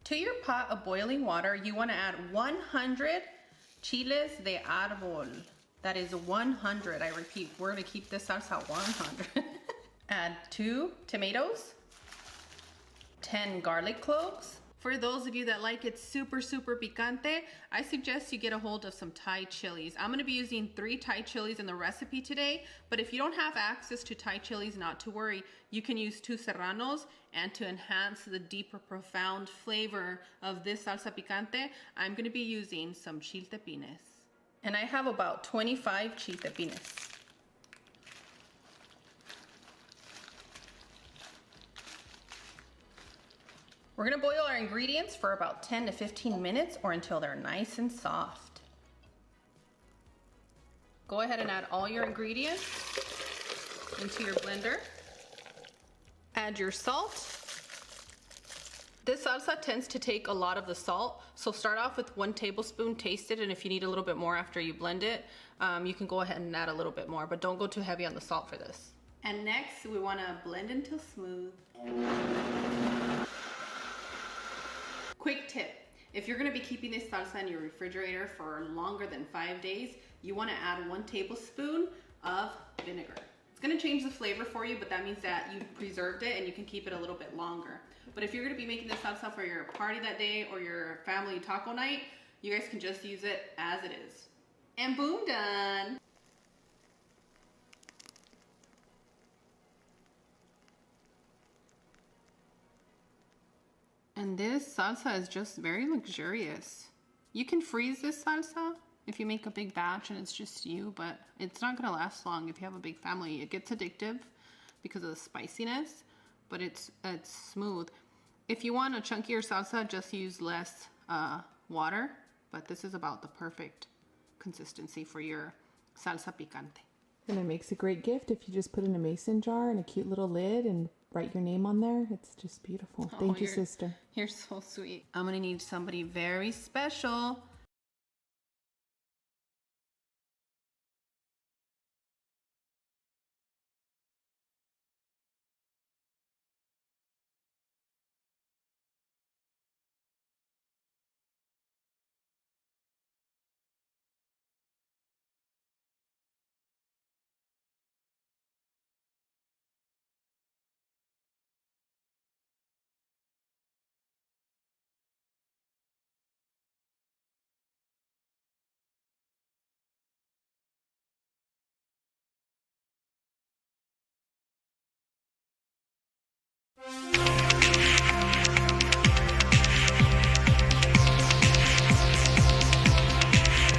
To your pot of boiling water, you want to add 100 chiles de árbol. That is 100. I repeat, we're going to keep this salsa 100. Add 2 tomatoes, 10 garlic cloves. For those of you that like it super picante, I suggest you get a hold of some Thai chilies. I'm going to be using 3 Thai chilies in the recipe today, but if you don't have access to Thai chilies, not to worry. You can use 2 serranos, and to enhance the deeper, profound flavor of this salsa picante, I'm going to be using some chiltepines. And I have about 25 chiltepines. We're gonna boil our ingredients for about 10 to 15 minutes or until they're nice and soft. Go ahead and add all your ingredients into your blender. Add your salt. This salsa tends to take a lot of the salt, so start off with 1 tablespoon, taste it, and if you need a little bit more after you blend it, you can go ahead and add a little bit more, but don't go too heavy on the salt for this. And next, we wanna blend until smooth. Quick tip, if you're gonna be keeping this salsa in your refrigerator for longer than 5 days, you wanna add 1 tablespoon of vinegar. It's gonna change the flavor for you, but that means that you preserved it and you can keep it a little bit longer. But if you're gonna be making this salsa for your party that day or your family taco night, you guys can just use it as it is. And boom, done. And this salsa is just very luxurious. You can freeze this salsa if you make a big batch and it's just you, but it's not gonna last long if you have a big family. It gets addictive because of the spiciness, but it's smooth. If you want a chunkier salsa, just use less water, but this is about the perfect consistency for your salsa picante. And it makes a great gift if you just put in a mason jar and a cute little lid and write your name on there. It's just beautiful. Thank you, sister. You're so sweet. I'm gonna need somebody very special.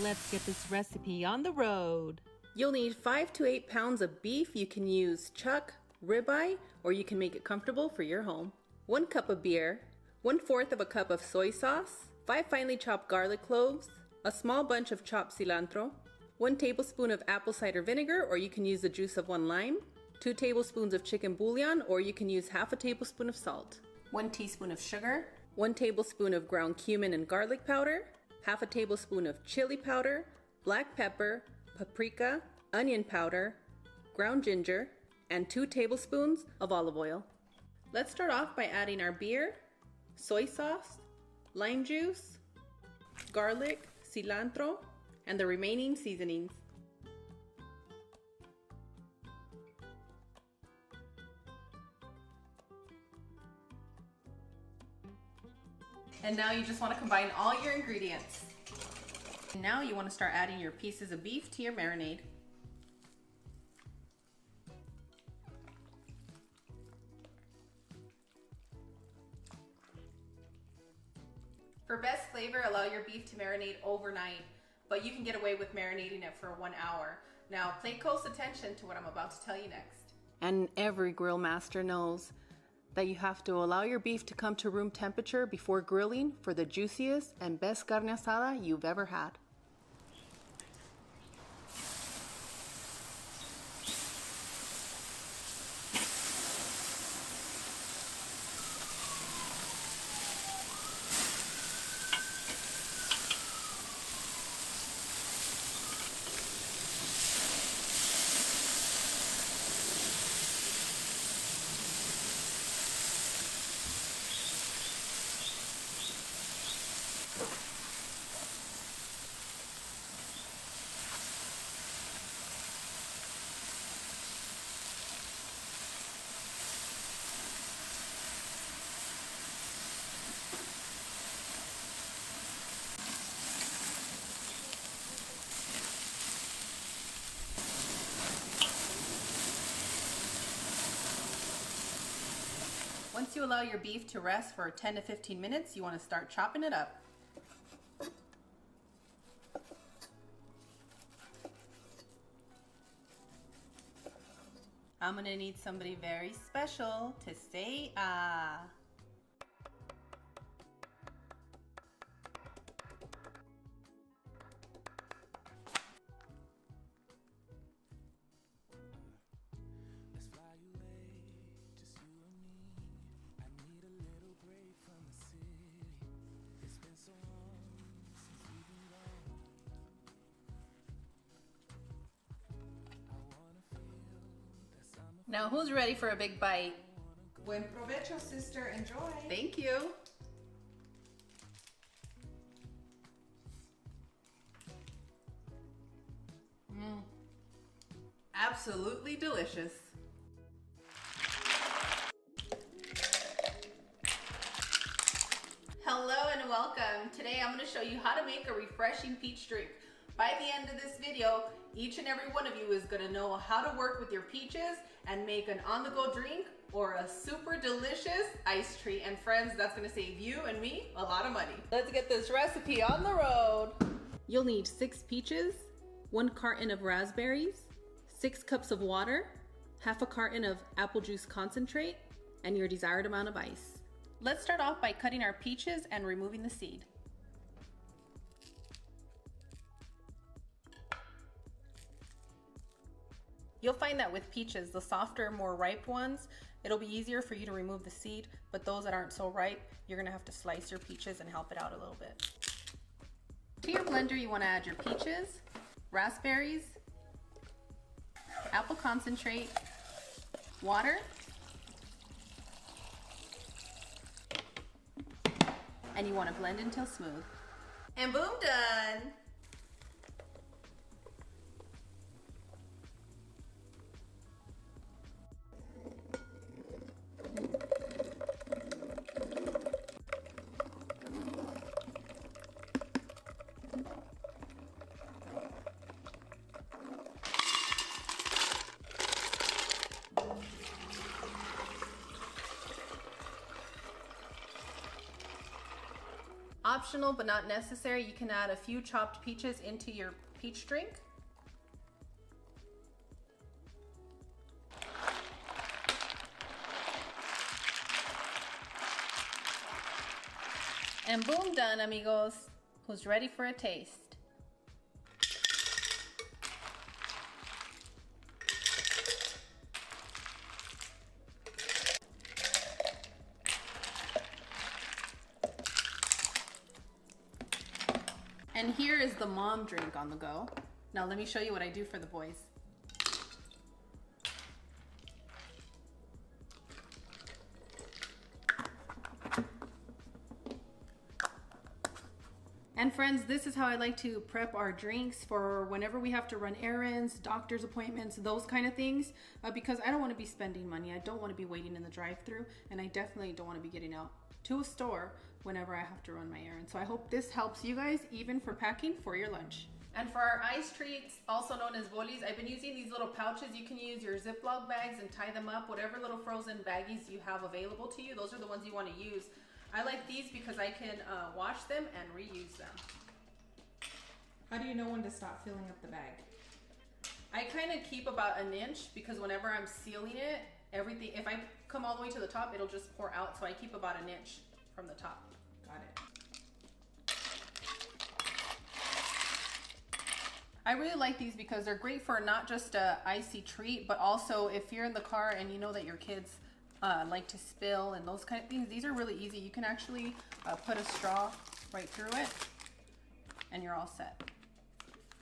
Let's get this recipe on the road. You'll need 5 to 8 pounds of beef. You can use chuck, ribeye, or you can make it comfortable for your home. 1 cup of beer, 1/4 of a cup of soy sauce, 5 finely chopped garlic cloves, a small bunch of chopped cilantro, 1 tablespoon of apple cider vinegar, or you can use the juice of 1 lime, 2 tablespoons of chicken bouillon, or you can use half a tablespoon of salt, 1 teaspoon of sugar, 1 tablespoon of ground cumin and garlic powder, half a tablespoon of chili powder, black pepper, paprika, onion powder, ground ginger, and 2 tablespoons of olive oil. Let's start off by adding our beer, soy sauce, lime juice, garlic, cilantro, and the remaining seasonings. And now you just want to combine all your ingredients. And now you want to start adding your pieces of beef to your marinade. For best flavor, allow your beef to marinate overnight, but you can get away with marinating it for 1 hour. Now pay close attention to what I'm about to tell you next. And every grill master knows that you have to allow your beef to come to room temperature before grilling for the juiciest and best carne asada you've ever had. Once you allow your beef to rest for 10 to 15 minutes, you want to start chopping it up. I'm gonna need somebody very special to say ah. Now, who's ready for a big bite? Buen provecho, sister. Enjoy. Thank you. Absolutely delicious. Hello and welcome. Today I'm going to show you how to make a refreshing peach drink. By the end of this video, each and every one of you is going to know how to work with your peaches and make an on-the-go drink or a super delicious iced treat. And friends, that's going to save you and me a lot of money. Let's get this recipe on the road. You'll need 6 peaches, 1 carton of raspberries, 6 cups of water, half a carton of apple juice concentrate, and your desired amount of ice. Let's start off by cutting our peaches and removing the seed. You'll find that with peaches, the softer, more ripe ones, it'll be easier for you to remove the seed, but those that aren't so ripe, you're gonna have to slice your peaches and help it out a little bit. To your blender, you wanna add your peaches, raspberries, apple concentrate, water, and you wanna blend until smooth. And boom, done! Optional but not necessary, you can add a few chopped peaches into your peach drink. And boom, done, amigos. Who's ready for a taste? And here is the mom drink on the go. Now let me show you what I do for the boys. And friends, this is how I like to prep our drinks for whenever we have to run errands, doctor's appointments, those kind of things, because I don't want to be spending money. I don't want to be waiting in the drive-thru, and I definitely don't want to be getting out to a store whenever I have to run my errands. So I hope this helps you guys, even for packing for your lunch. And for our ice treats, also known as bolis, I've been using these little pouches. You can use your Ziploc bags and tie them up, whatever little frozen baggies you have available to you. Those are the ones you want to use. I like these because I can wash them and reuse them. How do you know when to stop filling up the bag? I kind of keep about an inch because whenever I'm sealing it, everything, if I come all the way to the top, it'll just pour out. So I keep about an inch from the top. Got it. I really like these because they're great for not just a icy treat, but also if you're in the car and you know that your kids like to spill and those kind of things, these are really easy. You can actually put a straw right through it and you're all set.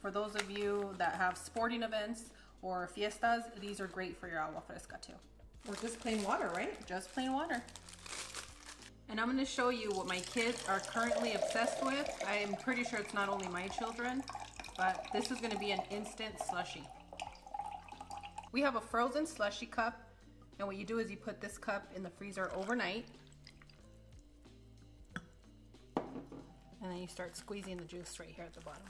For those of you that have sporting events or fiestas, these are great for your agua fresca too. Or just plain water, right? Just plain water. And I'm going to show you what my kids are currently obsessed with. I'm pretty sure it's not only my children, but this is going to be an instant slushie. We have a frozen slushie cup, and what you do is you put this cup in the freezer overnight, and then you start squeezing the juice right here at the bottom.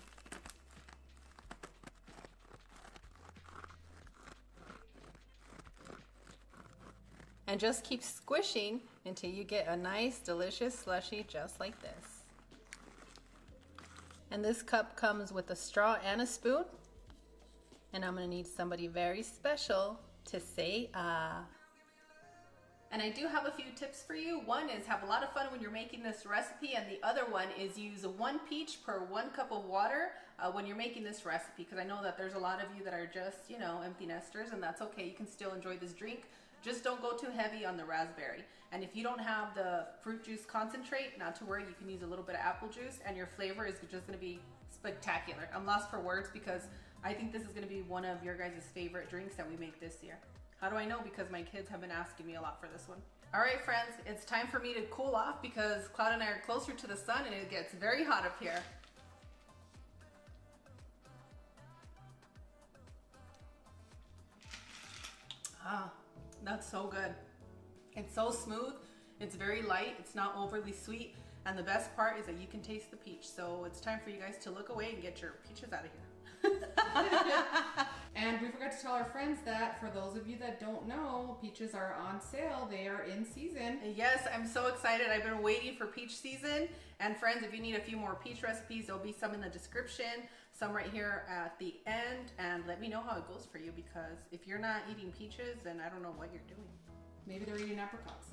And just keep squishing until you get a nice, delicious slushy just like this. And this cup comes with a straw and a spoon. And I'm gonna need somebody very special to say ah. And I do have a few tips for you. One is have a lot of fun when you're making this recipe, and the other one is use 1 peach per 1 cup of water when you're making this recipe, because I know that there's a lot of you that are just, you know, empty nesters, and that's okay. You can still enjoy this drink. Just don't go too heavy on the raspberry. And if you don't have the fruit juice concentrate, not to worry, you can use a little bit of apple juice, and your flavor is just gonna be spectacular. I'm lost for words because I think this is gonna be one of your guys' favorite drinks that we make this year. How do I know? Because my kids have been asking me a lot for this one. All right, friends, it's time for me to cool off because Cloud and I are closer to the sun and it gets very hot up here. Ah, that's so good. It's so smooth, it's very light, it's not overly sweet, and the best part is that you can taste the peach. So it's time for you guys to look away and get your peaches out of here. And we forgot to tell our friends that for those of you that don't know, peaches are on sale. They are in season. Yes, I'm so excited. I've been waiting for peach season. And friends, if you need a few more peach recipes, there'll be some in the description, some right here at the end. And let me know how it goes for you, because if you're not eating peaches, then I don't know what you're doing. Maybe they're eating apricots.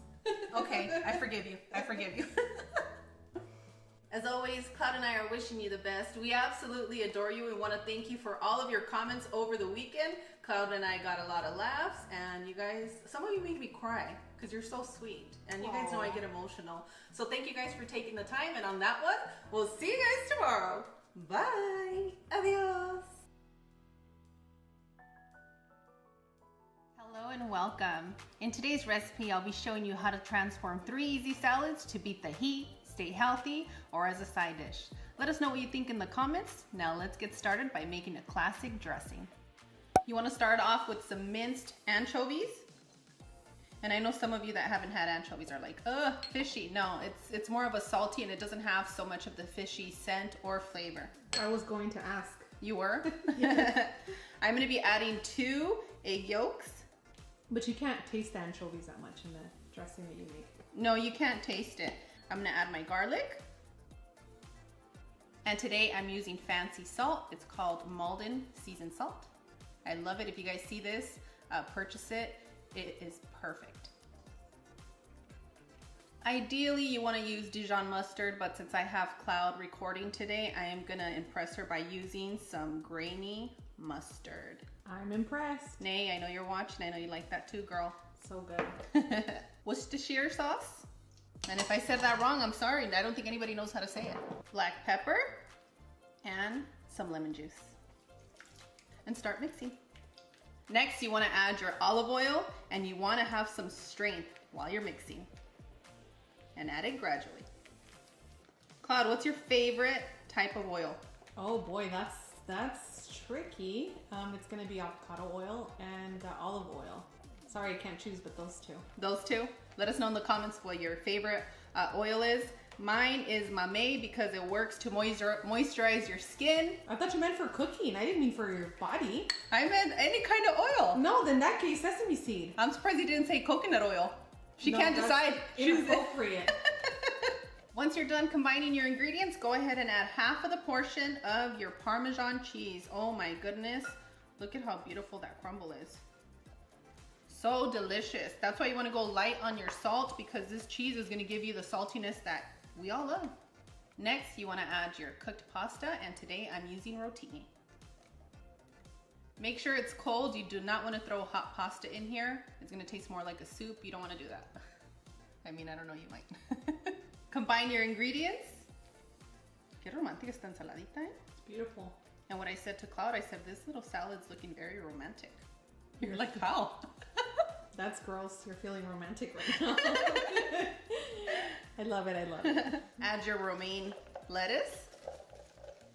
Okay, I forgive you. I forgive you. As always, Cloud and I are wishing you the best. We absolutely adore you. We want to thank you for all of your comments over the weekend. Cloud and I got a lot of laughs, and you guys, some of you made me cry because you're so sweet. And you guys know I get emotional. So thank you guys for taking the time. And on that one, we'll see you guys tomorrow. Bye. Adios. Hello and welcome. In today's recipe, I'll be showing you how to transform 3 easy salads to beat the heat, stay healthy, or as a side dish. Let us know what you think in the comments. Now let's get started by making a classic dressing. You want to start off with some minced anchovies. And I know some of you that haven't had anchovies are like, ugh, fishy. No, it's more of a salty, and it doesn't have so much of the fishy scent or flavor. I was going to ask. You were? Yeah. I'm going to be adding 2 egg yolks. But you can't taste the anchovies that much in the dressing that you make. No, you can't taste it. I'm gonna add my garlic. And today I'm using fancy salt. It's called Malden seasoned salt. I love it. If you guys see this, purchase it. It is perfect. Ideally, you wanna use Dijon mustard, but since I have Cloud recording today, I am gonna impress her by using some grainy mustard. I'm impressed. Nay, I know you're watching. I know you like that too, girl. So good. Worcestershire sauce. And if I said that wrong, I'm sorry. I don't think anybody knows how to say it. Black pepper and some lemon juice. And start mixing. Next, you want to add your olive oil, and you want to have some strength while you're mixing. And add it gradually. Cloud, what's your favorite type of oil? Oh boy, that's tricky. It's gonna be avocado oil and olive oil. Sorry, I can't choose but those 2. Those 2? Let us know in the comments what your favorite oil is. Mine is mamey because it works to moisturize your skin. I thought you meant for cooking. I didn't mean for your body. I meant any kind of oil. No, then in that case, sesame seed. I'm surprised you didn't say coconut oil. She can't decide. Inappropriate. Once you're done combining your ingredients, go ahead and add half of the portion of your Parmesan cheese. Oh my goodness. Look at how beautiful that crumble is. So delicious. That's why you want to go light on your salt, because this cheese is going to give you the saltiness that we all love. Next, you want to add your cooked pasta, and today I'm using rotini. Make sure it's cold. You do not want to throw hot pasta in here. It's going to taste more like a soup. You don't want to do that. I mean, I don't know, you might. Combine your ingredients. Qué romántica esta ensaladita, eh? It's beautiful. And what I said to Cloud, I said, this little salad's looking very romantic. You're like, how? That's gross. You're feeling romantic right now. I love it. I love it. Add your romaine lettuce.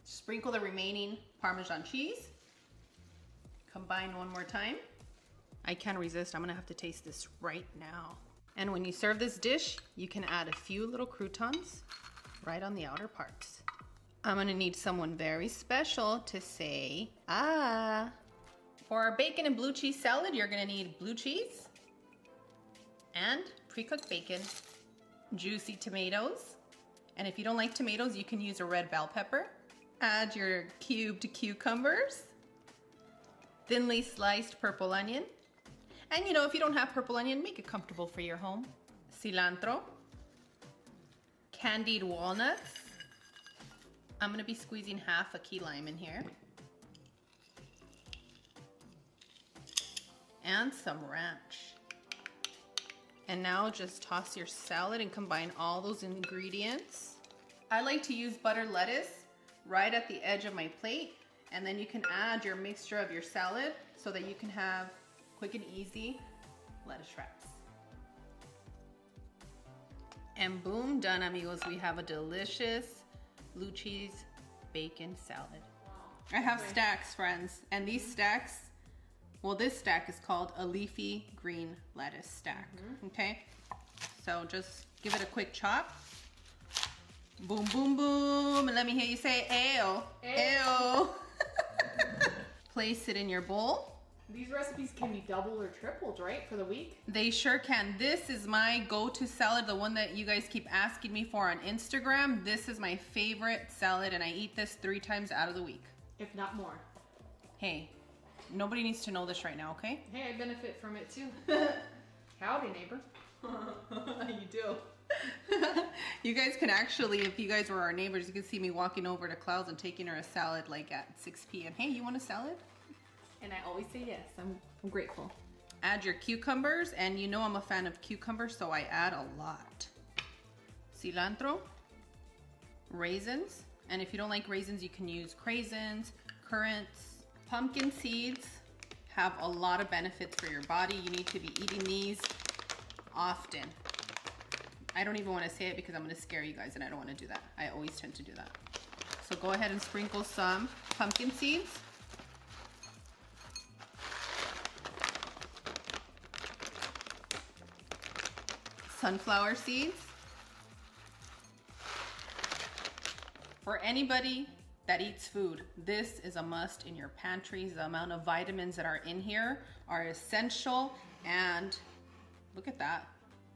Sprinkle the remaining Parmesan cheese. Combine one more time. I can't resist. I'm going to have to taste this right now. And when you serve this dish, you can add a few little croutons right on the outer parts. I'm going to need someone very special to say, ah. For our bacon and blue cheese salad, you're going to need blue cheese and pre-cooked bacon, juicy tomatoes, and if you don't like tomatoes, you can use a red bell pepper. Add your cubed cucumbers, thinly sliced purple onion, and you know, if you don't have purple onion, make it comfortable for your home. Cilantro, candied walnuts. I'm gonna be squeezing half a key lime in here. And some ranch. And now just toss your salad and combine all those ingredients. I like to use butter lettuce right at the edge of my plate, and then you can add your mixture of your salad so that you can have quick and easy lettuce wraps. And boom, done amigos, we have a delicious blue cheese bacon salad. I have stacks, friends, and these stacks, well, this stack is called a leafy green lettuce stack, okay? So just give it a quick chop. Boom, boom, boom, and let me hear you say, ayo, ayo. Place it in your bowl. These recipes can be doubled or tripled, right, for the week? They sure can. This is my go-to salad, the one that you guys keep asking me for on Instagram. This is my favorite salad, and I eat this 3 times out of the week. If not more. Hey, nobody needs to know this right now, okay? Hey, I benefit from it too. Howdy, neighbor. You do. You guys can actually, if you guys were our neighbors, you can see me walking over to Clouds and taking her a salad like at 6 p.m. Hey, you want a salad? And I always say yes. I'm grateful. Add your cucumbers, and you know I'm a fan of cucumbers, so I add a lot. Cilantro, raisins, and if you don't like raisins, you can use craisins, currants. Pumpkin seeds have a lot of benefits for your body. You need to be eating these often. I don't even want to say it because I'm going to scare you guys, and I don't want to do that. I always tend to do that. So go ahead and sprinkle some pumpkin seeds. Sunflower seeds. For anybody that eats food, this is a must in your pantries. The amount of vitamins that are in here are essential, and look at that.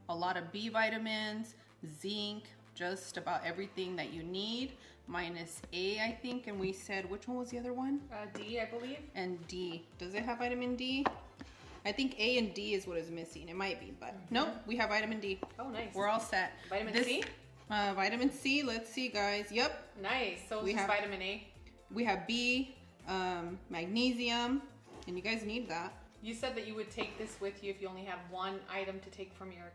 A lot of B vitamins, zinc, just about everything that you need, minus A, I think, and we said, which one was the other one? D, I believe. And D. Does it have vitamin D? I think A and D is what is missing. It might be, but nope, we have vitamin D. Oh, nice. We're all set. Vitamin C? Vitamin C, let's see, guys. Yep. Nice. So we have vitamin A. We have B, magnesium, and you guys need that. You said that you would take this with you if you only have one item to take from your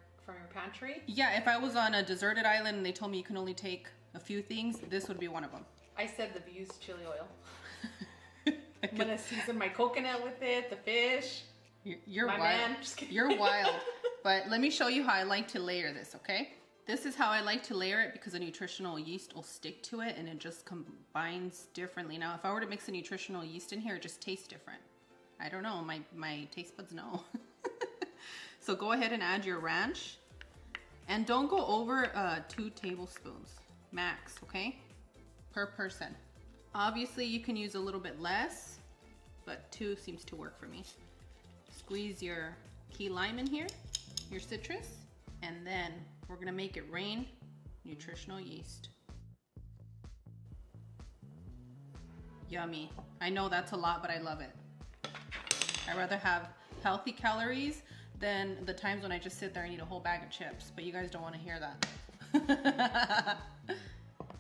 pantry? Yeah, if I was on a deserted island and they told me you can only take a few things, this would be one of them. I said the used chili oil. I'm gonna season my coconut with it, the fish. You're wild. You're wild. But let me show you how I like to layer this, okay? This is how I like to layer it because a nutritional yeast will stick to it and it just combines differently. Now, if I were to mix a nutritional yeast in here, it just tastes different. I don't know, my taste buds know. So go ahead and add your ranch. And don't go over 2 tablespoons, max, okay? Per person. Obviously, you can use a little bit less, but 2 seems to work for me. Squeeze your key lime in here, your citrus, and then we're gonna make it rain nutritional yeast. Yummy. I know that's a lot, but I love it. I'd rather have healthy calories than the times when I just sit there and eat a whole bag of chips, but you guys don't want to hear that.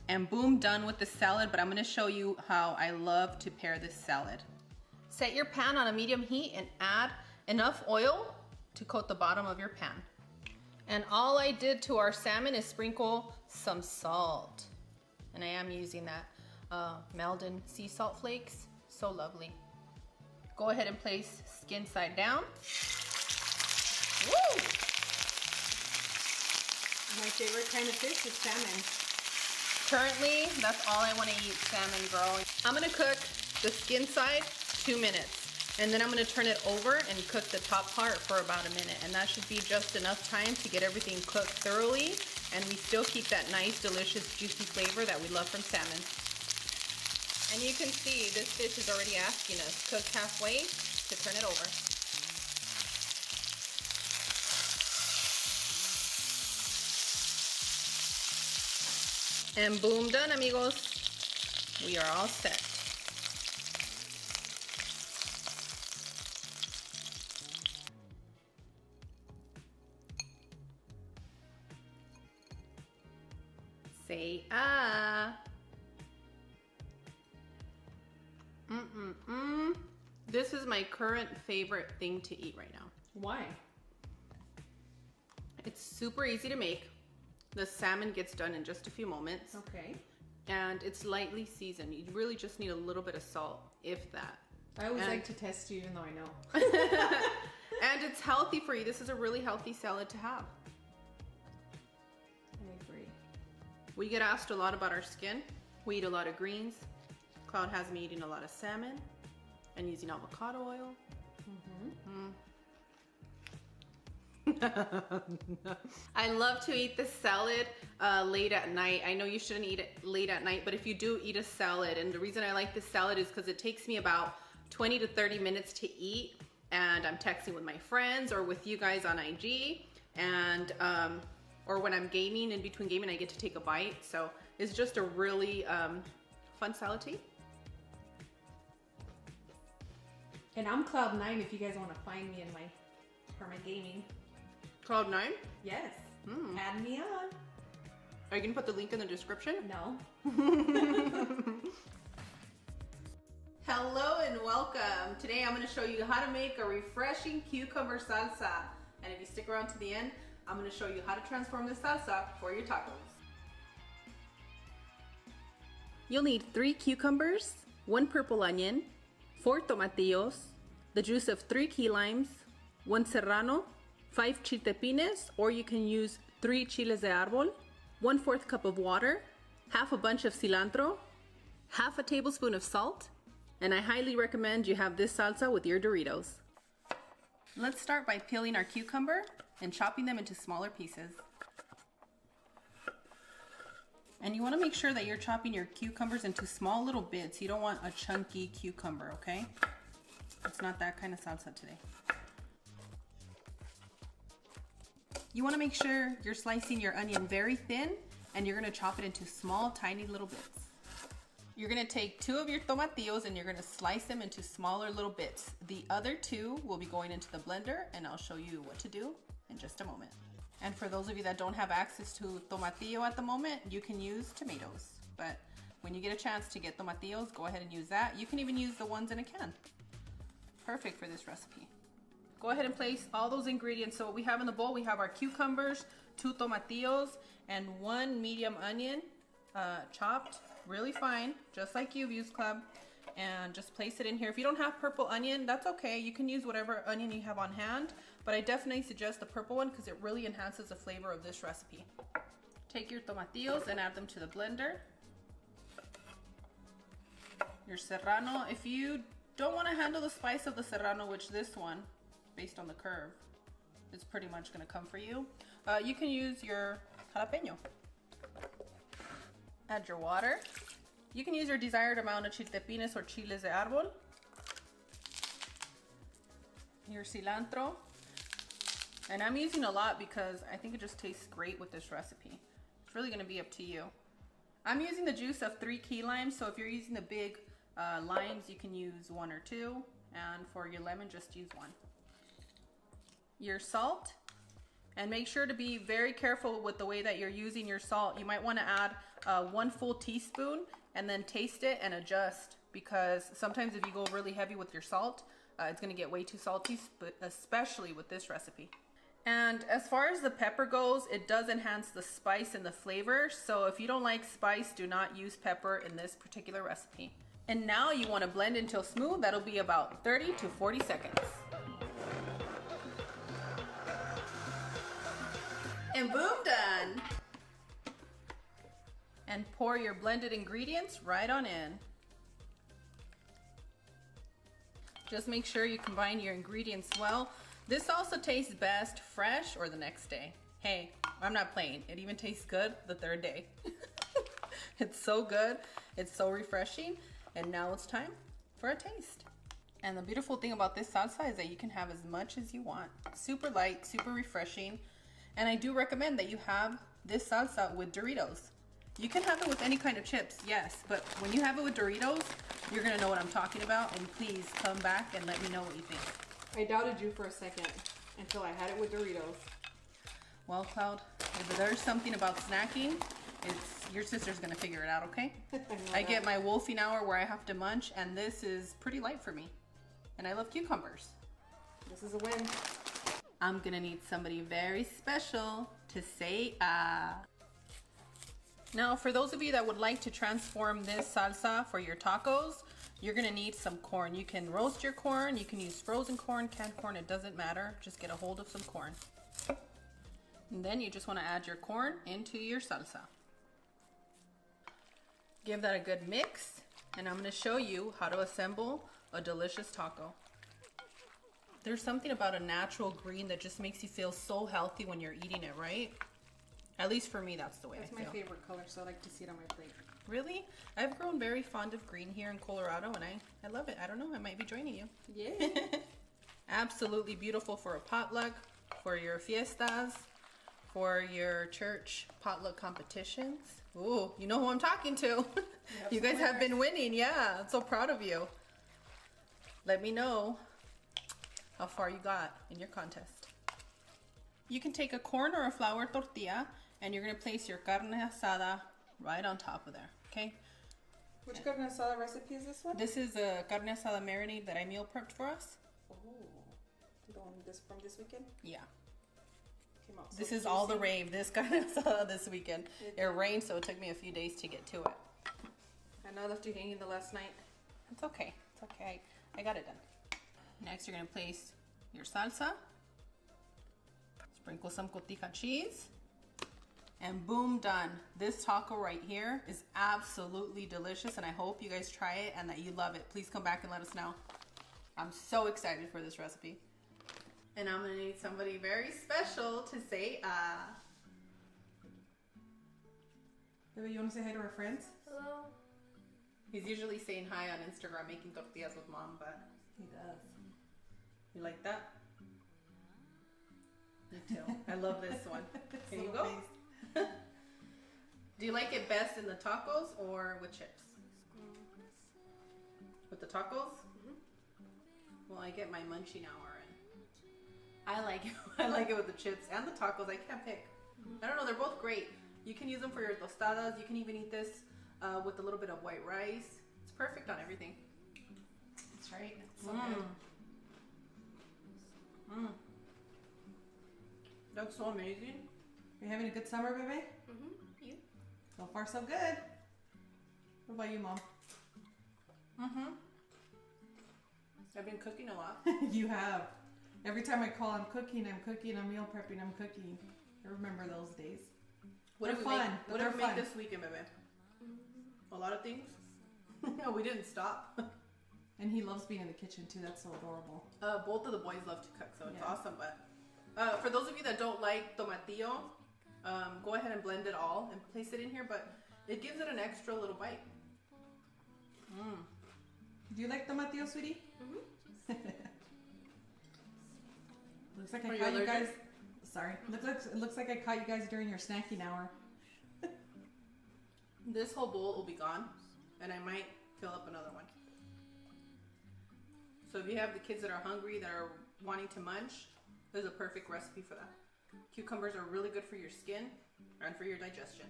And boom, done with the salad, but I'm gonna show you how I love to pair this salad. Set your pan on a medium heat and add enough oil to coat the bottom of your pan. And all I did to our salmon is sprinkle some salt. And I am using that Meldon sea salt flakes. So lovely. Go ahead and place skin side down. Woo! My favorite kind of fish is salmon. Currently, that's all I want to eat, salmon, girl. I'm gonna cook the skin side 2 minutes. And then I'm gonna turn it over and cook the top part for about a minute. And that should be just enough time to get everything cooked thoroughly. And we still keep that nice, delicious, juicy flavor that we love from salmon. And you can see this fish is already asking us, cook halfway, to turn it over. And boom, done, amigos. We are all set. Say ah. This is my current favorite thing to eat right now. Why? It's super easy to make. The salmon gets done in just a few moments. Okay. And it's lightly seasoned. You really just need a little bit of salt, if that. I always like to test you, even though I know. And it's healthy for you. This is a really healthy salad to have. I agree. We get asked a lot about our skin. We eat a lot of greens. Cloud has me eating a lot of salmon and using avocado oil. I love to eat the salad late at night. I know you shouldn't eat it late at night, but if you do eat a salad, and the reason I like this salad is because it takes me about 20 to 30 minutes to eat, and I'm texting with my friends or with you guys on IG, and or when I'm gaming, in between gaming I get to take a bite. So it's just a really fun salad to eat. And I'm Cloud9 if you guys want to find me for my gaming. Cloud9? Yes. Add me on. Are you going to put the link in the description? No. Hello and welcome. Today I'm going to show you how to make a refreshing cucumber salsa. And if you stick around to the end, I'm going to show you how to transform this salsa for your tacos. You'll need 3 cucumbers, 1 purple onion, 4 tomatillos, the juice of 3 key limes, 1 serrano, 5 chiltepines, or you can use 3 chiles de árbol, 1/4 cup of water, half a bunch of cilantro, half a tablespoon of salt, and I highly recommend you have this salsa with your Doritos. Let's start by peeling our cucumber and chopping them into smaller pieces. And you want to make sure that you're chopping your cucumbers into small little bits. You don't want a chunky cucumber, okay? It's not that kind of salsa today. You want to make sure you're slicing your onion very thin, and you're going to chop it into small, tiny little bits. You're going to take 2 of your tomatillos and you're going to slice them into smaller little bits. The other 2 will be going into the blender, and I'll show you what to do in just a moment. And for those of you that don't have access to tomatillo at the moment, you can use tomatoes. But when you get a chance to get tomatillos, go ahead and use that. You can even use the ones in a can. Perfect for this recipe. Go ahead and place all those ingredients. So what we have in the bowl, we have our cucumbers, 2 tomatillos, and 1 medium onion, chopped really fine, just like You've Club. And just place it in here. If you don't have purple onion, that's okay. You can use whatever onion you have on hand, but I definitely suggest the purple one because it really enhances the flavor of this recipe. Take your tomatillos and add them to the blender. Your serrano, if you don't want to handle the spice of the serrano, which this one, based on the curve, is pretty much going to come for you, you can use your jalapeno. Add your water. You can use your desired amount of chiltepines or chiles de árbol. Your cilantro. And I'm using a lot because I think it just tastes great with this recipe. It's really going to be up to you. I'm using the juice of 3 key limes, so if you're using the big limes, you can use 1 or 2. And for your lemon, just use 1. Your salt. And make sure to be very careful with the way that you're using your salt. You might want to add 1 full teaspoon and then taste it and adjust, because sometimes if you go really heavy with your salt, it's going to get way too salty, but especially with this recipe. And as far as the pepper goes, it does enhance the spice and the flavor. So if you don't like spice, do not use pepper in this particular recipe. And now you want to blend until smooth. That'll be about 30 to 40 seconds. And boom, done. And pour your blended ingredients right on in. Just make sure you combine your ingredients well. This also tastes best fresh or the next day. Hey, I'm not playing. It even tastes good the 3rd day. It's so good. It's so refreshing. And now it's time for a taste. And the beautiful thing about this salsa is that you can have as much as you want. Super light, super refreshing. And I do recommend that you have this salsa with Doritos. You can have it with any kind of chips, yes, but when you have it with Doritos, you're gonna know what I'm talking about, and please come back and let me know what you think. I doubted you for a second until I had it with Doritos. Well, Cloud, if there's something about snacking, your sister's gonna figure it out, okay? I get my wolfing hour where I have to munch, and this is pretty light for me. And I love cucumbers. This is a win. I'm gonna need somebody very special to say Now, for those of you that would like to transform this salsa for your tacos, you're gonna need some corn. You can roast your corn, you can use frozen corn, canned corn, it doesn't matter. Just get a hold of some corn. And then you just wanna add your corn into your salsa. Give that a good mix, and I'm gonna show you how to assemble a delicious taco. There's something about a natural green that just makes you feel so healthy when you're eating it, right? At least for me, that's the way I feel. It's my favorite color, so I like to see it on my plate. Really? I've grown very fond of green here in Colorado, and I love it. I don't know, I might be joining you. Yeah. Absolutely beautiful for a potluck, for your fiestas, for your church potluck competitions. Ooh, you know who I'm talking to. You guys have been winning, yeah. I'm so proud of you. Let me know how far you got in your contest. You can take a corn or a flour tortilla, and you're gonna place your carne asada right on top of there, okay? Which carne asada recipe is this one? This is a carne asada marinade that I meal prepped for us. Oh, from this weekend? Yeah. Came out so This is juicy. all the rave, this carne asada this weekend. It rained, so it took me a few days to get to it. I know I left you hanging the last night. It's okay, it's okay. I got it done. Next, you're gonna place your salsa. Sprinkle some cotija cheese. And boom, done. This taco right here is absolutely delicious, and I hope you guys try it and that you love it. Please come back and let us know. I'm so excited for this recipe. And I'm gonna need somebody very special to say Baby, you want to say hi to our friends? Hello. He's usually saying hi on Instagram, making tortillas with mom, but he does. You like that? Me too. I love this one. Here you go. Do you like it best in the tacos or with chips? With the tacos? Well, I get my munching hour and I like it with the chips and the tacos. I can't pick. I don't know, they're both great. You can use them for your tostadas. You can even eat this with a little bit of white rice. It's perfect on everything. That's right. It's so good. That's so amazing. Are you having a good summer, baby? You? So far, so good. What about you, Mom? I've been cooking a lot. You have. Every time I call, I'm cooking, I'm meal prepping, I'm cooking. I remember those days. What They're did fun. What did we make this weekend, baby? A lot of things. No, we didn't stop. And he loves being in the kitchen too. That's so adorable. Both of the boys love to cook, so it's Yeah. awesome. But for those of you that don't like tomatillo, go ahead and blend it all and place it in here. But it gives it an extra little bite. Do you like tomatillo, sweetie? Looks like I Are you caught you allergic? guys. Sorry. It looks like I caught you guys during your snacking hour. This whole bowl will be gone, and I might fill up another one. So if you have the kids that are hungry, that are wanting to munch, this is a perfect recipe for that. Cucumbers are really good for your skin and for your digestion.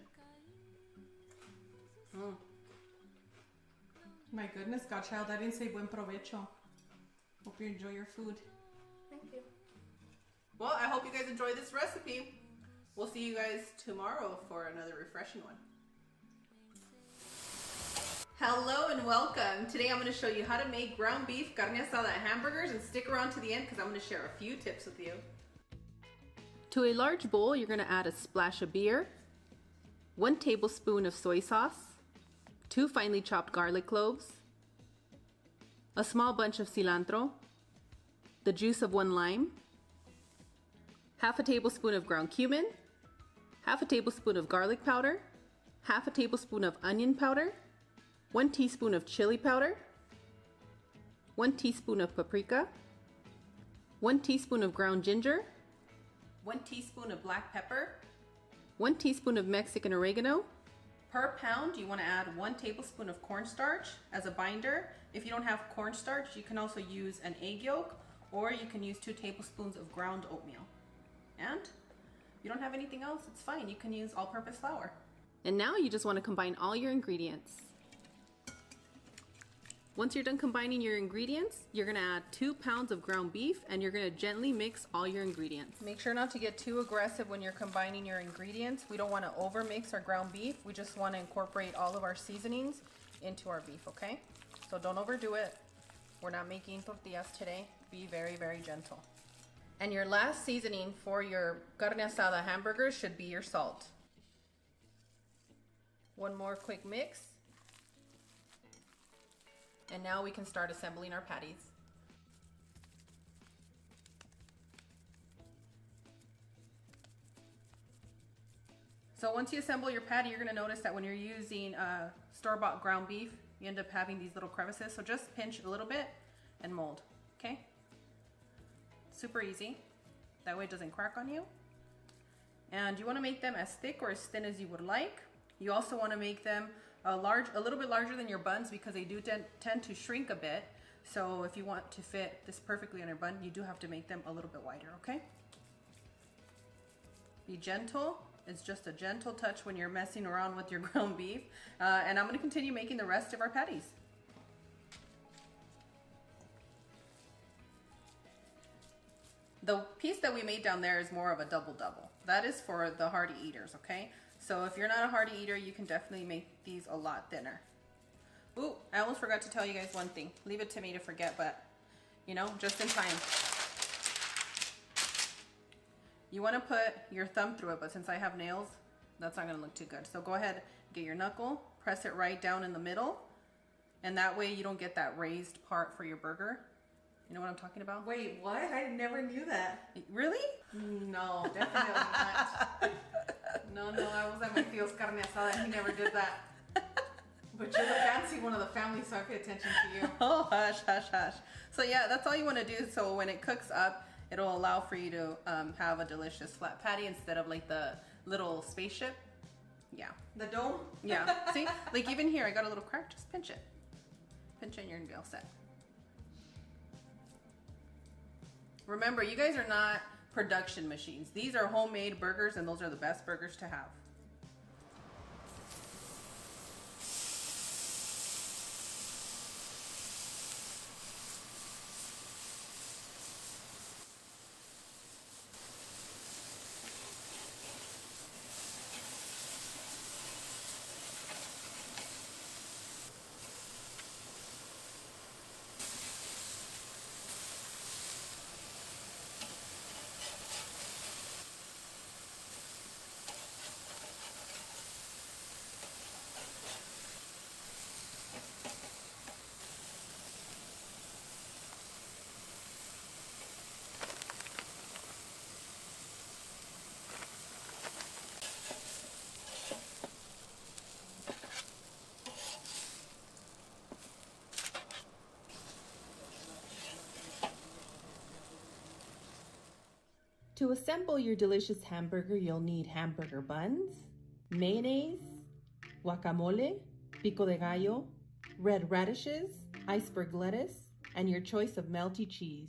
My goodness, Godchild, I didn't say buen provecho. Hope you enjoy your food. Thank you. Well, I hope you guys enjoy this recipe. We'll see you guys tomorrow for another refreshing one. Hello and welcome. Today I'm going to show you how to make ground beef carne asada hamburgers, and stick around to the end because I'm going to share a few tips with you. To a large bowl, you're going to add a splash of beer, 1 tablespoon of soy sauce, 2 finely chopped garlic cloves, a small bunch of cilantro, the juice of 1 lime, half a tablespoon of ground cumin, half a tablespoon of garlic powder, half a tablespoon of onion powder, 1 teaspoon of chili powder, 1 teaspoon of paprika, 1 teaspoon of ground ginger, 1 teaspoon of black pepper, 1 teaspoon of Mexican oregano, Per pound, you want to add 1 tablespoon of cornstarch as a binder. If you don't have cornstarch, you can also use an egg yolk, or you can use 2 tablespoons of ground oatmeal. And if you don't have anything else, it's fine. You can use all-purpose flour. And now you just want to combine all your ingredients. Once you're done combining your ingredients, you're gonna add 2 pounds of ground beef and you're gonna gently mix all your ingredients. Make sure not to get too aggressive when you're combining your ingredients. We don't wanna overmix our ground beef. We just wanna incorporate all of our seasonings into our beef, okay? So don't overdo it. We're not making tortillas today. Be very, very gentle. And your last seasoning for your carne asada hamburgers should be your salt. One more quick mix. And now we can start assembling our patties. So once you assemble your patty, you're gonna notice that when you're using store-bought ground beef, you end up having these little crevices. So just pinch a little bit and mold, okay? Super easy. That way it doesn't crack on you. And you wanna make them as thick or as thin as you would like. You also wanna make them a little bit larger than your buns because they do tend to shrink a bit. So if you want to fit this perfectly on your bun, you do have to make them a little bit wider, okay? Be gentle. It's just a gentle touch when you're messing around with your ground beef. And I'm gonna continue making the rest of our patties. The piece that we made down there is more of a double-double. That is for the hearty eaters, okay? So if you're not a hearty eater, you can definitely make these a lot thinner. Ooh, I almost forgot to tell you guys one thing. Leave it to me to forget, but you know, just in time. You want to put your thumb through it, but since I have nails, that's not going to look too good. So go ahead, get your knuckle, press it right down in the middle, and that way you don't get that raised part for your burger. You know what I'm talking about? Wait, what? I never knew that. Really? No, definitely not. No, I was at my tío's carne asada and he never did that. But you're the fancy one of the family, so I pay attention to you. Oh, hush, hush, hush. So yeah, that's all you want to do. So when it cooks up, it'll allow for you to have a delicious flat patty instead of like the little spaceship. Yeah. The dome? Yeah. See? Like even here, I got a little crack. Just pinch it. Pinch it and you're going to be all set. Remember, you guys are not production machines. These are homemade burgers and those are the best burgers to have. To assemble your delicious hamburger, you'll need hamburger buns, mayonnaise, guacamole, pico de gallo, red radishes, iceberg lettuce, and your choice of melty cheese.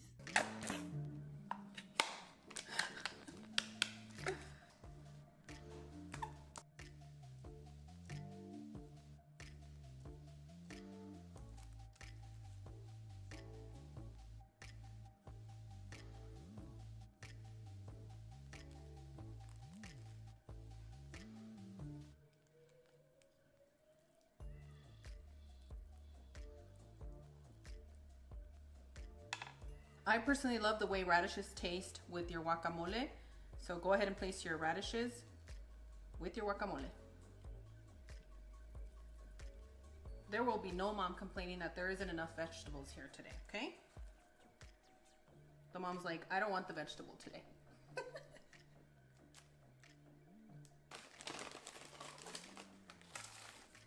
I personally love the way radishes taste with your guacamole. So go ahead and place your radishes with your guacamole. There will be no mom complaining that there isn't enough vegetables here today, okay? The mom's like, I don't want the vegetable today.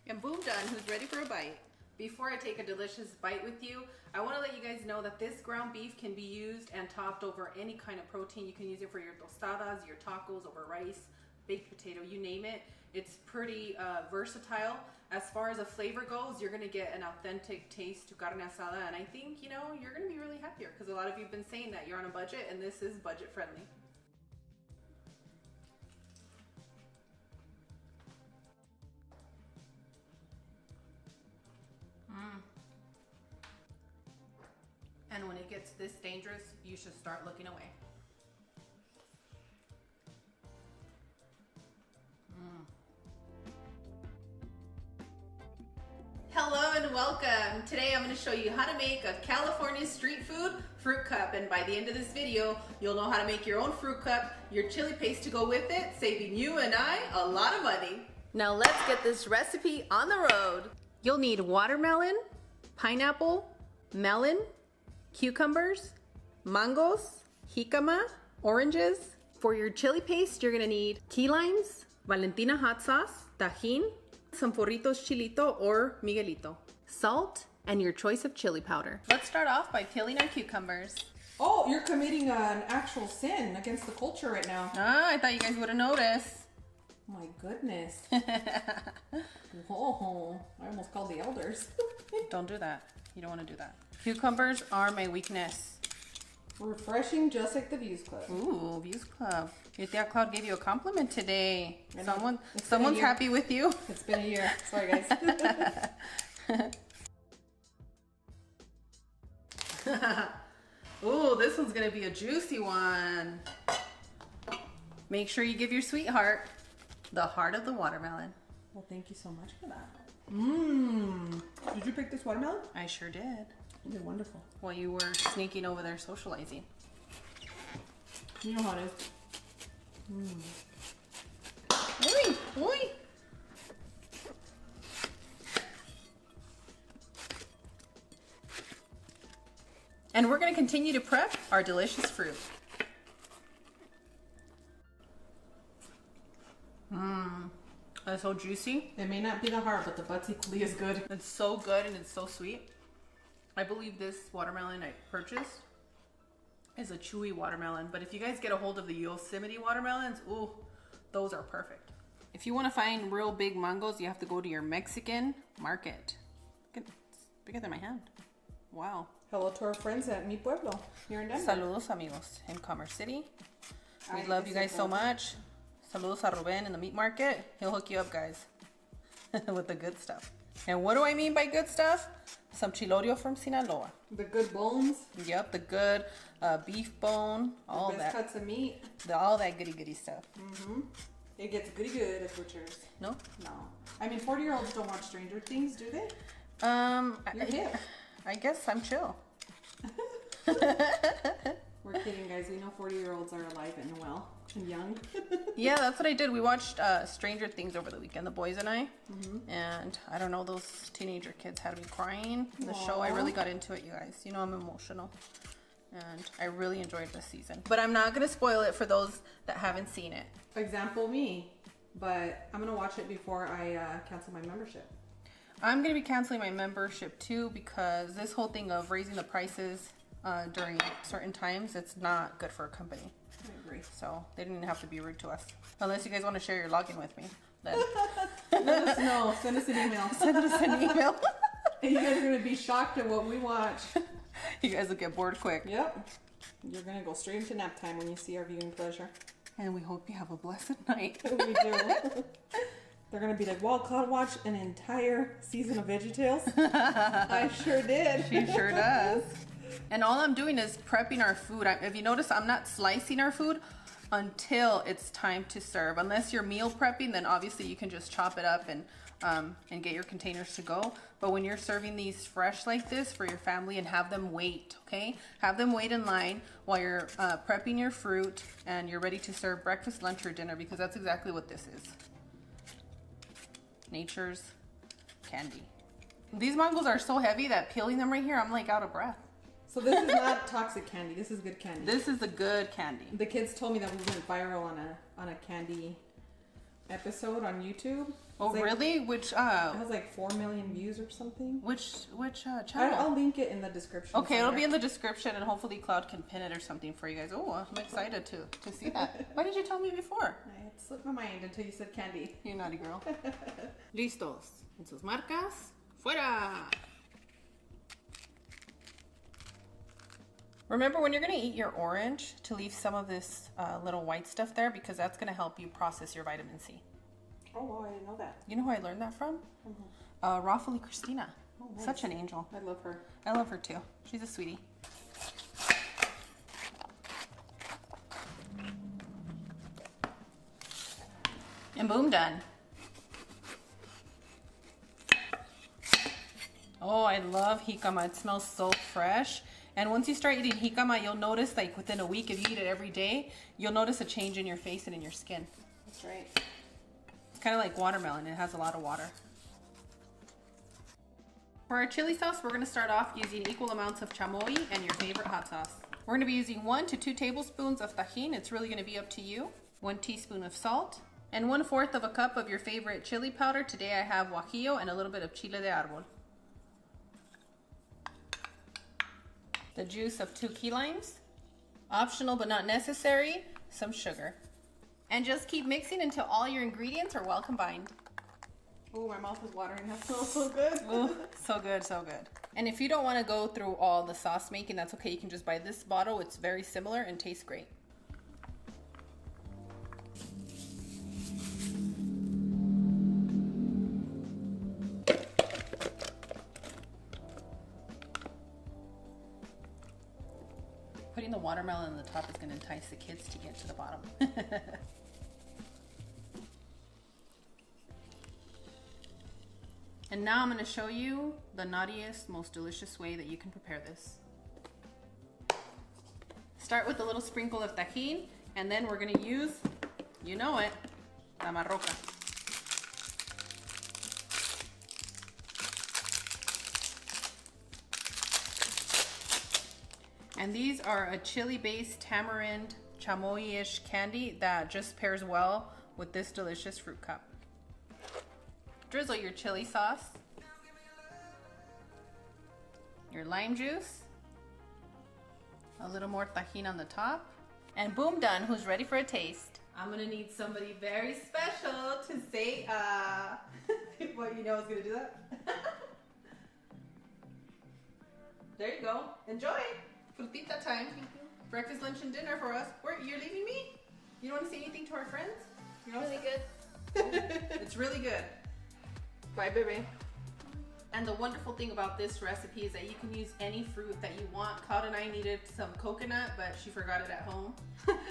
And boom, done. Who's ready for a bite? Before I take a delicious bite with you, I want to let you guys know that this ground beef can be used and topped over any kind of protein. You can use it for your tostadas, your tacos, over rice, baked potato, you name it. It's pretty versatile. As far as a flavor goes, you're gonna get an authentic taste to carne asada, and I think, you know, you're gonna be really happier because a lot of you have been saying that you're on a budget, and this is budget friendly. And when it gets this dangerous, you should start looking away. Hello and welcome. Today I'm going to show you how to make a California street food fruit cup, and by the end of this video you'll know how to make your own fruit cup, your chili paste to go with it, saving you and I a lot of money. Now let's get this recipe on the road. You'll need watermelon, pineapple, melon, cucumbers, mangoes, jicama, oranges. For your chili paste, you're gonna need key limes, Valentina hot sauce, tajin, some porritos chilito or Miguelito, salt, and your choice of chili powder. Let's start off by peeling our cucumbers. Oh, you're committing an actual sin against the culture right now. Ah, I thought you guys would have noticed. My goodness. Whoa, I almost called the elders. Don't do that. You don't want to do that. Cucumbers are my weakness. Refreshing, just like the Views Club. Ooh, Views Club. Your Tia Cloud gave you a compliment today. Someone's happy with you. It's been a year. Sorry, guys. Ooh, this one's gonna be a juicy one. Make sure you give your sweetheart the heart of the watermelon. Well, thank you so much for that. Mmm. Did you pick this watermelon? I sure did. You did wonderful. While you were sneaking over there socializing. You know how it is. Oi, oi. And we're going to continue to prep our delicious fruit. That's so juicy. It may not be the heart, but the butt's equally as good. It's so good and it's so sweet. I believe this watermelon I purchased is a chewy watermelon, but if you guys get a hold of the Yosemite watermelons, ooh, those are perfect. If you want to find real big mangoes, you have to go to your Mexican market. Look at, it's bigger than my hand. Wow. Hello to our friends at Mi Pueblo here in Denver. Saludos amigos in Commerce City. We love you guys so much. Saludos a Ruben in the meat market. He'll hook you up, guys, with the good stuff. And what do I mean by good stuff? Some chilorio from Sinaloa. The good bones. Yep, the good beef bone. All the best cuts of meat. All that goody stuff. Mm-hmm. It gets goody good at butchers. No? No. I mean, 40-year-olds don't watch Stranger Things, do they? You're hip. I guess I'm chill. We're kidding, guys. We know 40-year-olds are alive and well and young. Yeah, that's what I did. We watched Stranger Things over the weekend, the boys and I. And I don't know, those teenager kids had me crying in the show. I really got into it, you guys. You know I'm emotional. And I really enjoyed this season. But I'm not going to spoil it for those that haven't seen it. Example me. But I'm going to watch it before I cancel my membership. I'm going to be canceling my membership too, because this whole thing of raising the prices during certain times, it's not good for a company. I agree. So they didn't have to be rude to us. Unless you guys want to share your login with me. Then let us know. Send us an email. Send us an email. And you guys are going to be shocked at what we watch. You guys will get bored quick. Yep. You're going to go straight into nap time when you see our viewing pleasure. And we hope you have a blessed night. We do. They're going to be like, well, Cloud watched an entire season of VeggieTales. I sure did. She sure does. And all I'm doing is prepping our food. If you notice, I'm not slicing our food until it's time to serve. Unless you're meal prepping, then obviously you can just chop it up and get your containers to go. But when you're serving these fresh like this for your family, and have them wait, okay? Have them wait in line while you're prepping your fruit and you're ready to serve breakfast, lunch, or dinner, because that's exactly what this is. Nature's candy. These mangoes are so heavy that peeling them right here, I'm like out of breath. So this is not toxic candy. This is good candy. This is the good candy. The kids told me that we went viral on a candy episode on YouTube. Oh, really? Which It has like 4 million views or something. Which channel? I'll link it in the description. Okay, somewhere. It'll be in the description, and hopefully Cloud can pin it or something for you guys. Oh, I'm excited to see that. Why did you tell me before? I had slipped my mind until you said candy. You naughty girl. Listos. En sus marcas. Fuera. Remember, when you're going to eat your orange, to leave some of this little white stuff there, because that's going to help you process your vitamin C. Oh, wow, I didn't know that. You know who I learned that from? Raffali Christina. Oh, nice. Such an angel. I love her. I love her too. She's a sweetie. And boom, done. Oh, I love jicama. It smells so fresh. And once you start eating jicama, you'll notice, like within a week, if you eat it every day, you'll notice a change in your face and in your skin. That's right. It's kind of like watermelon. It has a lot of water. For our chili sauce, we're going to start off using equal amounts of chamoy and your favorite hot sauce. We're going to be using 1 to 2 tablespoons of tajin. It's really going to be up to you. 1 teaspoon of salt. And 1/4 of a cup of your favorite chili powder. Today I have guajillo and a little bit of chile de árbol. The juice of 2 key limes. Optional but not necessary, some sugar. And just keep mixing until all your ingredients are well combined. Oh, my mouth is watering. That smells so good. Ooh, so good, so good. And if you don't want to go through all the sauce making, that's okay. You can just buy this bottle. It's very similar and tastes great. Putting the watermelon on the top is going to entice the kids to get to the bottom. And now I'm going to show you the naughtiest, most delicious way that you can prepare this. Start with a little sprinkle of tajin, and then we're going to use, you know it, la marroca. And these are a chili-based tamarind chamoy-ish candy that just pairs well with this delicious fruit cup. Drizzle your chili sauce, your lime juice, a little more tajin on the top, and boom, done. Who's ready for a taste? I'm gonna need somebody very special to say, well, you know I was gonna do that. There you go. Enjoy. Frutita time. Breakfast, lunch, and dinner for us. You're leaving me? You don't want to say anything to our friends? You know, really good. It's really good. Bye, baby. And the wonderful thing about this recipe is that you can use any fruit that you want. Cloud and I needed some coconut, but she forgot it at home.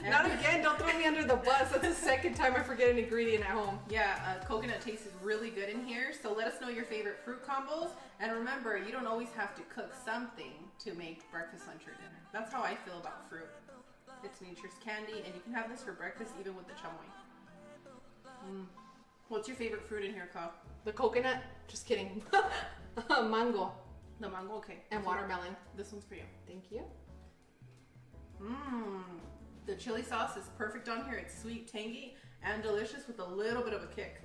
Not again. Don't throw me under the bus. That's the second time I forget an ingredient at home. Yeah, coconut tastes really good in here. So let us know your favorite fruit combos. And remember, you don't always have to cook something to make breakfast, lunch, or dinner. That's how I feel about fruit. It's nature's candy, and you can have this for breakfast even with the chamoy. What's your favorite fruit in here, Cloud? The coconut? Just kidding. Mango. The mango, okay. And watermelon. This one's for you. Thank you. The chili sauce is perfect on here. It's sweet, tangy, and delicious with a little bit of a kick.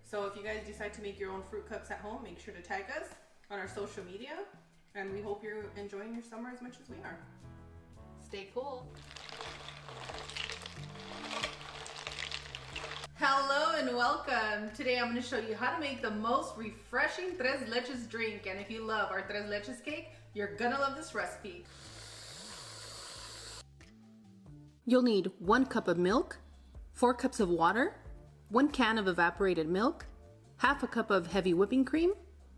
So if you guys decide to make your own fruit cups at home, make sure to tag us on our social media. And we hope you're enjoying your summer as much as we are. Stay cool. Hello and welcome. Today I'm going to show you how to make the most refreshing tres leches drink. And if you love our tres leches cake, you're going to love this recipe. You'll need 1 cup of milk, 4 cups of water, 1 can of evaporated milk, half a cup of heavy whipping cream,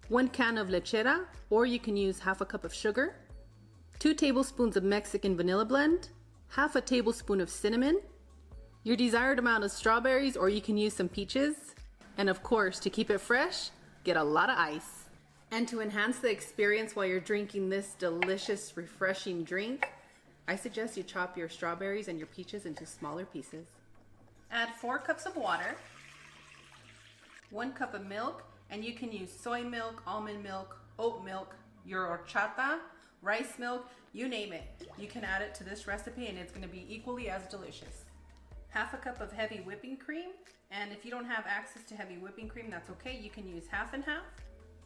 1 can of lechera, or you can use half a cup of sugar, 2 tablespoons of Mexican vanilla blend, half a tablespoon of cinnamon, your desired amount of strawberries, or you can use some peaches. And of course, to keep it fresh, get a lot of ice. And to enhance the experience while you're drinking this delicious, refreshing drink, I suggest you chop your strawberries and your peaches into smaller pieces. Add 4 cups of water, 1 cup of milk, and you can use soy milk, almond milk, oat milk, your horchata, rice milk, you name it. You can add it to this recipe and it's going to be equally as delicious. half a cup of heavy whipping cream. And if you don't have access to heavy whipping cream, that's okay. You can use half and half.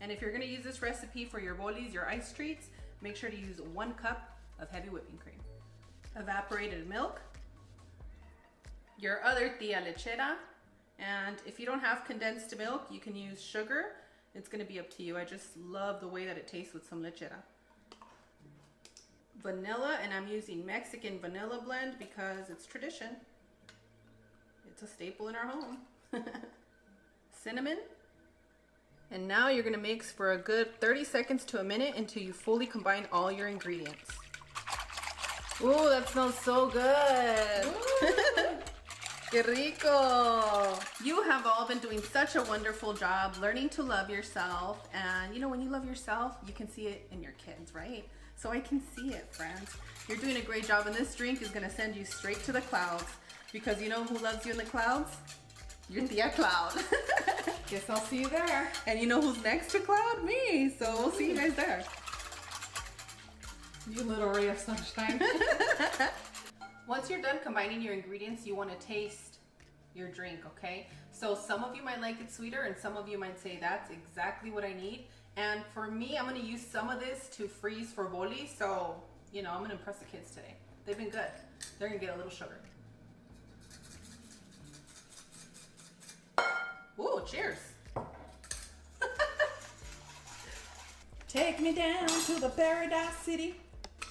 And if you're gonna use this recipe for your bolis, your ice treats, make sure to use 1 cup of heavy whipping cream. Evaporated milk, your other tia lechera, and if you don't have condensed milk, you can use sugar. It's gonna be up to you. I just love the way that it tastes with some lechera. Vanilla, and I'm using Mexican vanilla blend because it's tradition. It's a staple in our home. Cinnamon. And now you're gonna mix for a good 30 seconds to a minute until you fully combine all your ingredients. Ooh, that smells so good. Que rico. You have all been doing such a wonderful job learning to love yourself. And you know, when you love yourself, you can see it in your kids, right? So I can see it, friends. You're doing a great job, and this drink is gonna send you straight to the clouds. Because you know who loves you in the clouds? Your Tia Cloud. Guess I'll see you there. And you know who's next to Cloud? Me. So we'll see you guys there. You little ray of sunshine. Once you're done combining your ingredients, you want to taste your drink, okay? So some of you might like it sweeter, and some of you might say that's exactly what I need. And for me, I'm going to use some of this to freeze for boli. So, you know, I'm going to impress the kids today. They've been good. They're going to get a little sugar. Ooh, cheers. Take me down to the paradise city,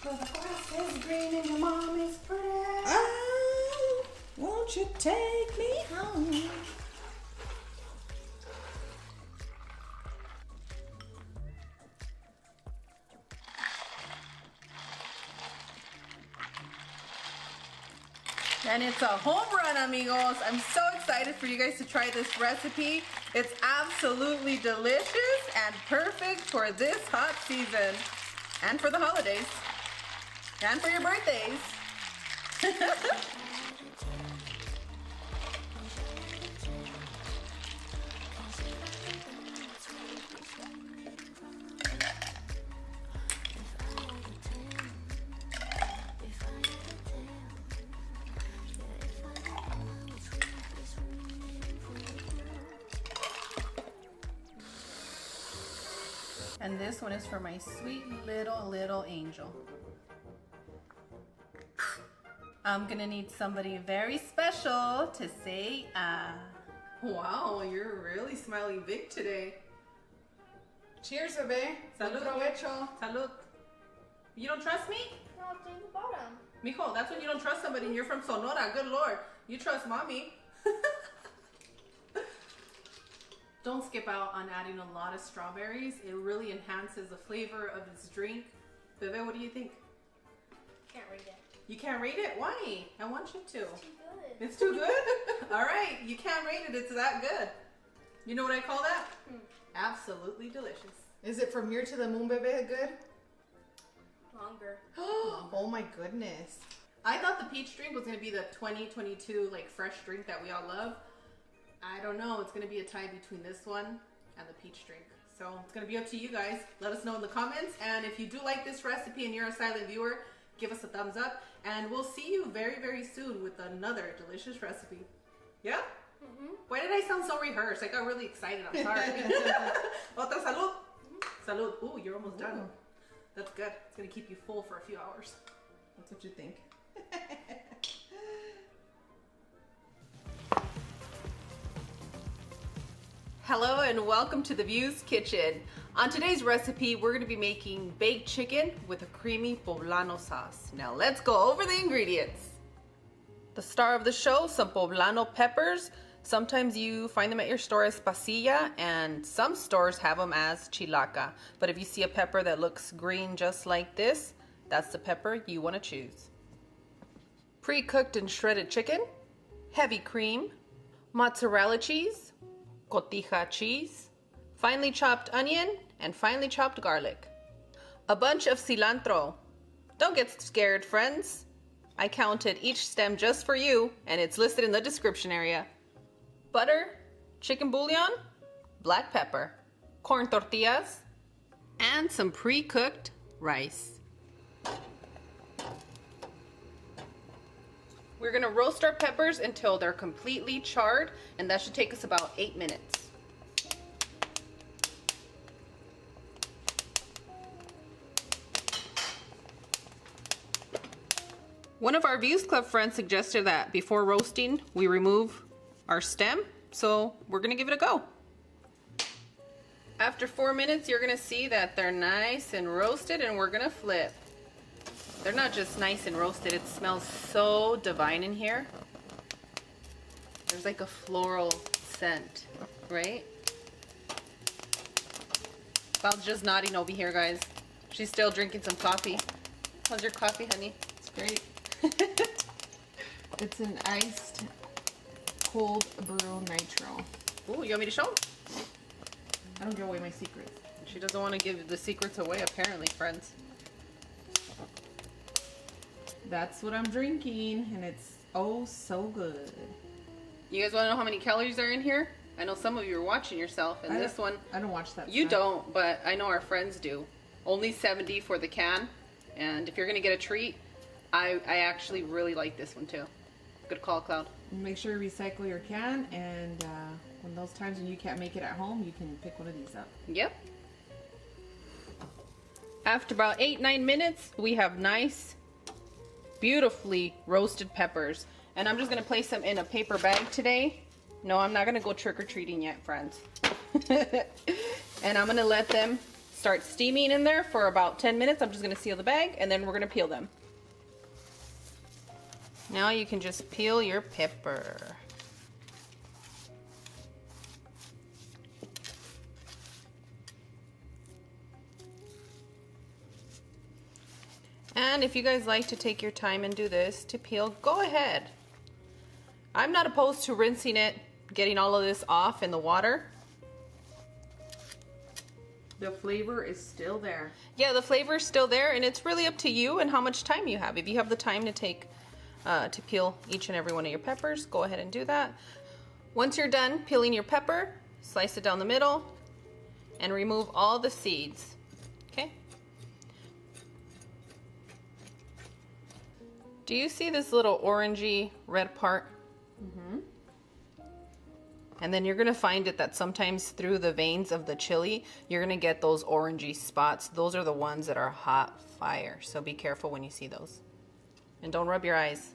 where the grass is green and your mom is pretty. Oh, won't you take me home? And it's a home run, amigos. I'm so excited for you guys to try this recipe. It's absolutely delicious and perfect for this hot season. And for the holidays. And for your birthdays. And this one is for my sweet little angel. I'm gonna need somebody very special to say Wow, you're really smiling big today. Cheers, bebé. Salud. Provecho. Salud. You don't trust me? No, it's in the bottom. Mijo, that's when you don't trust somebody and you're from Sonora. Good Lord. You trust mommy. Don't skip out on adding a lot of strawberries. It really enhances the flavor of this drink. Bebe, what do you think? Can't read it. You can't rate it? Why? I want you to. It's too good. It's too good? All right, you can't rate it. It's that good. You know what I call that? Absolutely delicious. Is it from here to the moon, bebé, good? Longer. Oh my goodness. I thought the peach drink was going to be the 2022 like fresh drink that we all love. I don't know. It's going to be a tie between this one and the peach drink. So it's going to be up to you guys. Let us know in the comments. And if you do like this recipe and you're a silent viewer, give us a thumbs up. And we'll see you very, very soon with another delicious recipe. Yeah? Why did I sound so rehearsed? I got really excited. I'm sorry. Otra salud. Salud. Ooh, you're almost done. That's good. It's going to keep you full for a few hours. That's what you think. Hello and welcome to the Views Kitchen. On today's recipe, we're going to be making baked chicken with a creamy poblano sauce. Now let's go over the ingredients. The star of the show, some poblano peppers. Sometimes you find them at your store as pasilla, and some stores have them as chilaca. But if you see a pepper that looks green just like this, that's the pepper you want to choose. Pre-cooked and shredded chicken, heavy cream, mozzarella cheese, cotija cheese, finely chopped onion, and finely chopped garlic. A bunch of cilantro. Don't get scared, friends. I counted each stem just for you, and it's listed in the description area. Butter, chicken bouillon, black pepper, corn tortillas, and some pre-cooked rice. We're gonna roast our peppers until they're completely charred, and that should take us about 8 minutes. One of our Views Club friends suggested that before roasting, we remove our stem, so we're gonna give it a go. After 4 minutes, you're gonna see that they're nice and roasted, and we're gonna flip. They're not just nice and roasted, it smells so divine in here. There's like a floral scent, right? Val's just nodding over here, guys. She's still drinking some coffee. How's your coffee, honey? It's great. It's an iced cold brew nitro. Ooh, you want me to show them? I don't give away my secrets. She doesn't want to give the secrets away, apparently, friends. That's what I'm drinking, and it's oh so good. You guys want to know how many calories are in here? I know some of you are watching yourself, and this one... I don't watch that You stuff. don't, but I know our friends do. Only 70 for the can, and if you're going to get a treat, I actually really like this one too. Good call, Cloud. Make sure you recycle your can, and when those times when you can't make it at home, you can pick one of these up. Yep. After about 8-9 minutes, we have nice, beautifully roasted peppers. And I'm just going to place them in a paper bag today. No, I'm not going to go trick-or-treating yet, friends. And I'm going to let them start steaming in there for about 10 minutes. I'm just going to seal the bag, and then we're going to peel them. Now you can just peel your pepper. And if you guys like to take your time and do this to peel, go ahead. I'm not opposed to rinsing it, getting all of this off in the water. The flavor is still there. Yeah, the flavor is still there, and it's really up to you and how much time you have. If you have the time to take to peel each and every one of your peppers, go ahead and do that. Once you're done peeling your pepper, slice it down the middle and remove all the seeds. Okay? Do you see this little orangey red part? Mm-hmm. And then you're gonna find it that sometimes through the veins of the chili, you're gonna get those orangey spots. Those are the ones that are hot fire. So be careful when you see those. And don't rub your eyes.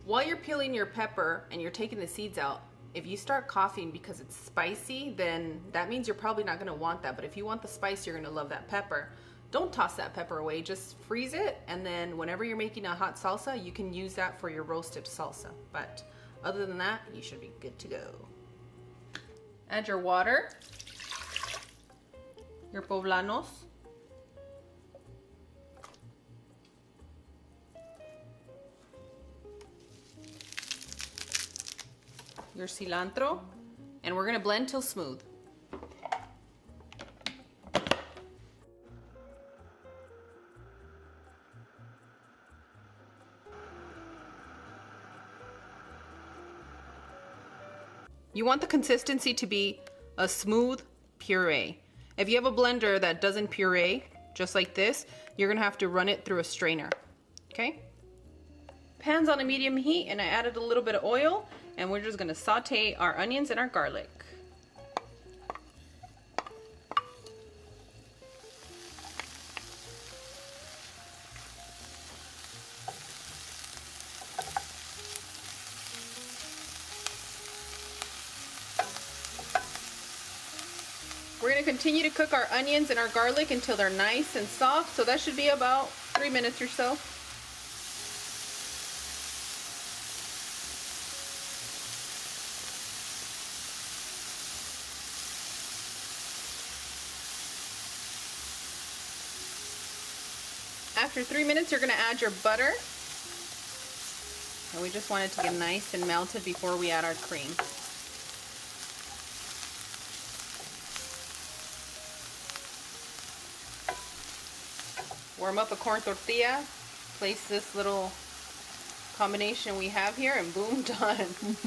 While you're peeling your pepper and you're taking the seeds out, if you start coughing because it's spicy, then that means you're probably not gonna want that. But if you want the spice, you're gonna love that pepper. Don't toss that pepper away, just freeze it, and then whenever you're making a hot salsa, you can use that for your roasted salsa. But other than that, you should be good to go. Add your water, your poblanos, your cilantro, and we're gonna blend till smooth. You want the consistency to be a smooth puree. If you have a blender that doesn't puree, just like this, you're gonna have to run it through a strainer, okay? Pan's on a medium heat, and I added a little bit of oil, and we're just gonna saute our onions and our garlic. We're going to continue to cook our onions and our garlic until they're nice and soft, so that should be about 3 minutes or so. After 3 minutes, you're going to add your butter. And we just want it to get nice and melted before we add our cream. Warm up a corn tortilla, place this little combination we have here, and boom, done.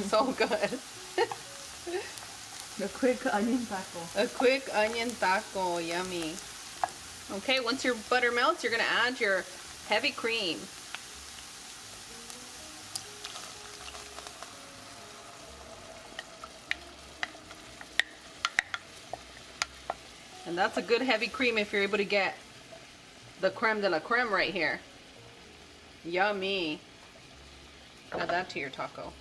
So good. A quick onion taco. A quick onion taco, yummy. Okay, once your butter melts, you're gonna add your heavy cream. And that's a good heavy cream if you're able to get the creme de la creme right here. Yummy. Add that to your taco.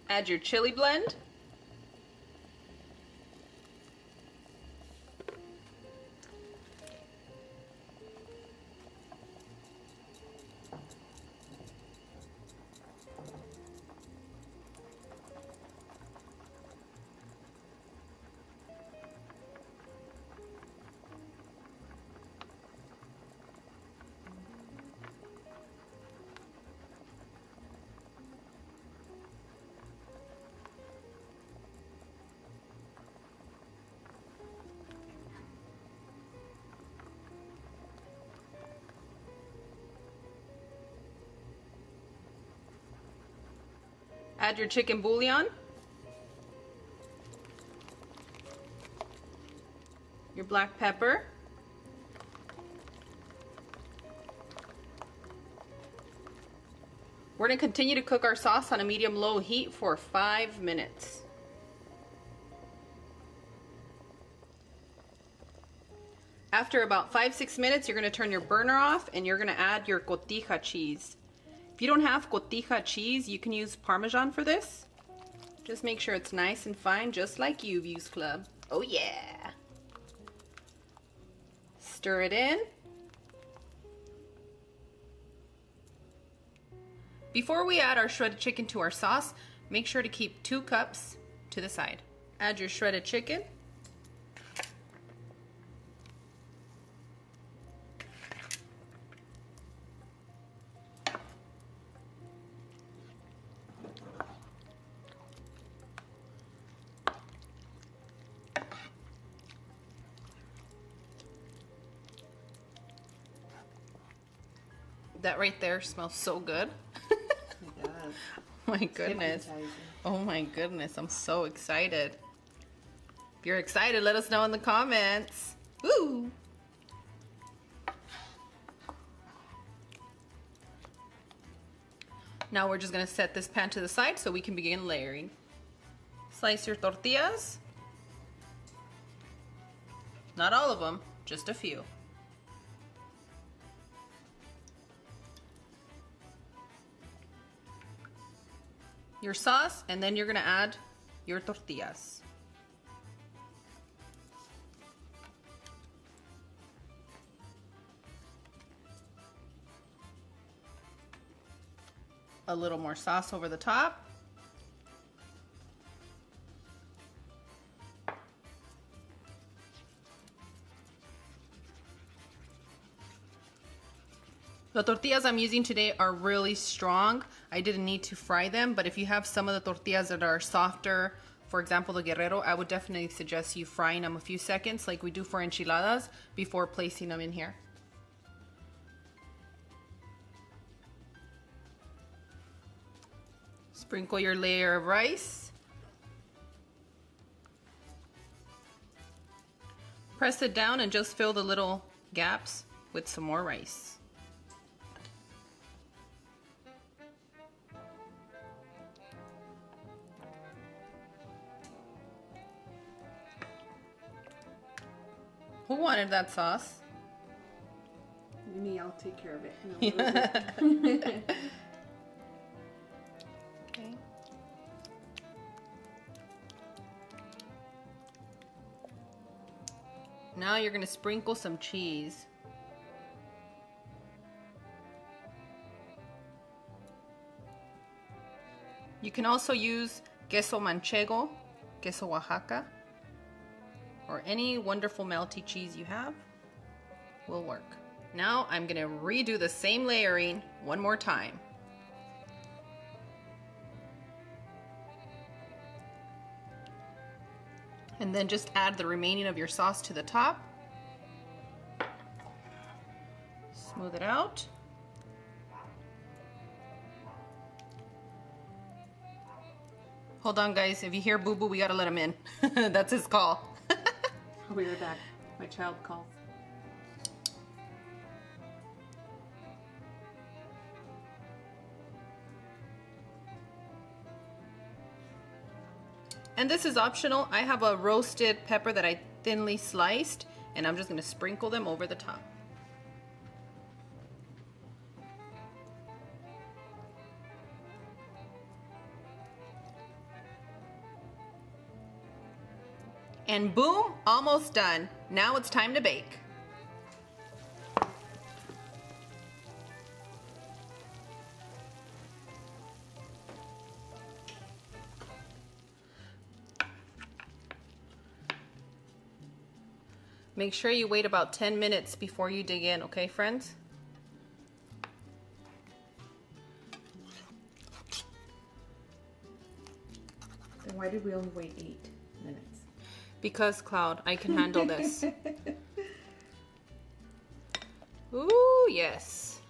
Add your chili blend. Add your chicken bouillon, your black pepper, we're going to continue to cook our sauce on a medium-low heat for 5 minutes. After about 5-6 minutes, you're going to turn your burner off and you're going to add your cotija cheese. If you don't have cotija cheese, you can use Parmesan for this. Just make sure it's nice and fine, just like you, Views Club. Oh yeah! Stir it in. Before we add our shredded chicken to our sauce, make sure to keep 2 cups to the side. Add your shredded chicken. That right there smells so good. It does. My goodness. Hypnotizing. Oh my goodness, I'm so excited. If you're excited, let us know in the comments. Woo! Now we're just gonna set this pan to the side so we can begin layering. Slice your tortillas. Not all of them, just a few. Your sauce, and then you're gonna add your tortillas. A little more sauce over the top. The tortillas I'm using today are really strong. I didn't need to fry them, but if you have some of the tortillas that are softer, for example the Guerrero, I would definitely suggest you frying them a few seconds like we do for enchiladas before placing them in here. Sprinkle your layer of rice. Press it down and just fill the little gaps with some more rice. Who wanted that sauce? Me, I'll take care of it in a little bit. Okay. Now you're going to sprinkle some cheese. You can also use queso manchego, queso Oaxaca, or any wonderful melty cheese you have will work. Now I'm gonna redo the same layering one more time. And then just add the remaining of your sauce to the top. Smooth it out. Hold on guys, if you hear Boo Boo, we gotta let him in. That's his call. I'll be right back. My child calls. And this is optional. I have a roasted pepper that I thinly sliced, and I'm just gonna sprinkle them over the top. And boom, almost done. Now it's time to bake. Make sure you wait about 10 minutes before you dig in, okay, friends? Then why did we only wait 8 minutes? Because, Cloud, I can handle this. Ooh, yes.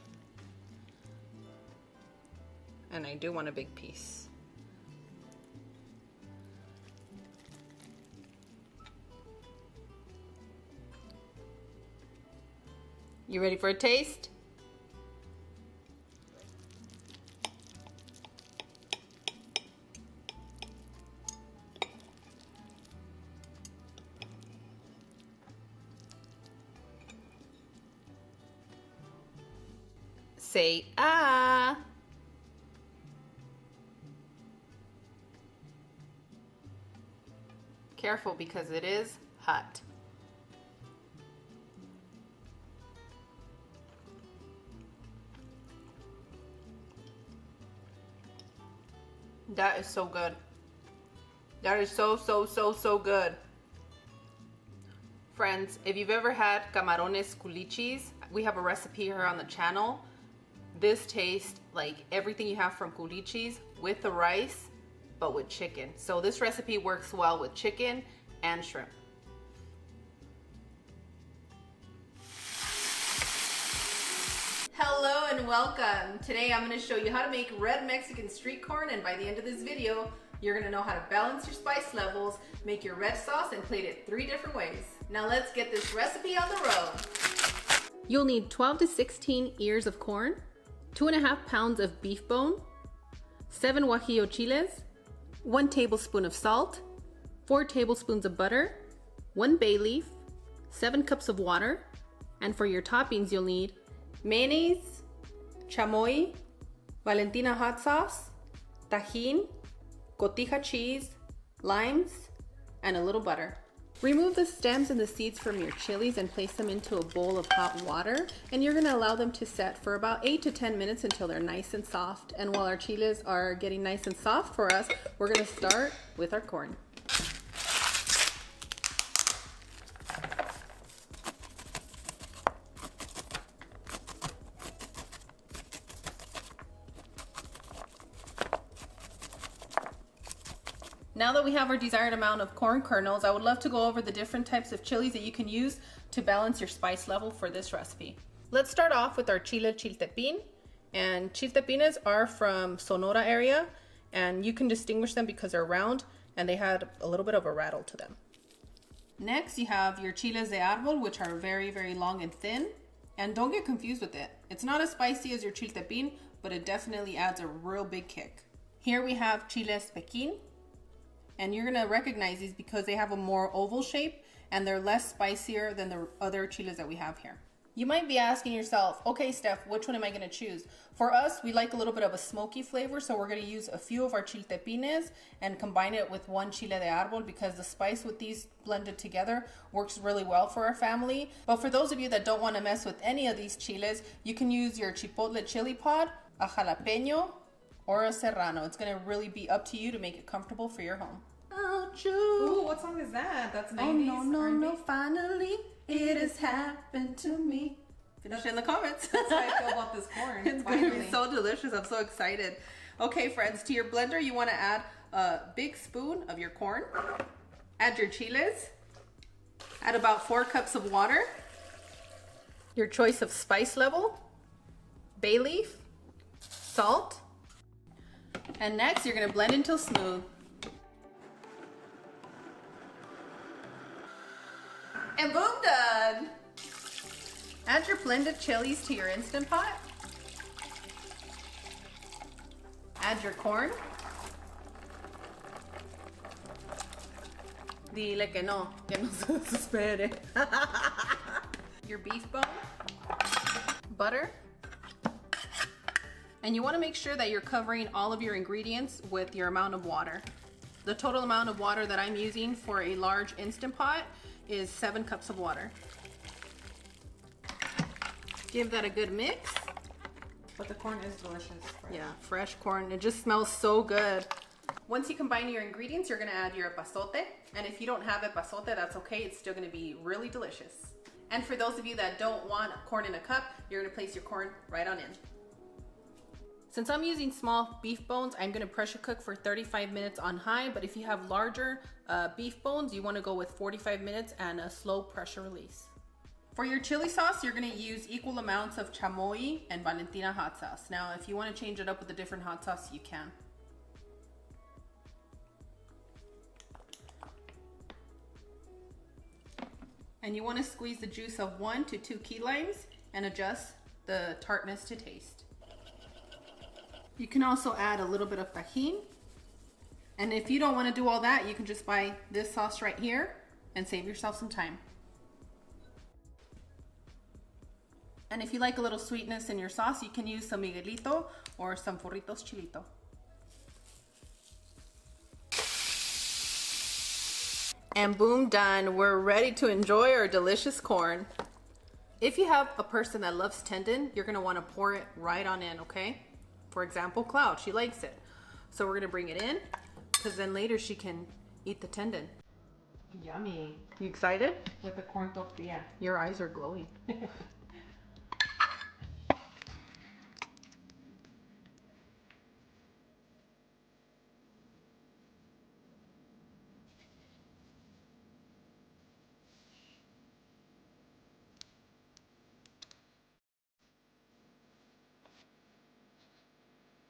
And I do want a big piece. You ready for a taste? Say ah. Careful because it is hot. That is so good. That is so good. Friends, if you've ever had camarones culichis, we have a recipe here on the channel. This tastes like everything you have from culichis with the rice, but with chicken. So this recipe works well with chicken and shrimp. Hello and welcome. Today I'm going to show you how to make red Mexican street corn, and by the end of this video, you're going to know how to balance your spice levels, make your red sauce, and plate it 3 different ways. Now let's get this recipe on the road. You'll need 12 to 16 ears of corn, 2.5 pounds of beef bone, 7 guajillo chiles, 1 tablespoon of salt, 4 tablespoons of butter, 1 bay leaf, 7 cups of water, and for your toppings you'll need mayonnaise, chamoy, Valentina hot sauce, tajin, cotija cheese, limes, and a little butter. Remove the stems and the seeds from your chilies and place them into a bowl of hot water, and you're gonna allow them to set for about 8 to 10 minutes until they're nice and soft. And while our chiles are getting nice and soft for us, we're gonna start with our corn. Now that we have our desired amount of corn kernels, I would love to go over the different types of chilies that you can use to balance your spice level for this recipe. Let's start off with our chile chiltepin. And chiltepines are from Sonora area, and you can distinguish them because they're round and they had a little bit of a rattle to them. Next, you have your chiles de árbol, which are very, very long and thin. And don't get confused with it. It's not as spicy as your chiltepin, but it definitely adds a real big kick. Here we have chiles pequin. And you're gonna recognize these because they have a more oval shape and they're less spicier than the other chiles that we have here. You might be asking yourself, okay, Steph, which one am I gonna choose? For us, we like a little bit of a smoky flavor, so we're gonna use a few of our chiltepines and combine it with 1 chile de árbol because the spice with these blended together works really well for our family. But for those of you that don't wanna mess with any of these chiles, you can use your chipotle chili pod, a jalapeño, or a serrano. It's gonna really be up to you to make it comfortable for your home. Ooh, what song is that? That's 90s. Oh no, finally it has happened to me. Finish in the comments. That's how I feel about this corn. It's gonna be so delicious. I'm so excited. Okay, friends, to your blender, you wanna add a big spoon of your corn. Add your chiles. Add about 4 cups of water. Your choice of spice level. Bay leaf. Salt. And next, you're gonna blend until smooth. And boom, done. Add your blended chilies to your Instant Pot. Add your corn. Dile que no se desespere. Your beef bone, butter, and you want to make sure that you're covering all of your ingredients with your amount of water. The total amount of water that I'm using for a large Instant Pot is 7 cups of water. Give that a good mix. But the corn is delicious. Right? Yeah, fresh corn. It just smells so good. Once you combine your ingredients, you're gonna add your epazote. And if you don't have epazote, that's okay. It's still gonna be really delicious. And for those of you that don't want corn in a cup, you're gonna place your corn right on in. Since I'm using small beef bones, I'm gonna pressure cook for 35 minutes on high, but if you have larger beef bones, you wanna go with 45 minutes and a slow pressure release. For your chili sauce, you're gonna use equal amounts of chamoy and Valentina hot sauce. Now, if you wanna change it up with a different hot sauce, you can. And you want to squeeze the juice of 1 to 2 key limes and adjust the tartness to taste. You can also add a little bit of tajin. And if you don't want to do all that, you can just buy this sauce right here and save yourself some time. And if you like a little sweetness in your sauce, you can use some Miguelito or some Forritos Chilito. And boom, done. We're ready to enjoy our delicious corn. If you have a person that loves tendon, you're gonna wanna pour it right on in, okay? For example, Cloud, she likes it. So we're gonna bring it in, because then later she can eat the tendon. Yummy. You excited? With the corn tortilla. Your eyes are glowing.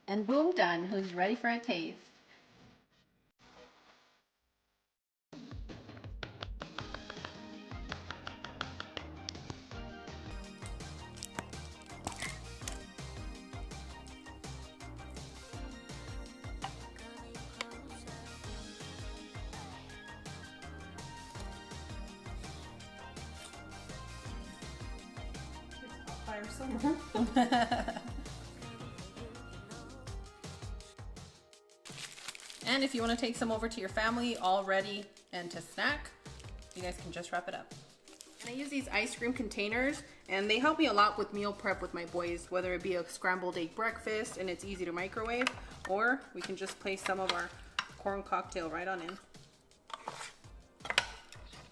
And boom, done. Who's ready for a taste? Fire somewhere. And if you want to take some over to your family all ready and to snack, you guys can just wrap it up. And I use these ice cream containers, and they help me a lot with meal prep with my boys, whether it be a scrambled egg breakfast and it's easy to microwave, or we can just place some of our corn cocktail right on in.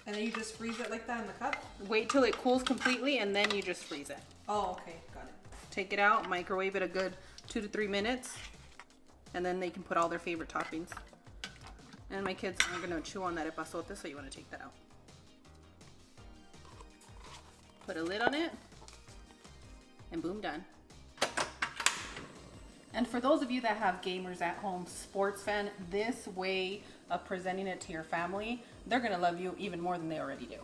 And then you just freeze it like that in the cup? Wait till it cools completely and then you just freeze it. Oh, okay, got it. Take it out, microwave it a good 2 to 3 minutes, and then they can put all their favorite toppings. And my kids are gonna chew on that epazote, so you wanna take that out. Put a lid on it, and boom, done. And for those of you that have gamers at home, sports fan, this way of presenting it to your family, they're gonna love you even more than they already do.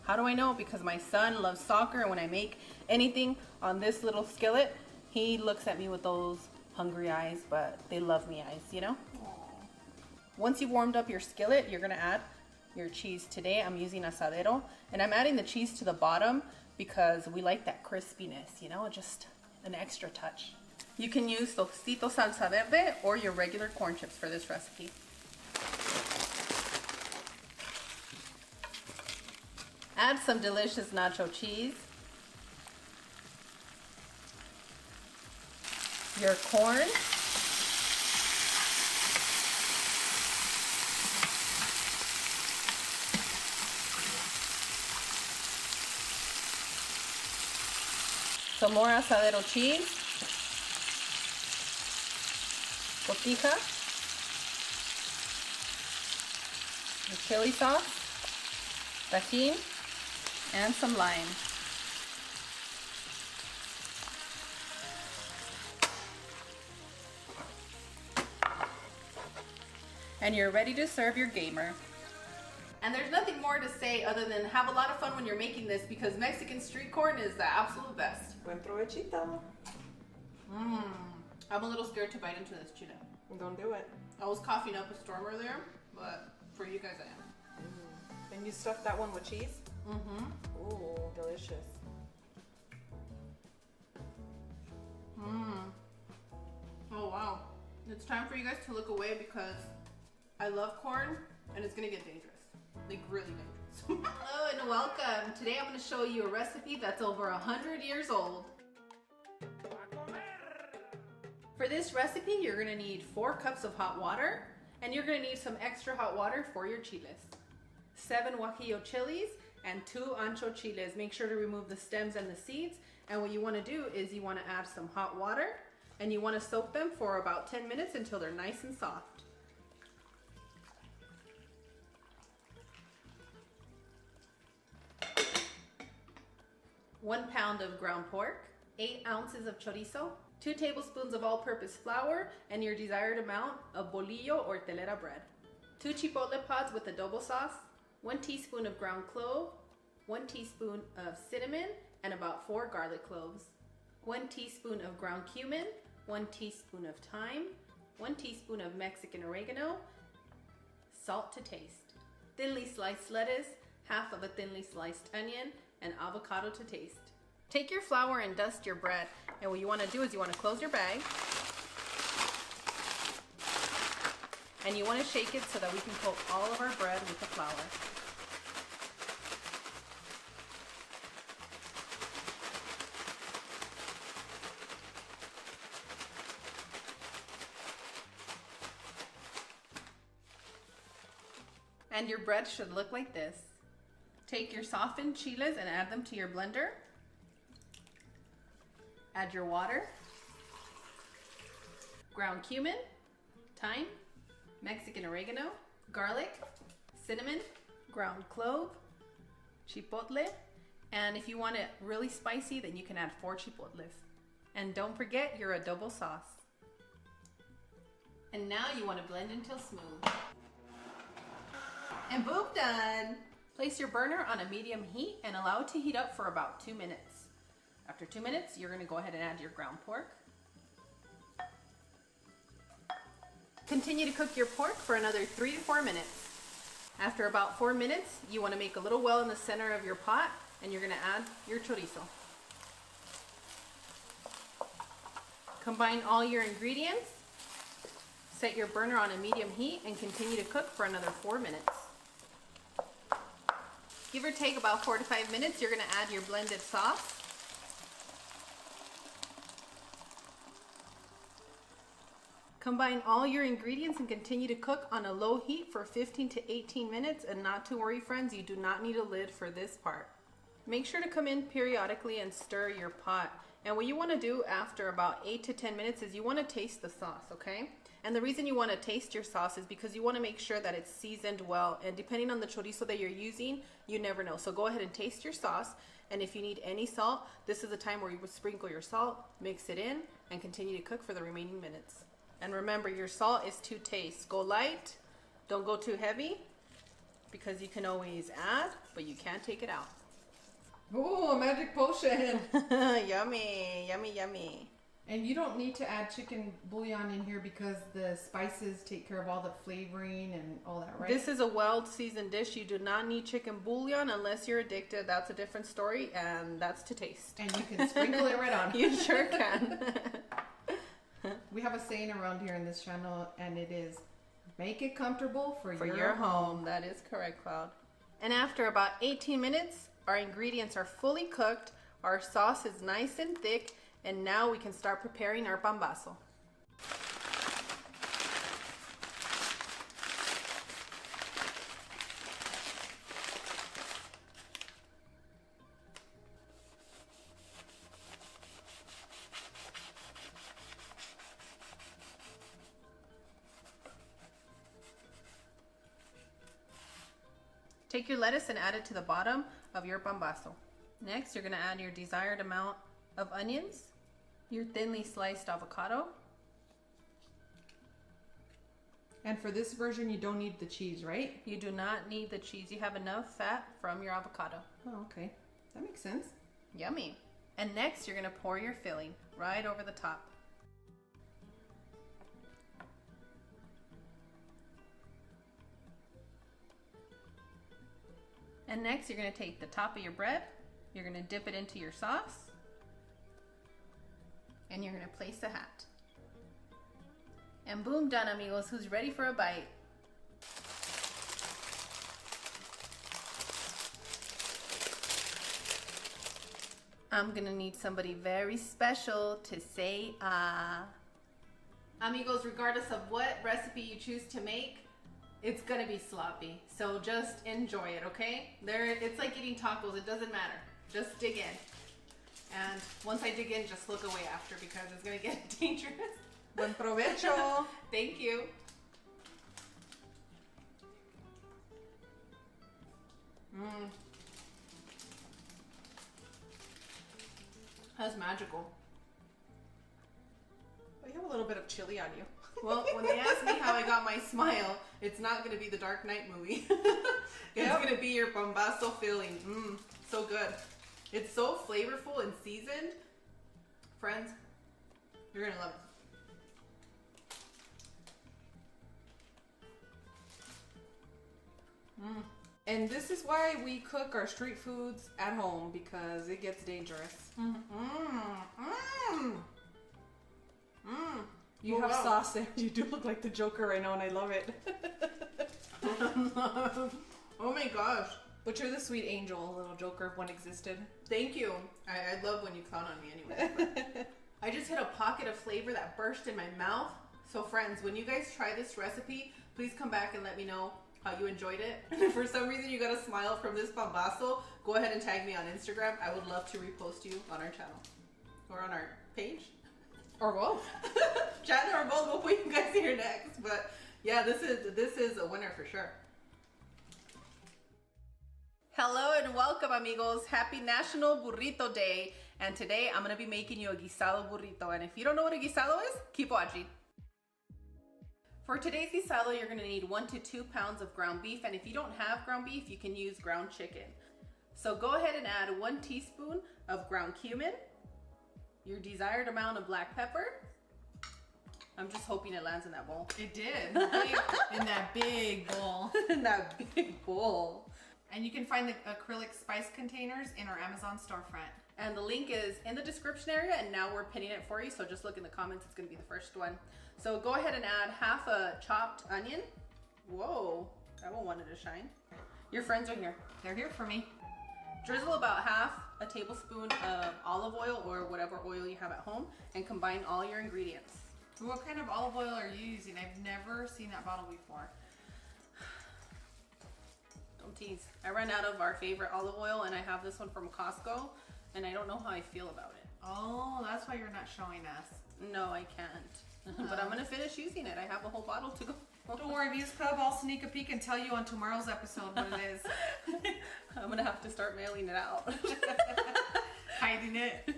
How do I know? Because my son loves soccer, and when I make anything on this little skillet, he looks at me with those hungry eyes, but they love me eyes, you know? Aww. Once you've warmed up your skillet, you're gonna add your cheese. Today I'm using asadero, and I'm adding the cheese to the bottom because we like that crispiness, you know, just an extra touch. You can use Tostito salsa verde or your regular corn chips for this recipe. Add some delicious nacho cheese, your corn, some more asadero cheese, cotija, the chili sauce, tajin, and some lime. And you're ready to serve your gamer. And there's nothing more to say other than have a lot of fun when you're making this, because Mexican street corn is the absolute best. Buen provechito. I'm a little scared to bite into this, Chita. Don't do it. I was coughing up a storm earlier, but for you guys I am. And you stuffed that one with cheese? Mm-hmm. Ooh, delicious. Oh wow. It's time for you guys to look away because I love corn and it's gonna get dangerous. Like really dangerous. Hello and welcome. Today I'm gonna show you a recipe that's over 100 years old. For this recipe, you're gonna need 4 cups of hot water and you're gonna need some extra hot water for your chiles. 7 guajillo chilies and 2 ancho chiles. Make sure to remove the stems and the seeds. And what you wanna do is you wanna add some hot water and you wanna soak them for about 10 minutes until they're nice and soft. One pound of ground pork, 8 ounces of chorizo, 2 tablespoons of all-purpose flour, and your desired amount of bolillo or telera bread. 2 chipotle pods with adobo sauce, 1 teaspoon of ground clove, 1 teaspoon of cinnamon, and about 4 garlic cloves. 1 teaspoon of ground cumin, 1 teaspoon of thyme, 1 teaspoon of Mexican oregano, salt to taste. Thinly sliced lettuce, half of a thinly sliced onion, and avocado to taste. Take your flour and dust your bread, and what you want to do is you want to close your bag, and you want to shake it so that we can coat all of our bread with the flour. And your bread should look like this. Take your softened chiles and add them to your blender. Add your water, ground cumin, thyme, Mexican oregano, garlic, cinnamon, ground clove, chipotle, and if you want it really spicy, then you can add 4 chipotles. And don't forget your adobo sauce. And now you want to blend until smooth. And boom, done! Place your burner on a medium heat and allow it to heat up for about 2 minutes. After 2 minutes, you're going to go ahead and add your ground pork. Continue to cook your pork for another 3 to 4 minutes. After about 4 minutes, you want to make a little well in the center of your pot and you're going to add your chorizo. Combine all your ingredients. Set your burner on a medium heat and continue to cook for another 4 minutes. Give or take about 4 to 5 minutes, you're going to add your blended sauce. Combine all your ingredients and continue to cook on a low heat for 15 to 18 minutes, and not to worry friends, you do not need a lid for this part. Make sure to come in periodically and stir your pot. And what you want to do after about 8 to 10 minutes is you want to taste the sauce, okay? And the reason you want to taste your sauce is because you want to make sure that it's seasoned well, and depending on the chorizo that you're using, you never know. So go ahead and taste your sauce, and if you need any salt, this is the time where you would sprinkle your salt, mix it in, and continue to cook for the remaining minutes. And remember, your salt is to taste. Go light, don't go too heavy, because you can always add, but you can't take it out. Ooh, a magic potion. Yummy, yummy, yummy. And you don't need to add chicken bouillon in here because the spices take care of all the flavoring and all that, right? This is a well-seasoned dish. You do not need chicken bouillon unless you're addicted. That's a different story, and that's to taste. And you can sprinkle it right on. You sure can. We have a saying around here in this channel, and it is, make it comfortable for your home. That is correct, Cloud. And after about 18 minutes, our ingredients are fully cooked, our sauce is nice and thick, and now we can start preparing our pambazo. Take your lettuce and add it to the bottom of your pambazo. Next, you're going to add your desired amount of onions, your thinly sliced avocado. And for this version, you don't need the cheese, right? You do not need the cheese. You have enough fat from your avocado. Oh, okay. That makes sense. Yummy. And next, you're going to pour your filling right over the top. And next, you're gonna take the top of your bread, you're gonna dip it into your sauce, and you're gonna place the hat. And boom, done, amigos. Who's ready for a bite? I'm gonna need somebody very special to say ah. Amigos, regardless of what recipe you choose to make, it's gonna be sloppy. So just enjoy it, okay? It's like eating tacos, it doesn't matter. Just dig in. And once I dig in, just look away after because it's gonna get dangerous. Buen provecho. Thank you. That's magical. You have a little bit of chili on you. Well, when they ask me how I got my smile, it's not going to be the Dark Knight movie. It's going to be your bombazo filling. So good. It's so flavorful and seasoned. Friends, you're going to love it. And this is why we cook our street foods at home, because it gets dangerous. You have sauce there. You do look like the Joker right now, and I love it. Oh my gosh. But you're the sweet angel, little Joker, if one existed. Thank you. I love when you clown on me anyway. I just hit a pocket of flavor that burst in my mouth. So friends, when you guys try this recipe, please come back and let me know how you enjoyed it. And if for some reason you got a smile from this bombazo, go ahead and tag me on Instagram. I would love to repost you on our channel or on our page. Or both. Channel or both. We'll put you guys here next. But yeah, this is a winner for sure. Hello and welcome, amigos. Happy National Burrito Day. And today I'm going to be making you a guisado burrito. And if you don't know what a guisado is, keep watching. For today's guisado, you're going to need 1 to 2 pounds of ground beef. And if you don't have ground beef, you can use ground chicken. So go ahead and add 1 teaspoon of ground cumin, your desired amount of black pepper. I'm just hoping it lands in that bowl. It did. In that big bowl. In that big bowl. And you can find the acrylic spice containers in our Amazon storefront. And the link is in the description area, and now we're pinning it for you, so just look in the comments, it's gonna be the first one. So go ahead and add half a chopped onion. Whoa, that one wanted to shine. Your friends are here. They're here for me. Drizzle about half a tablespoon of olive oil or whatever oil you have at home, and combine all your ingredients. What kind of olive oil are you using? I've never seen that bottle before. Don't tease. I ran out of our favorite olive oil, and I have this one from Costco, and I don't know how I feel about it. Oh, that's why you're not showing us. No, I can't. But I'm gonna finish using it. I have a whole bottle to go. Don't worry, Views Club, I'll sneak a peek and tell you on tomorrow's episode what it is. I'm gonna have to start mailing it out. Hiding it.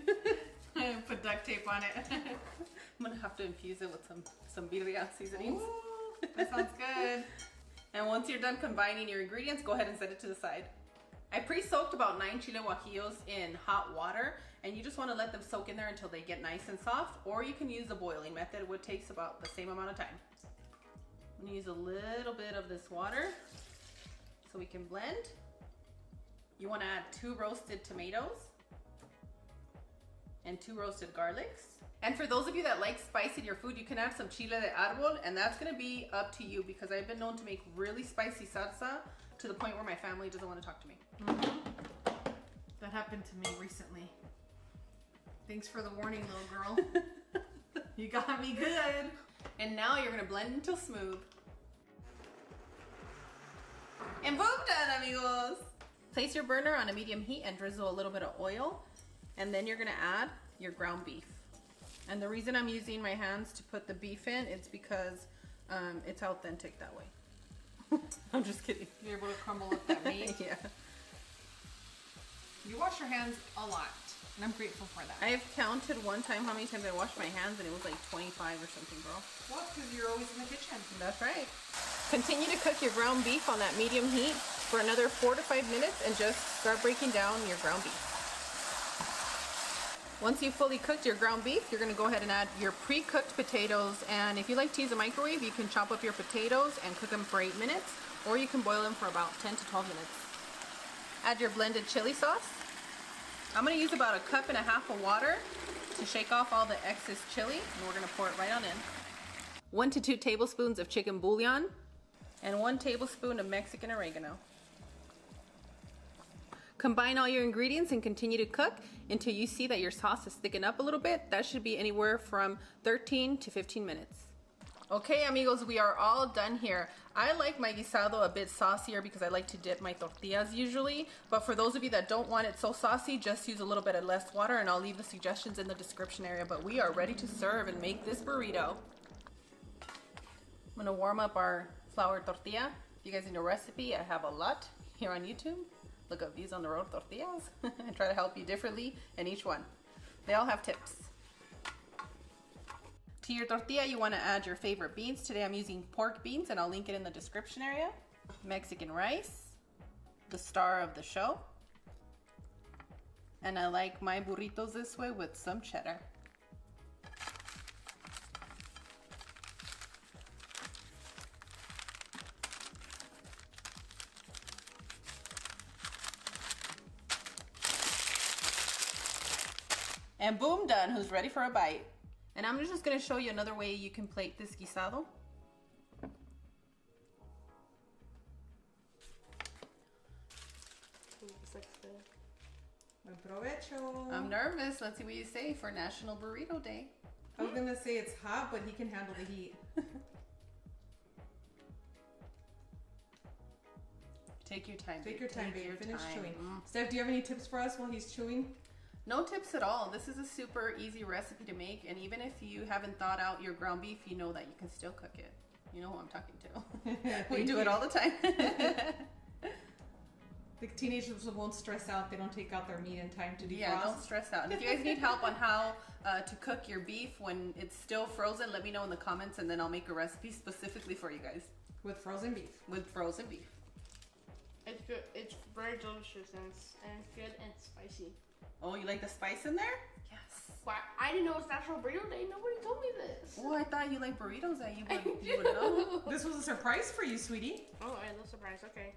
Put duct tape on it. I'm gonna have to infuse it with some birria seasonings. Ooh, that sounds good. And once you're done combining your ingredients, go ahead and set it to the side. I pre-soaked about 9 chile guajillos in hot water, and you just want to let them soak in there until they get nice and soft, or you can use the boiling method, which takes about the same amount of time. I'm going to use a little bit of this water so we can blend. You want to add 2 roasted tomatoes and 2 roasted garlics. And for those of you that like spice in your food, you can add some chile de árbol, and that's gonna be up to you because I've been known to make really spicy salsa to the point where my family doesn't want to talk to me. That happened to me recently. Thanks for the warning, little girl. You got me good. And now you're gonna blend until smooth. And boom, done, amigos. Place your burner on a medium heat and drizzle a little bit of oil, and then you're gonna add your ground beef. And the reason I'm using my hands to put the beef in is because it's authentic that way. I'm just kidding. You're able to crumble up that meat. Yeah. You wash your hands a lot, and I'm grateful for that. I have counted one time how many times I washed my hands, and it was like 25 or something, bro. Well, because you're always in the kitchen. That's right. Continue to cook your ground beef on that medium heat for another 4 to 5 minutes, and just start breaking down your ground beef. Once you've fully cooked your ground beef, you're gonna go ahead and add your pre-cooked potatoes. And if you like to use a microwave, you can chop up your potatoes and cook them for 8 minutes, or you can boil them for about 10 to 12 minutes. Add your blended chili sauce. I'm gonna use about 1.5 cups of water to shake off all the excess chili, and we're gonna pour it right on in. 1 to 2 tablespoons of chicken bouillon, and 1 tablespoon of Mexican oregano. Combine all your ingredients and continue to cook until you see that your sauce is thickened up a little bit. That should be anywhere from 13 to 15 minutes. Okay, amigos, we are all done here. I like my guisado a bit saucier because I like to dip my tortillas usually. But for those of you that don't want it so saucy, just use a little bit of less water, and I'll leave the suggestions in the description area. But we are ready to serve and make this burrito. I'm gonna warm up our flour tortilla. If you guys need a recipe, I have a lot here on YouTube. Look up Views on the Road tortillas. I try to help you differently in each one. They all have tips. To your tortilla, you want to add your favorite beans. Today I'm using pork beans, and I'll link it in the description area. Mexican rice, the star of the show. And I like my burritos this way with some cheddar. And boom, done. Who's ready for a bite? And I'm just gonna show you another way you can plate this guisado. Buen provecho. I'm nervous. Let's see what you say for National Burrito Day. I was gonna say it's hot, but he can handle the heat. Take your time. Take your time, babe. Finish chewing. Mm. Steph, do you have any tips for us while he's chewing? No tips at all. This is a super easy recipe to make, and even if you haven't thawed out your ground beef, you know that you can still cook it. You know who I'm talking to. We do it all the time. The teenagers won't stress out. They don't take out their meat in time to defrost. Yeah, don't stress out. And if you guys need help on how to cook your beef when it's still frozen, let me know in the comments, and then I'll make a recipe specifically for you guys. With frozen beef. With frozen beef. It's good. It's very delicious and it's good and spicy. Oh, you like the spice in there? Yes. Why? I didn't know it's National Burrito Day. Nobody told me this. Well, I thought you like burritos, that you would know. This was a surprise for you, sweetie. Oh, I love surprise. Okay.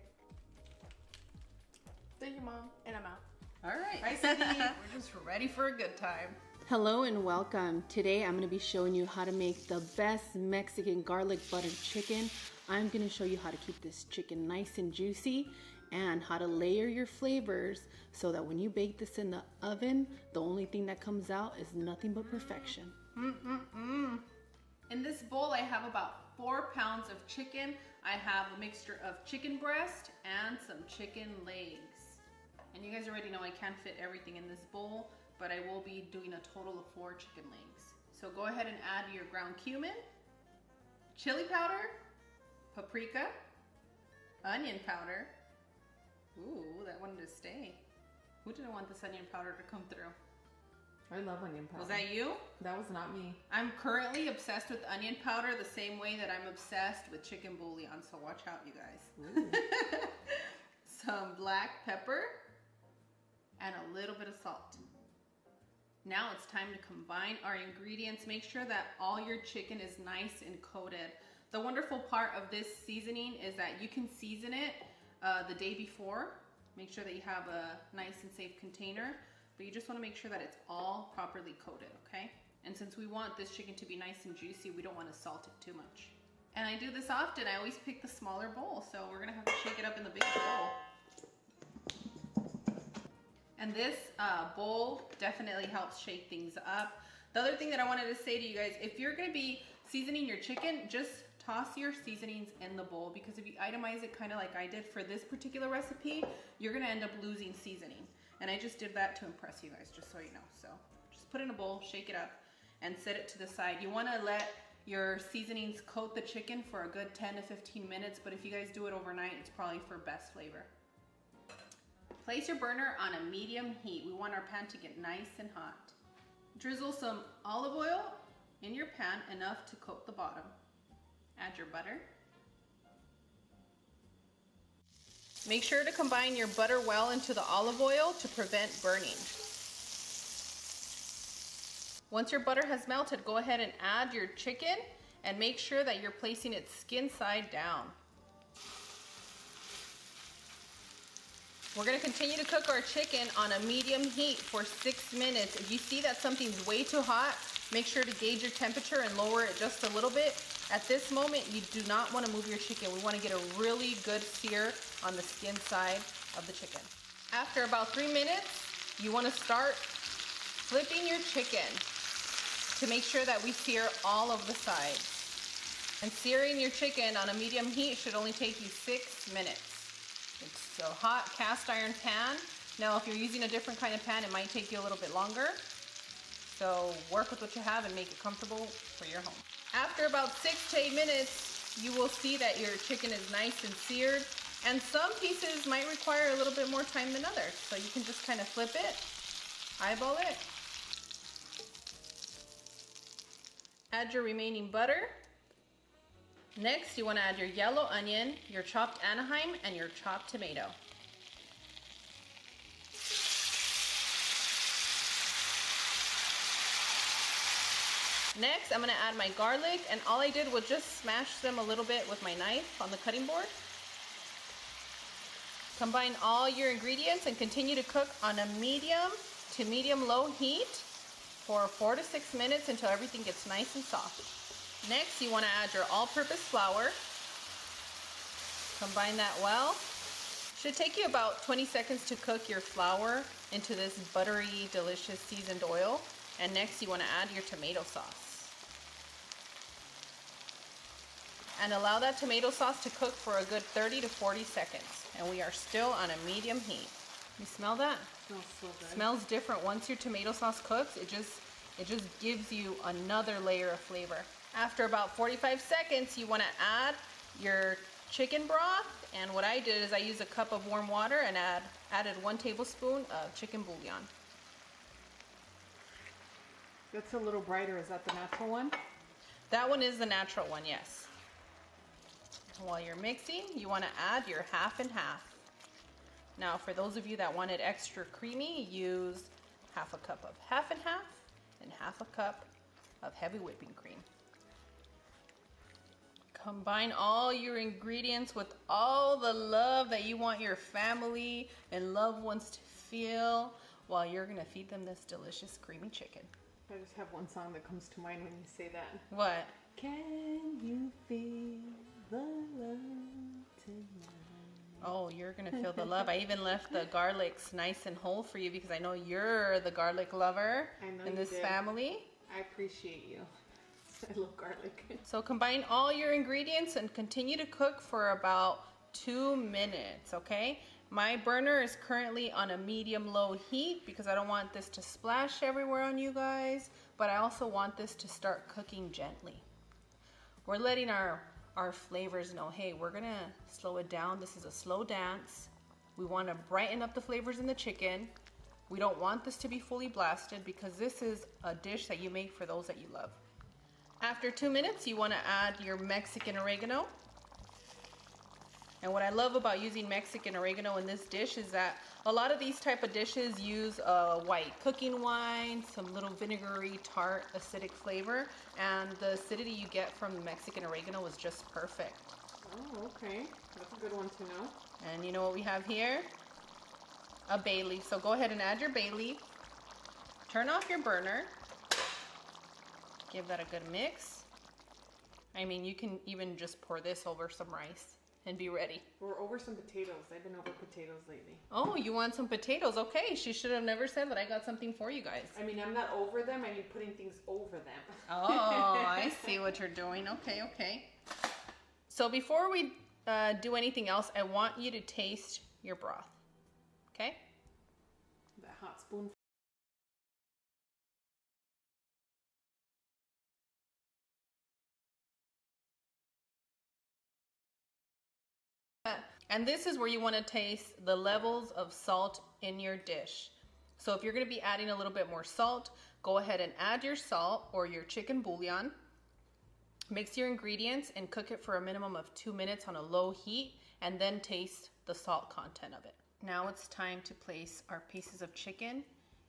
Thank you, Mom. And I'm out. All right. Bye, sweetie. We're just ready for a good time. Hello and welcome. Today I'm going to be showing you how to make the best Mexican garlic butter chicken. I'm going to show you how to keep this chicken nice and juicy and how to layer your flavors so that when you bake this in the oven, the only thing that comes out is nothing but perfection. In this bowl, I have about 4 pounds of chicken. I have a mixture of chicken breast and some chicken legs. And you guys already know I can't fit everything in this bowl, but I will be doing a total of 4 chicken legs. So go ahead and add your ground cumin, chili powder, paprika, onion powder. Ooh, that wanted to stay. Who didn't want this onion powder to come through? I love onion powder. Was that you? That was not me. I'm currently obsessed with onion powder the same way that I'm obsessed with chicken bouillon, so watch out, you guys. Some black pepper and a little bit of salt. Now it's time to combine our ingredients. Make sure that all your chicken is nice and coated. The wonderful part of this seasoning is that you can season it the day before. Make sure that you have a nice and safe container, but you just want to make sure that it's all properly coated, okay? And since we want this chicken to be nice and juicy, we don't want to salt it too much. And I do this often. I always pick the smaller bowl, so we're gonna have to shake it up in the big bowl. And this bowl definitely helps shake things up. The other thing that I wanted to say to you guys, if you're gonna be seasoning your chicken, just toss your seasonings in the bowl, because if you itemize it kind of like I did for this particular recipe, you're gonna end up losing seasoning. And I just did that to impress you guys, just so you know. So just put it in a bowl, shake it up, and set it to the side. You wanna let your seasonings coat the chicken for a good 10 to 15 minutes, but if you guys do it overnight, it's probably for best flavor. Place your burner on a medium heat. We want our pan to get nice and hot. Drizzle some olive oil in your pan, enough to coat the bottom. Add your butter. Make sure to combine your butter well into the olive oil to prevent burning. Once your butter has melted, go ahead and add your chicken and make sure that you're placing it skin side down. We're gonna continue to cook our chicken on a medium heat for 6 minutes. If you see that something's way too hot, make sure to gauge your temperature and lower it just a little bit. At this moment, you do not want to move your chicken. We want to get a really good sear on the skin side of the chicken. After about 3 minutes, you want to start flipping your chicken to make sure that we sear all of the sides. And searing your chicken on a medium heat should only take you 6 minutes. It's a hot cast iron pan. Now, if you're using a different kind of pan, it might take you a little bit longer. So work with what you have and make it comfortable for your home. After about 6 to 8 minutes, you will see that your chicken is nice and seared. And some pieces might require a little bit more time than others. So you can just kind of flip it, eyeball it. Add your remaining butter. Next, you want to add your yellow onion, your chopped Anaheim, and your chopped tomato. Next, I'm going to add my garlic, and all I did was just smash them a little bit with my knife on the cutting board. Combine all your ingredients and continue to cook on a medium to medium-low heat for 4 to 6 minutes until everything gets nice and soft. Next, you want to add your all-purpose flour. Combine that well. Should take you about 20 seconds to cook your flour into this buttery, delicious seasoned oil. And next, you want to add your tomato sauce. And allow that tomato sauce to cook for a good 30 to 40 seconds. And we are still on a medium heat. You smell that? Smells so good. Smells different. Once your tomato sauce cooks, it just gives you another layer of flavor. After about 45 seconds, you want to add your chicken broth. And what I did is I used a cup of warm water and added 1 tablespoon of chicken bouillon. That's a little brighter. Is that the natural one? That one is the natural one, yes. While you're mixing, you want to add your half and half. Now, for those of you that want it extra creamy, use half a cup of half and half a cup of heavy whipping cream. Combine all your ingredients with all the love that you want your family and loved ones to feel while you're going to feed them this delicious creamy chicken. I just have one song that comes to mind when you say that. What? Can you feel the love tonight? Oh, you're going to feel the love. I even left the garlics nice and whole for you because I know you're the garlic lover in this family. I appreciate you. I love garlic. So combine all your ingredients and continue to cook for about 2 minutes, okay? My burner is currently on a medium-low heat because I don't want this to splash everywhere on you guys, but I also want this to start cooking gently. We're letting our flavors know, hey, we're gonna slow it down. This is a slow dance. We want to brighten up the flavors in the chicken. We don't want this to be fully blasted because this is a dish that you make for those that you love. After 2 minutes, you want to add your Mexican oregano. And what I love about using Mexican oregano in this dish is that a lot of these type of dishes use white cooking wine, some little vinegary, tart, acidic flavor, and the acidity you get from the Mexican oregano is just perfect. Oh, okay. That's a good one to know. And you know what we have here? A bay leaf. So go ahead and add your bay leaf. Turn off your burner. Give that a good mix. I mean, you can even just pour this over some rice and be ready. We're over some potatoes. I've been over potatoes lately. Oh, you want some potatoes? Okay, she should have never said that I got something for you guys. I mean, I'm not over them. I mean, putting things over them. Oh, I see what you're doing. Okay, okay. So before we do anything else, I want you to taste your broth. Okay? That hot spoon. And this is where you want to taste the levels of salt in your dish. So if you're going to be adding a little bit more salt, go ahead and add your salt or your chicken bouillon. Mix your ingredients and cook it for a minimum of 2 minutes on a low heat and then taste the salt content of it. Now it's time to place our pieces of chicken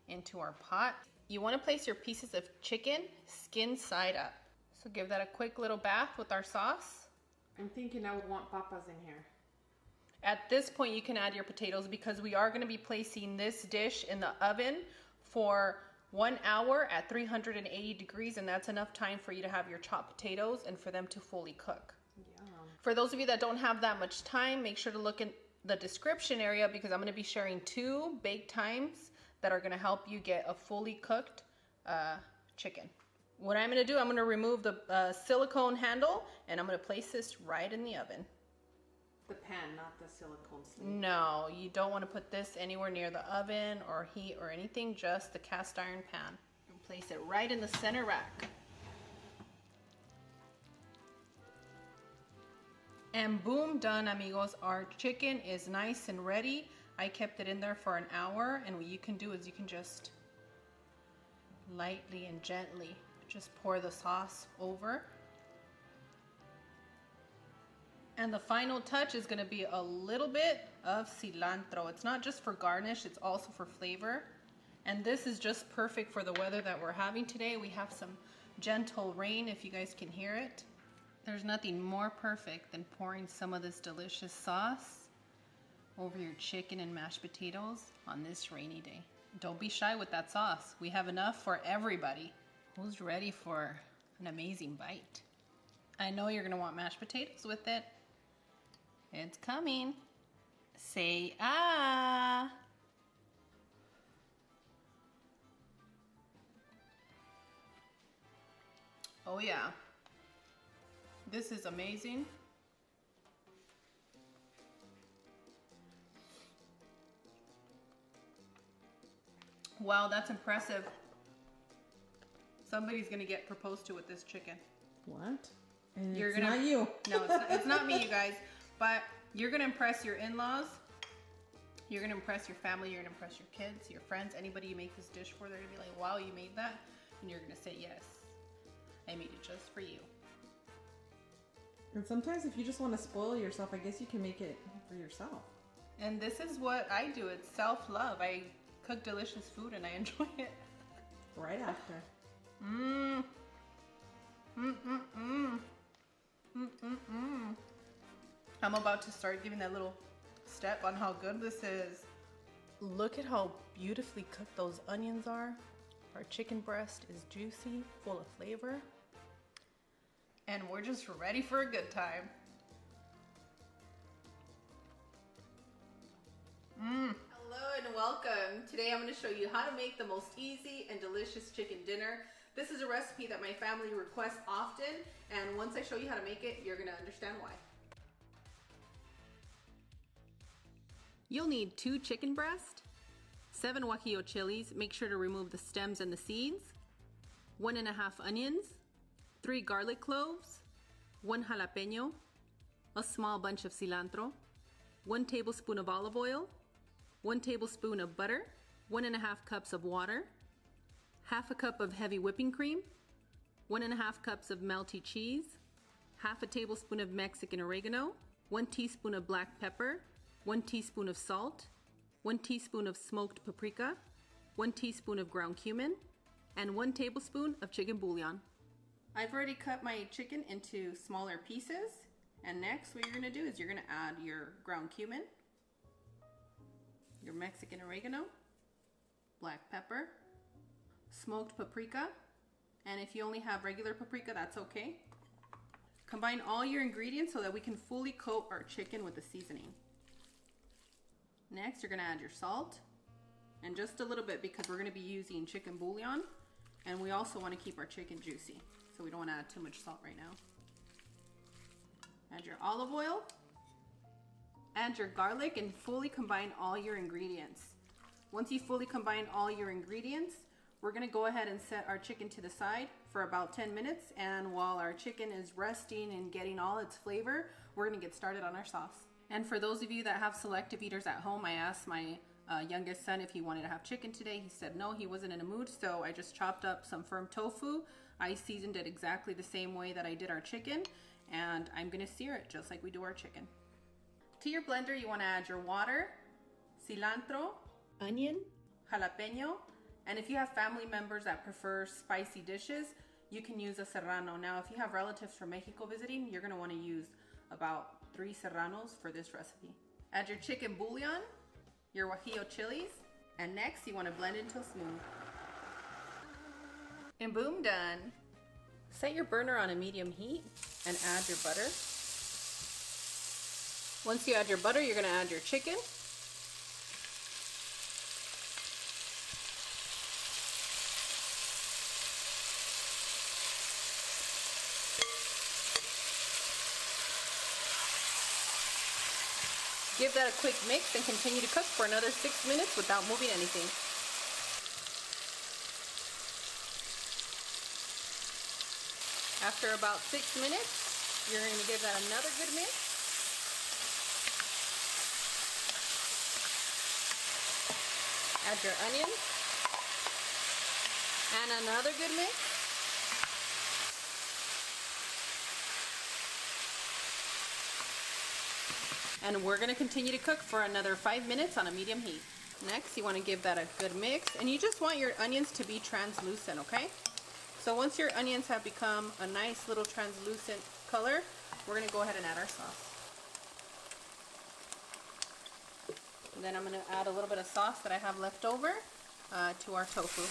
into our pot. You want to place your pieces of chicken skin side up. So give that a quick little bath with our sauce. I'm thinking I would want papas in here. At this point, you can add your potatoes because we are going to be placing this dish in the oven for 1 hour at 380 degrees, and that's enough time for you to have your chopped potatoes and for them to fully cook. Yeah. For those of you that don't have that much time, make sure to look in the description area because I'm going to be sharing 2 bake times that are going to help you get a fully cooked chicken. What I'm going to do, I'm going to remove the silicone handle and I'm going to place this right in the oven. The pan, not the silicone sleeve. No, you don't want to put this anywhere near the oven or heat or anything, just the cast iron pan. And place it right in the center rack. And boom, done, amigos. Our chicken is nice and ready. I kept it in there for an hour, and what you can do is you can just lightly and gently just pour the sauce over. And the final touch is going to be a little bit of cilantro. It's not just for garnish, it's also for flavor. And this is just perfect for the weather that we're having today. We have some gentle rain, if you guys can hear it. There's nothing more perfect than pouring some of this delicious sauce over your chicken and mashed potatoes on this rainy day. Don't be shy with that sauce. We have enough for everybody. Who's ready for an amazing bite? I know you're gonna want mashed potatoes with it. It's coming. Say ah. Oh yeah. This is amazing. Wow, that's impressive. Somebody's gonna get proposed to with this chicken. What? And it's not you. No, it's not me, you guys. But you're gonna impress your in-laws. You're gonna impress your family. You're gonna impress your kids, your friends, anybody you make this dish for. They're gonna be like, "Wow, you made that," and you're gonna say, "Yes, I made it just for you." And sometimes, if you just want to spoil yourself, I guess you can make it for yourself. And this is what I do. It's self-love. I cook delicious food and I enjoy it. Right after. Mmm. Mmm. Mmm. I'm about to start giving that little step on how good this is. Look at how beautifully cooked those onions are. Our chicken breast is juicy, full of flavor. And we're just ready for a good time. Hello and welcome. Today I'm going to show you how to make the most easy and delicious chicken dinner. This is a recipe that my family requests often, and once I show you how to make it, you're going to understand why. You'll need 2 chicken breasts, 7 guajillo chilies, make sure to remove the stems and the seeds, 1.5 onions, 3 garlic cloves, 1 jalapeno, a small bunch of cilantro, 1 tablespoon of olive oil, 1 tablespoon of butter, 1.5 cups of water, half a cup of heavy whipping cream, 1.5 cups of melty cheese, half a tablespoon of Mexican oregano, 1 teaspoon of black pepper, 1 teaspoon of salt, 1 teaspoon of smoked paprika, 1 teaspoon of ground cumin, and 1 tablespoon of chicken bouillon. I've already cut my chicken into smaller pieces, and next what you're going to do is you're going to add your ground cumin, your Mexican oregano, black pepper, smoked paprika, and if you only have regular paprika, that's okay. Combine all your ingredients so that we can fully coat our chicken with the seasoning. Next, you're going to add your salt, and just a little bit because we're going to be using chicken bouillon, and we also want to keep our chicken juicy, so we don't want to add too much salt right now. Add your olive oil, add your garlic, and fully combine all your ingredients. Once you fully combine all your ingredients, we're going to go ahead and set our chicken to the side for about 10 minutes, and while our chicken is resting and getting all its flavor, we're going to get started on our sauce. And for those of you that have selective eaters at home, I asked my youngest son if he wanted to have chicken today. He said no, he wasn't in a mood, so I just chopped up some firm tofu. I seasoned it exactly the same way that I did our chicken, and I'm going to sear it just like we do our chicken. To your blender, you want to add your water, cilantro, onion, jalapeno, and if you have family members that prefer spicy dishes, you can use a serrano. Now, if you have relatives from Mexico visiting, you're going to want to use about 3 serranos for this recipe. Add your chicken bouillon, your guajillo chilies, and next you want to blend until smooth. And boom, done. Set your burner on a medium heat and add your butter. Once you add your butter, you're going to add your chicken. Give that a quick mix and continue to cook for another 6 minutes without moving anything. After about 6 minutes, you're going to give that another good mix. Add your onions and another good mix. And we're going to continue to cook for another 5 minutes on a medium heat. Next, you want to give that a good mix, and you just want your onions to be translucent, okay? So once your onions have become a nice little translucent color, we're going to go ahead and add our sauce. And then I'm going to add a little bit of sauce that I have left over to our tofu.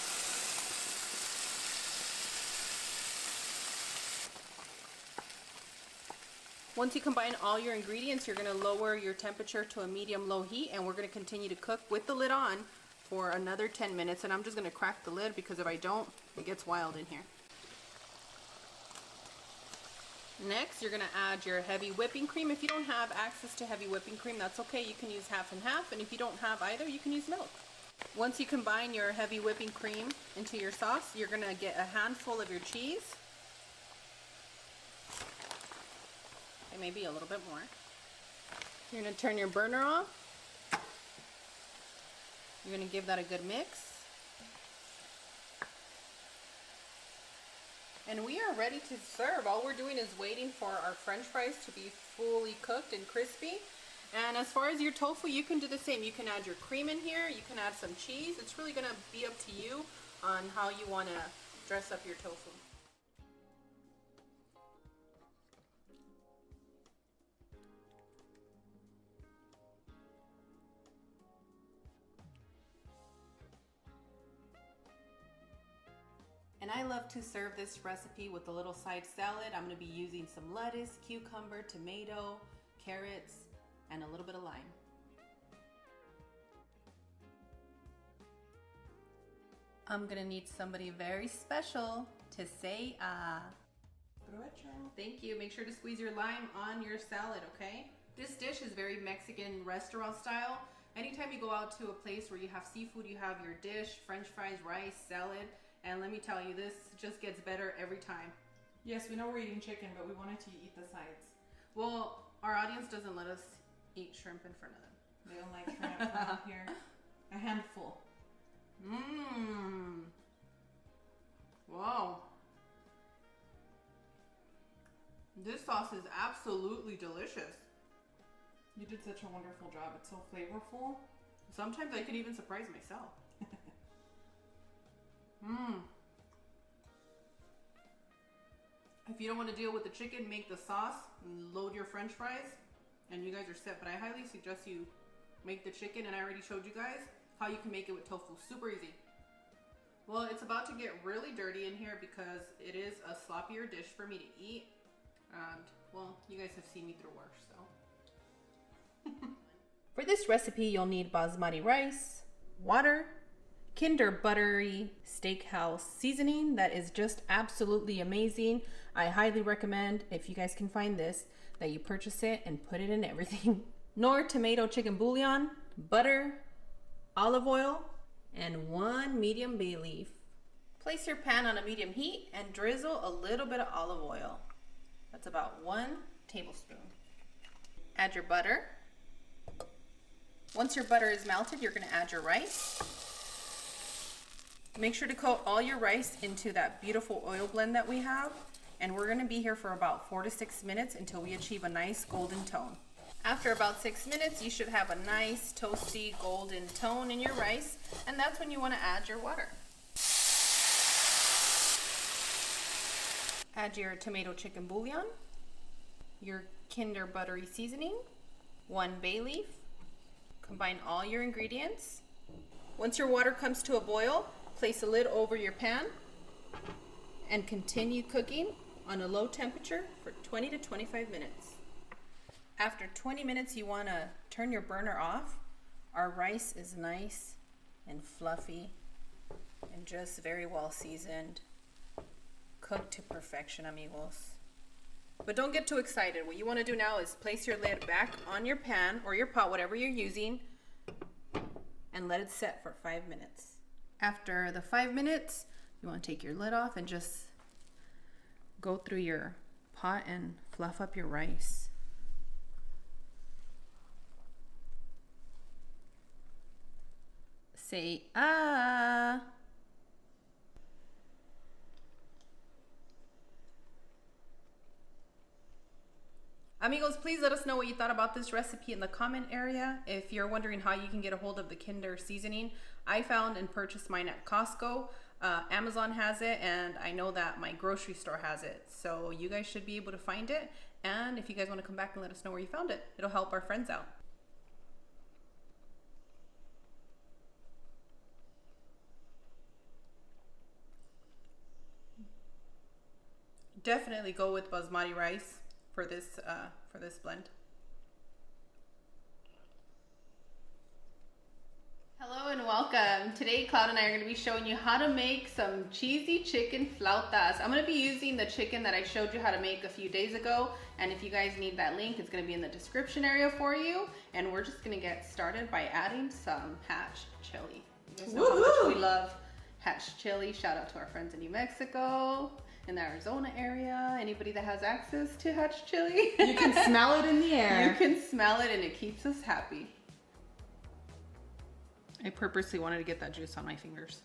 Once you combine all your ingredients, you're going to lower your temperature to a medium-low heat, and we're going to continue to cook with the lid on for another 10 minutes. And I'm just going to crack the lid because if I don't, it gets wild in here. Next, you're going to add your heavy whipping cream. If you don't have access to heavy whipping cream, that's okay. You can use half and half, and if you don't have either, you can use milk. Once you combine your heavy whipping cream into your sauce, you're going to get a handful of your cheese. And maybe a little bit more. You're going to turn your burner off. You're going to give that a good mix. And we are ready to serve. All we're doing is waiting for our French fries to be fully cooked and crispy. And as far as your tofu, you can do the same. You can add your cream in here. You can add some cheese. It's really going to be up to you on how you want to dress up your tofu. And I love to serve this recipe with a little side salad. I'm going to be using some lettuce, cucumber, tomato, carrots, and a little bit of lime. I'm going to need somebody very special to say Thank you. Make sure to squeeze your lime on your salad, okay? This dish is very Mexican restaurant style. Anytime you go out to a place where you have seafood, you have your dish, French fries, rice, salad. And let me tell you, this just gets better every time. Yes, we know we're eating chicken, but we wanted to eat the sides. Well, our audience doesn't let us eat shrimp in front of them. They don't like shrimp around here. A handful. Mmm. Wow. This sauce is absolutely delicious. You did such a wonderful job. It's so flavorful. Sometimes I can even surprise myself. Mmm. If you don't want to deal with the chicken, make the sauce, load your French fries, and you guys are set. But I highly suggest you make the chicken, and I already showed you guys how you can make it with tofu. Super easy. Well, it's about to get really dirty in here because it is a sloppier dish for me to eat. And, well, you guys have seen me through worse, so. For this recipe, you'll need basmati rice, water, Kinder Buttery Steakhouse seasoning that is just absolutely amazing. I highly recommend, if you guys can find this, that you purchase it and put it in everything. Nor tomato chicken bouillon, butter, olive oil, and 1 medium bay leaf. Place your pan on a medium heat and drizzle a little bit of olive oil. That's about 1 tablespoon. Add your butter. Once your butter is melted, you're going to add your rice. Make sure to coat all your rice into that beautiful oil blend that we have. And we're going to be here for about 4 to 6 minutes until we achieve a nice golden tone. After about 6 minutes, you should have a nice toasty golden tone in your rice. And that's when you want to add your water. Add your tomato chicken bouillon, your Kinder Buttery seasoning, 1 bay leaf, Combine all your ingredients. Once your water comes to a boil, place a lid over your pan and continue cooking on a low temperature for 20 to 25 minutes. After 20 minutes, you want to turn your burner off. Our rice is nice and fluffy and just very well seasoned. Cooked to perfection, amigos. But don't get too excited. What you want to do now is place your lid back on your pan or your pot, whatever you're using, and let it set for 5 minutes. After the 5 minutes, you want to take your lid off and just go through your pot and fluff up your rice. Say ah. Amigos, please let us know what you thought about this recipe in the comment area. If you're wondering how you can get a hold of the Kinder seasoning, I found and purchased mine at Costco. Amazon has it, and I know that my grocery store has it. So you guys should be able to find it. And if you guys want to come back and let us know where you found it, it'll help our friends out. Definitely go with basmati rice for this blend. Hello and welcome. Today Cloud and I are going to be showing you how to make some cheesy chicken flautas. I'm going to be using the chicken that I showed you how to make a few days ago, and if you guys need that link, it's going to be in the description area for you. And we're just going to get started by adding some hatch chili. You guys know how much we love hatch chili. Shout out to our friends in New Mexico, in the Arizona area, anybody that has access to hatch chili. You can smell it in the air. You can smell it and it keeps us happy. I purposely wanted to get that juice on my fingers.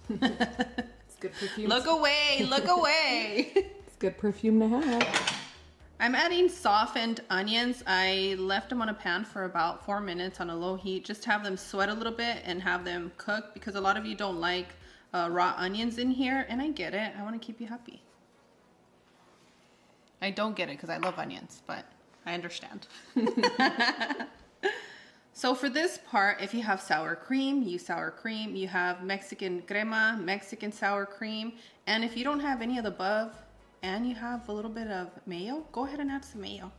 It's good perfume. Look away, look away. It's good perfume to have. I'm adding softened onions. I left them on a pan for about 4 minutes on a low heat, just to have them sweat a little bit and have them cook, because a lot of you don't like raw onions in here, and I get it. I want to keep you happy. I don't get it because I love onions, but I understand. So for this part, if you have sour cream, use sour cream. You have Mexican crema, Mexican sour cream. And if you don't have any of the above and you have a little bit of mayo, go ahead and add some mayo.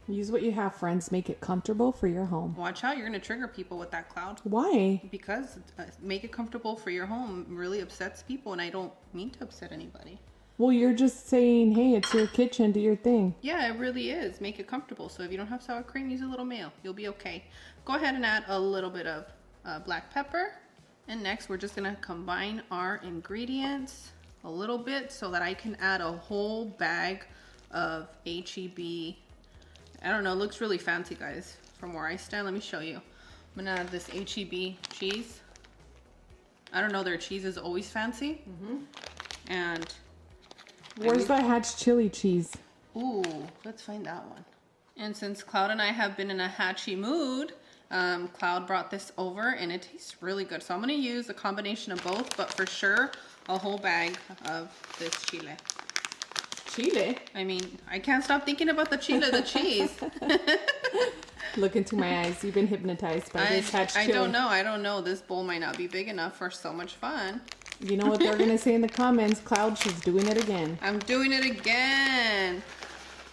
Use what you have, friends. Make it comfortable for your home. Watch out, you're going to trigger people with that, Cloud. Why? Because make it comfortable for your home really upsets people, and I don't mean to upset anybody. Well, you're just saying, hey, it's your kitchen, do your thing. Yeah, it really is. Make it comfortable. So if you don't have sour cream, use a little mayo. You'll be okay. Go ahead and add a little bit of black pepper. And next, we're just going to combine our ingredients a little bit so that I can add a whole bag of HEB. I don't know, it looks really fancy, guys, from where I stand. Let me show you. I'm going to add this HEB cheese. I don't know, their cheese is always fancy. And where's the hatch chili cheese? Ooh, let's find that one. And since Cloud and I have been in a hatchy mood, Cloud brought this over and it tastes really good. So I'm going to use a combination of both, but for sure a whole bag of this chile. Chile? I mean, I can't stop thinking about the chile, the cheese. Look into my eyes. You've been hypnotized by this hatch chili. I don't know. This bowl might not be big enough for so much fun. You know what they're going to say in the comments? Cloud, she's doing it again. I'm doing it again.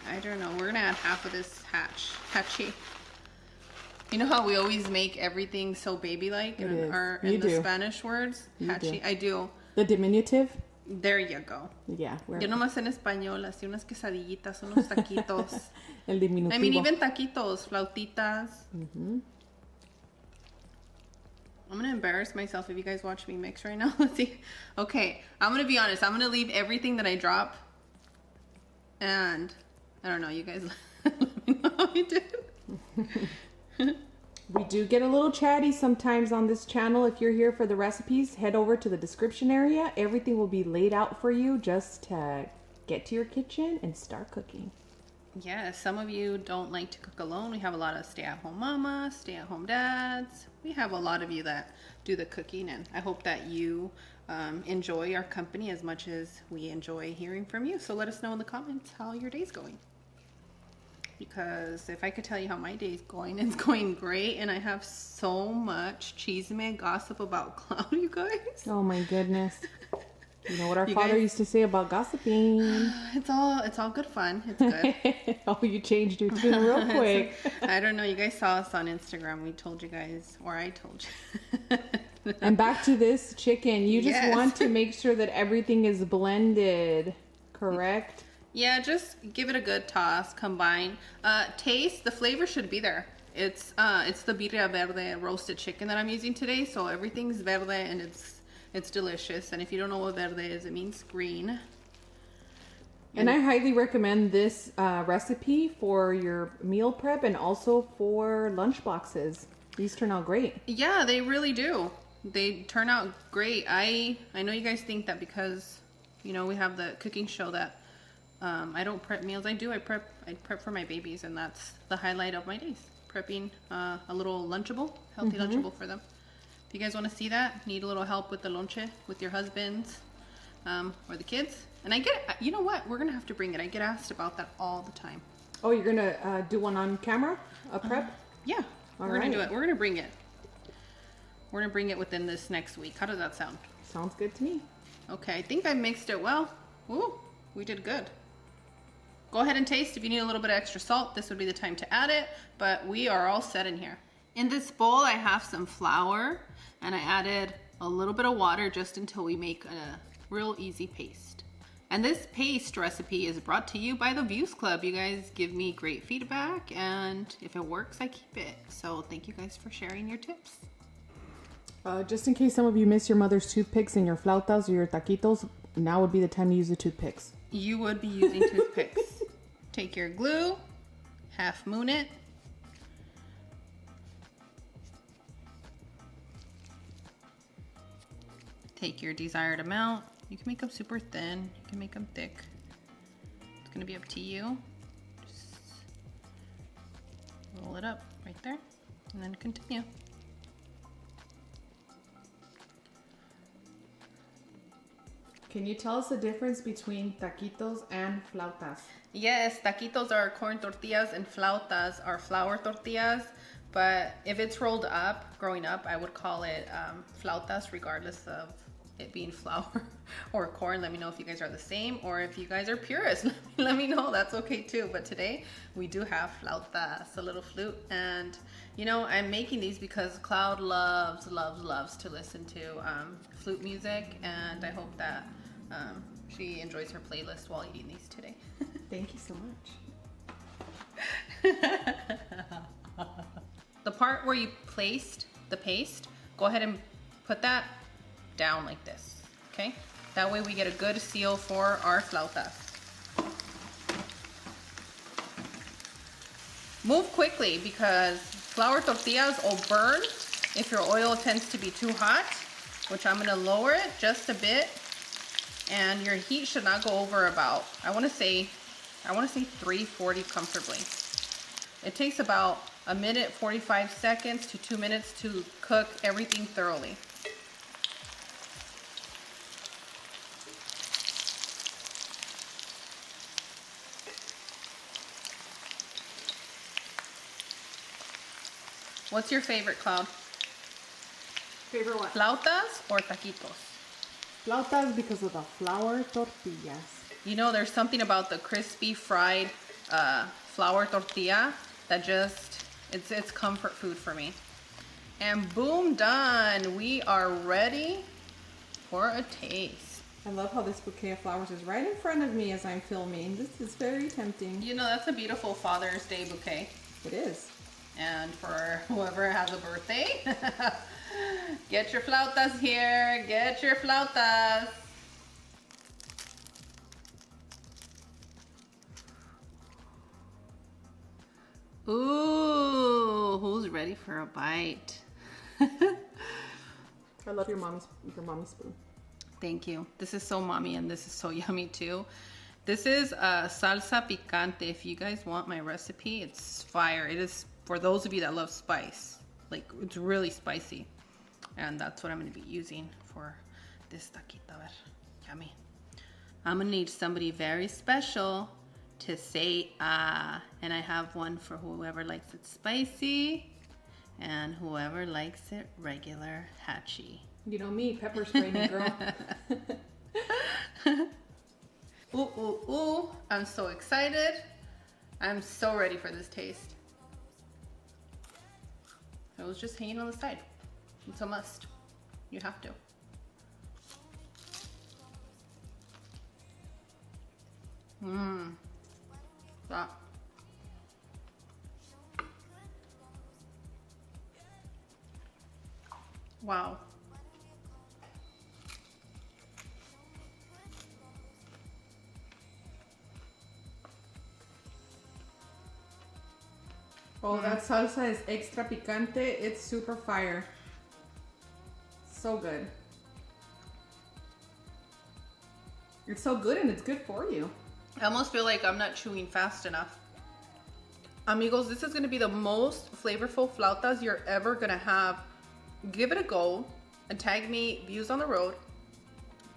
I don't know. We're going to add half of this hatchy. You know how we always make everything so baby-like in the Spanish words? Hatchy. I do. The diminutive? There you go. Yeah. Yo nomás en español, así unas quesadillitas, unos taquitos. El diminutivo. I mean, even taquitos, flautitas. I'm going to embarrass myself if you guys watch me mix right now. Let's see. Okay, I'm going to be honest. I'm going to leave everything that I drop. And I don't know, you guys let me know how you did. We do get a little chatty sometimes on this channel. If you're here for the recipes, head over to the description area. Everything will be laid out for you just to get to your kitchen and start cooking. Yeah, some of you don't like to cook alone. We have a lot of stay-at-home mamas, stay-at-home dads. We have a lot of you that do the cooking, and I hope that you enjoy our company as much as we enjoy hearing from you. So let us know in the comments how your day's going. because if I could tell you how my day's going, it's going great, and I have so much chisme gossip about Cloud, you guys. Oh my goodness. You know what our father used to say about gossiping. It's all good fun. It's good. Oh, you changed your tune real quick. I don't know. You guys saw us on Instagram. We told you guys, or I told you. And back to this chicken. You just Yes. want to make sure that everything is blended, correct? Yeah, just give it a good toss. Combine. Taste. The flavor should be there. It's the birria verde roasted chicken that I'm using today. So everything's verde and it's delicious. And if you don't know what verde is, it means green. And I highly recommend this recipe for your meal prep and also for lunch boxes. These turn out great. Yeah, they really do. They turn out great. I know you guys think that because, you know, we have the cooking show that I don't prep meals. I do. I prep for my babies, and that's the highlight of my days. Prepping a little Lunchable, healthy Lunchable for them. If you guys want to see that, need a little help with the lonche with your husbands or the kids. And I get, you know what? We're going to have to bring it. I get asked about that all the time. Oh, you're going to do one on camera? A prep? Yeah, All we're going to do right. it. We're going to bring it. We're going to bring it within this next week. How does that sound? Sounds good to me. Okay, I think I mixed it well. Ooh, we did good. Go ahead and taste. If you need a little bit of extra salt, this would be the time to add it, but we are all set in here. In this bowl, I have some flour, and I added a little bit of water just until we make a real easy paste. And this paste recipe is brought to you by the Views Club. You guys give me great feedback, and if it works, I keep it. So thank you guys for sharing your tips. Just in case some of you miss your mother's toothpicks and your flautas or your taquitos, now would be the time to use the toothpicks. You would be using toothpicks. Take your glue, half moon it. Take your desired amount. You can make them super thin, you can make them thick. It's gonna be up to you. Just roll it up right there and then continue. Can you tell us the difference between taquitos and flautas? Yes, taquitos are corn tortillas and flautas are flour tortillas. But if it's rolled up, growing up, I would call it flautas regardless of it being flour or corn. Let me know if you guys are the same, or if you guys are purists. Let me know, that's okay too. But today we do have flautas, a little flute. And you know, I'm making these because Cloud loves to listen to flute music. And I hope that she enjoys her playlist while eating these today. Thank you so much. The part where you placed the paste, go ahead and put that down like this, okay? That way we get a good seal for our flautas. Move quickly because flour tortillas will burn if your oil tends to be too hot, which I'm gonna lower it just a bit. And your heat should not go over about, I wanna say 340 comfortably. It takes about a minute, 45 seconds to 2 minutes to cook everything thoroughly. What's your favorite, Cloud? Favorite what? Flautas or taquitos? Flautas because of the flour tortillas. You know, there's something about the crispy fried flour tortilla that just, it's comfort food for me. And boom, done. We are ready for a taste. I love how this bouquet of flowers is right in front of me as I'm filming. This is very tempting. You know, that's a beautiful Father's Day bouquet. It is. And for whoever has a birthday, get your flautas here, get your flautas. Ooh, who's ready for a bite? I love your mommy spoon. Thank you. This is so mommy and this is so yummy too. This is salsa picante. If you guys want my recipe, it's fire. It is for those of you that love spice. Like, it's really spicy. And that's what I'm going to be using for this taquito. A ver, yummy. I'm going to need somebody very special to say ah. And I have one for whoever likes it spicy and whoever likes it regular hatchy. You know me, pepper spray me, girl. Ooh, ooh, ooh. I'm so excited. I'm so ready for this taste. It was just hanging on the side. It's a must. You have to. Mmm. That. Wow. Oh, that salsa is extra picante. It's super fire. So good. It's so good and it's good for you. I almost feel like I'm not chewing fast enough. Amigos, this is going to be the most flavorful flautas you're ever going to have. Give it a go and tag me views on the road.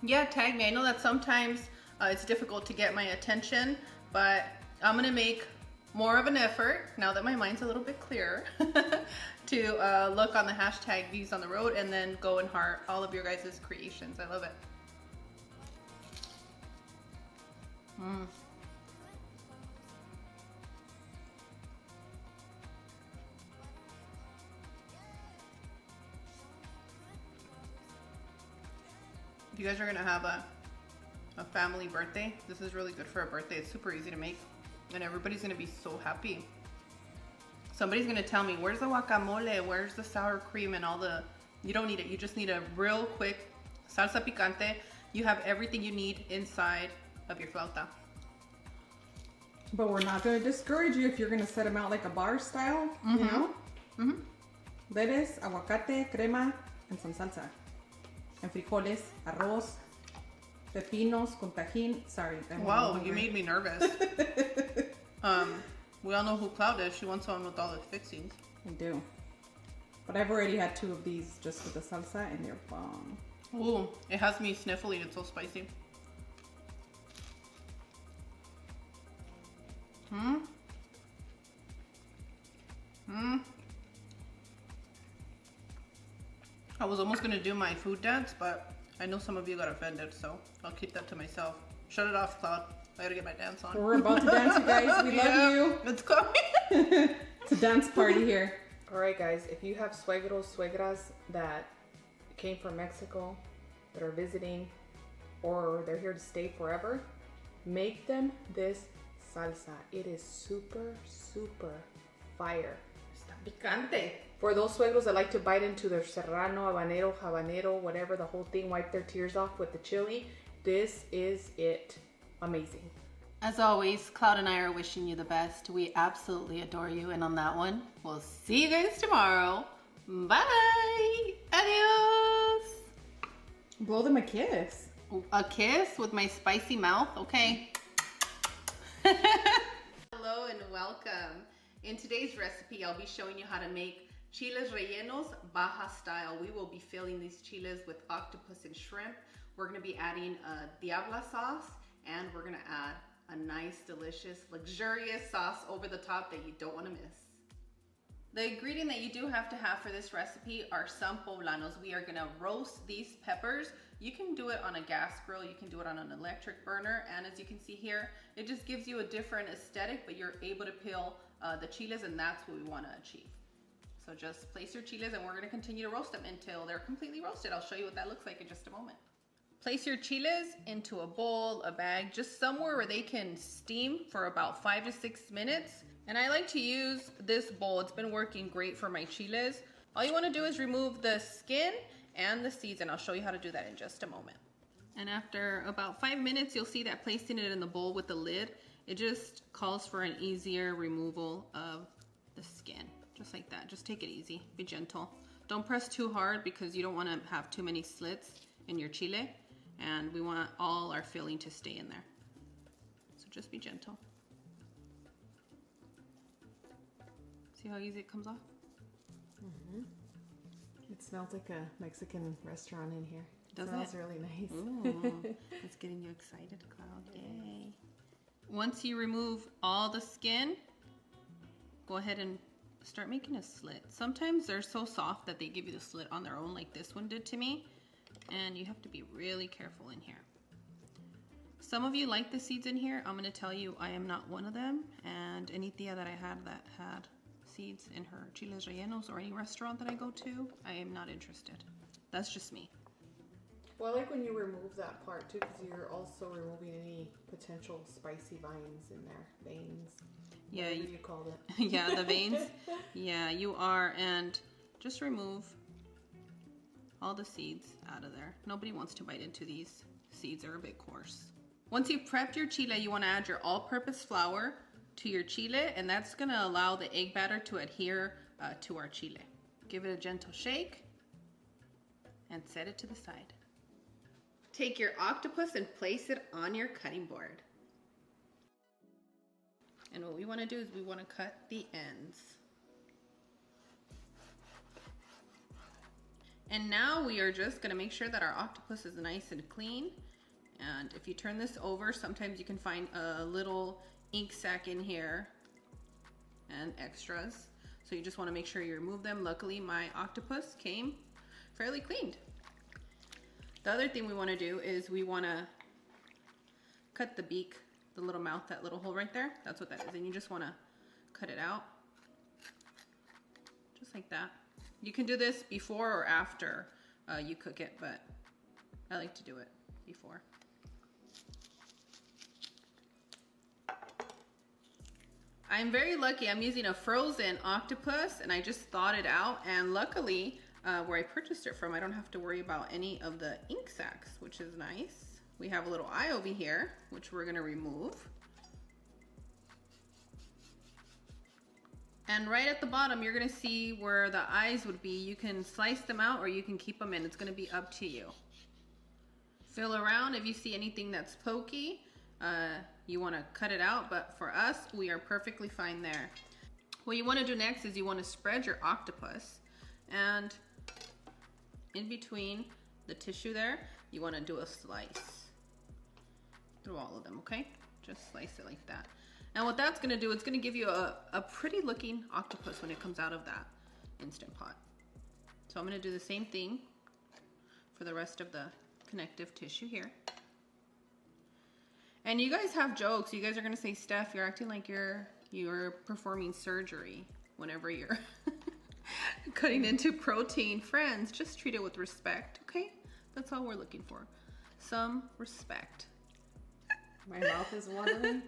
Yeah, tag me. I know that sometimes it's difficult to get my attention, but I'm going to make more of an effort now that my mind's a little bit clearer to look on the hashtag views on the road and then go and heart all of your guys' creations. I love it. Mm. If you guys are gonna have a family birthday, this is really good for a birthday. It's super easy to make and everybody's gonna be so happy. Somebody's gonna tell me, where's the guacamole? Where's the sour cream and all the, you don't need it. You just need a real quick salsa picante. You have everything you need inside of your flauta. But we're not going to discourage you if you're going to set them out like a bar style, you know? Lettuce, aguacate, crema, and some salsa. And frijoles, arroz, pepinos con tajín. Sorry. Wow, you made me nervous. We all know who Cloud is. She wants one with all the fixings. I do. But I've already had 2 of these just with the salsa and they're bomb. Ooh, it has me sniffling. It's so spicy. I was almost gonna do my food dance, but I know some of you got offended, so I'll keep that to myself. Shut it off, Cloud. I gotta get my dance on. We're about to dance, you guys. We love you. It's coming. It's a dance party here. All right, guys, if you have suegros, suegras that came from Mexico, that are visiting, or they're here to stay forever, make them this salsa. It is super, super fire. Está picante. For those suegros that like to bite into their serrano, habanero, whatever, the whole thing, wipe their tears off with the chili, this is it. Amazing. As always, Cloud and I are wishing you the best. We absolutely adore you. And on that one, we'll see you guys tomorrow. Bye. Adios. Blow them a kiss. A kiss with my spicy mouth? Okay. Hello and welcome. In today's recipe, I'll be showing you how to make chiles rellenos Baja style. We will be filling these chiles with octopus and shrimp. We're going to be adding a diabla sauce, and we're going to add a nice, delicious, luxurious sauce over the top that you don't want to miss. The ingredient that you do have to have for this recipe are some poblanos. We are going to roast these peppers. You can do it on a gas grill, you can do it on an electric burner, and as you can see here, it just gives you a different aesthetic, but you're able to peel the chiles, and that's what we want to achieve. So just place your chiles, and we're going to continue to roast them until they're completely roasted. I'll show you what that looks like in just a moment. Place your chiles into a bowl, a bag, just somewhere where they can steam for about 5 to 6 minutes. And I like to use this bowl. It's been working great for my chiles. All you want to do is remove the skin and the seeds, and I'll show you how to do that in just a moment. And after about 5 minutes, you'll see that placing it in the bowl with the lid, it just calls for an easier removal of the skin. Just like that. Just take it easy. Be gentle. Don't press too hard because you don't want to have too many slits in your chile, and we want all our filling to stay in there. So just be gentle. See how easy it comes off? Mm-hmm. It smells like a Mexican restaurant in here. Does it? Smells it? really nice. Ooh, it's getting you excited, Cloud. Yay. Once you remove all the skin, go ahead and start making a slit. Sometimes they're so soft that they give you the slit on their own, like this one did to me, and you have to be really careful in here. Some of you like the seeds in here. I'm gonna tell you I am not one of them, and any tia that I had that had seeds in her chiles rellenos or any restaurant that I go to, I am not interested. That's just me. Well, I like when you remove that part too, because you're also removing any potential spicy vines in there, veins. Yeah, you called it. Yeah, the veins. Yeah, you are, and just remove all the seeds out of there. Nobody wants to bite into these seeds; they're a bit coarse. Once you've prepped your chile, you want to add your all-purpose flour to your chile, and that's going to allow the egg batter to adhere to our chile. Give it a gentle shake and set it to the side. Take your octopus and place it on your cutting board. And what we want to do is we want to cut the ends. And now we are just going to make sure that our octopus is nice and clean. And if you turn this over, sometimes you can find a little ink sac in here and extras. So you just want to make sure you remove them. Luckily, my octopus came fairly cleaned. The other thing we want to do is we want to cut the beak, the little mouth, that little hole right there. That's what that is. And you just want to cut it out. Just like that. You can do this before or after you cook it, but I like to do it before. I'm very lucky. I'm using a frozen octopus and I just thawed it out, and luckily where I purchased it from, I don't have to worry about any of the ink sacs, which is nice. We have a little eye over here, which we're gonna remove. And right at the bottom, you're gonna see where the eyes would be. You can slice them out or you can keep them in. It's gonna be up to you. Feel around. If you see anything that's pokey, you wanna cut it out, but for us, we are perfectly fine there. What you wanna do next is you wanna spread your octopus, and in between the tissue there, you wanna do a slice through all of them, okay? Just slice it like that. And what that's gonna do, it's gonna give you a pretty looking octopus when it comes out of that Instant Pot. So I'm gonna do the same thing for the rest of the connective tissue here. And you guys have jokes. You guys are gonna say, Steph, you're acting like you're performing surgery whenever you're cutting into protein. Friends, just treat it with respect, okay? That's all we're looking for. Some respect. My mouth is watering.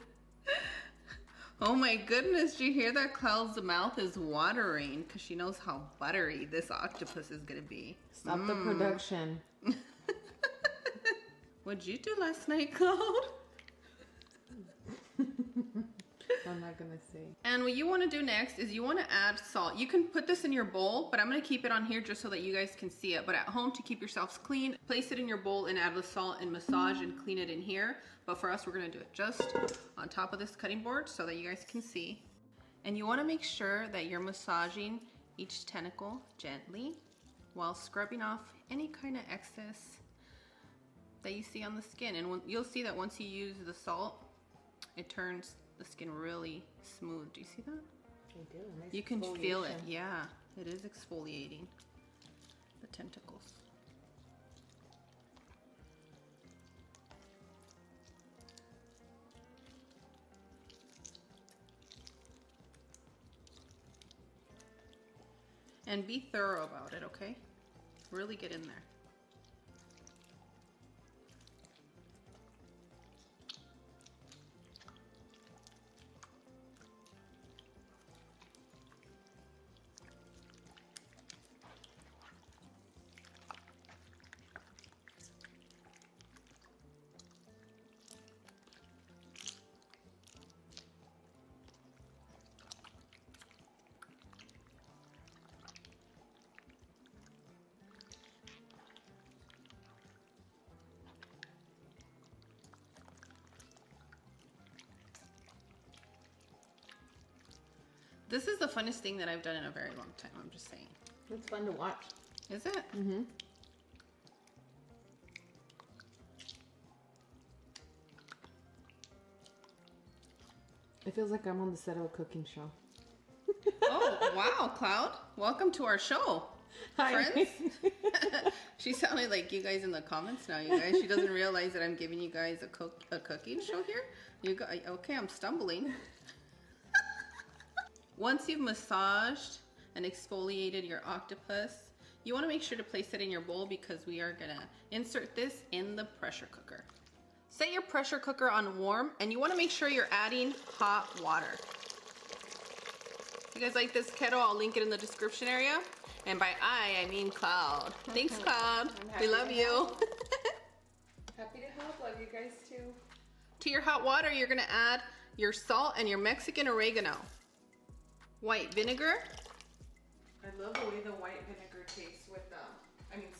Oh my goodness, did you hear that? Cloud's mouth is watering because she knows how buttery this octopus is gonna be. Stop the production. What'd you do last night, Cloud? I'm not gonna say. And what you want to do next is you want to add salt. You can put this in your bowl, but I'm going to keep it on here just so that you guys can see it. But at home, to keep yourselves clean, place it in your bowl and add the salt and massage and clean it in here. But for us, we're going to do it just on top of this cutting board so that you guys can see. And you want to make sure that you're massaging each tentacle gently while scrubbing off any kind of excess that you see on the skin. And you'll see that once you use the salt, it turns the skin really smooth. Do you see that? I do. Nice. You can feel it. Yeah, it is exfoliating the tentacles. And be thorough about it, okay? Really get in there. This is the funnest thing that I've done in a very long time, I'm just saying. It's fun to watch. Is it? Mm-hmm. It feels like I'm on the set of a cooking show. Oh, wow, Cloud. Welcome to our show. Hi. Friends. She sounded like you guys in the comments now, you guys. She doesn't realize that I'm giving you guys a cooking show here. Okay, I'm stumbling. Once you've massaged and exfoliated your octopus, you want to make sure to place it in your bowl because we are going to insert this in the pressure cooker. Set your pressure cooker on warm, and you want to make sure you're adding hot water. If you guys like this kettle, I'll link it in the description area. And by I mean Cloud. Okay. Thanks, Cloud. We love you. Happy to help. Love you guys too. To your hot water, you're going to add your salt and your Mexican oregano. White vinegar. I love the way the white vinegar tastes with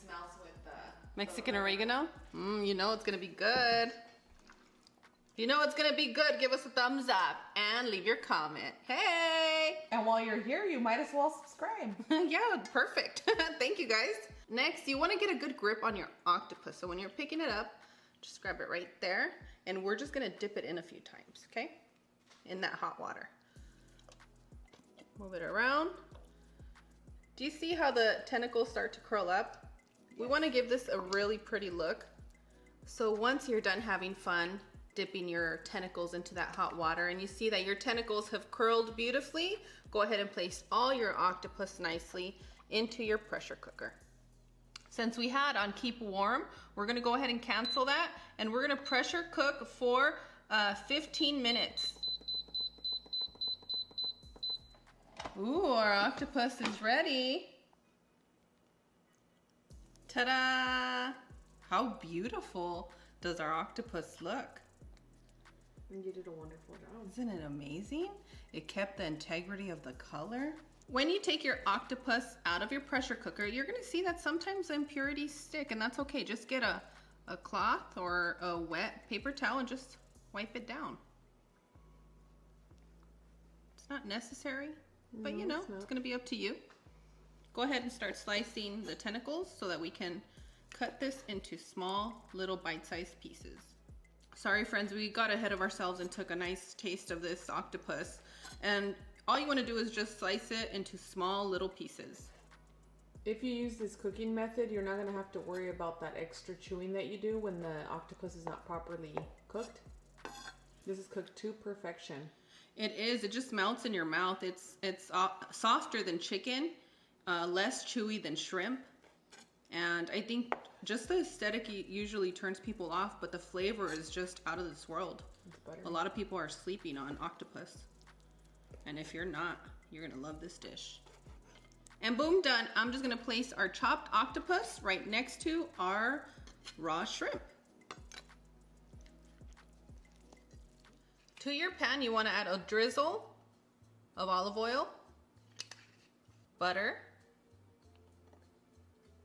smells with Mexican oregano. You know it's gonna be good. If you know it's gonna be good, give us a thumbs up and leave your comment. Hey! And while you're here, you might as well subscribe. Yeah, perfect. Thank you guys. Next, you wanna get a good grip on your octopus. So when you're picking it up, just grab it right there. And we're just gonna dip it in a few times, okay? In that hot water. Move it around. Do you see how the tentacles start to curl up? We want to give this a really pretty look. So once you're done having fun dipping your tentacles into that hot water and you see that your tentacles have curled beautifully, go ahead and place all your octopus nicely into your pressure cooker. Since we had on keep warm, we're going to go ahead and cancel that and we're going to pressure cook for 15 minutes. Ooh, our octopus is ready. Ta-da! How beautiful does our octopus look? And you did a wonderful job. Isn't it amazing? It kept the integrity of the color. When you take your octopus out of your pressure cooker, you're gonna see that sometimes the impurities stick, and that's okay. Just get a cloth or a wet paper towel and just wipe it down. It's not necessary, but you know, it's gonna be up to you. Go ahead and start slicing the tentacles so that we can cut this into small little bite-sized pieces. Sorry friends, we got ahead of ourselves and took a nice taste of this octopus. And all you want to do is just slice it into small little pieces. If you use this cooking method, you're not going to have to worry about that extra chewing that you do when the octopus is not properly cooked. This is cooked to perfection. It is. It just melts in your mouth. It's softer than chicken. Less chewy than shrimp, and I think just the aesthetic usually turns people off, but the flavor is just out of this world. A lot of people are sleeping on octopus, and if you're not, you're gonna love this dish. And boom, done. I'm just gonna place our chopped octopus right next to our raw shrimp. To your pan, you want to add a drizzle of olive oil, butter,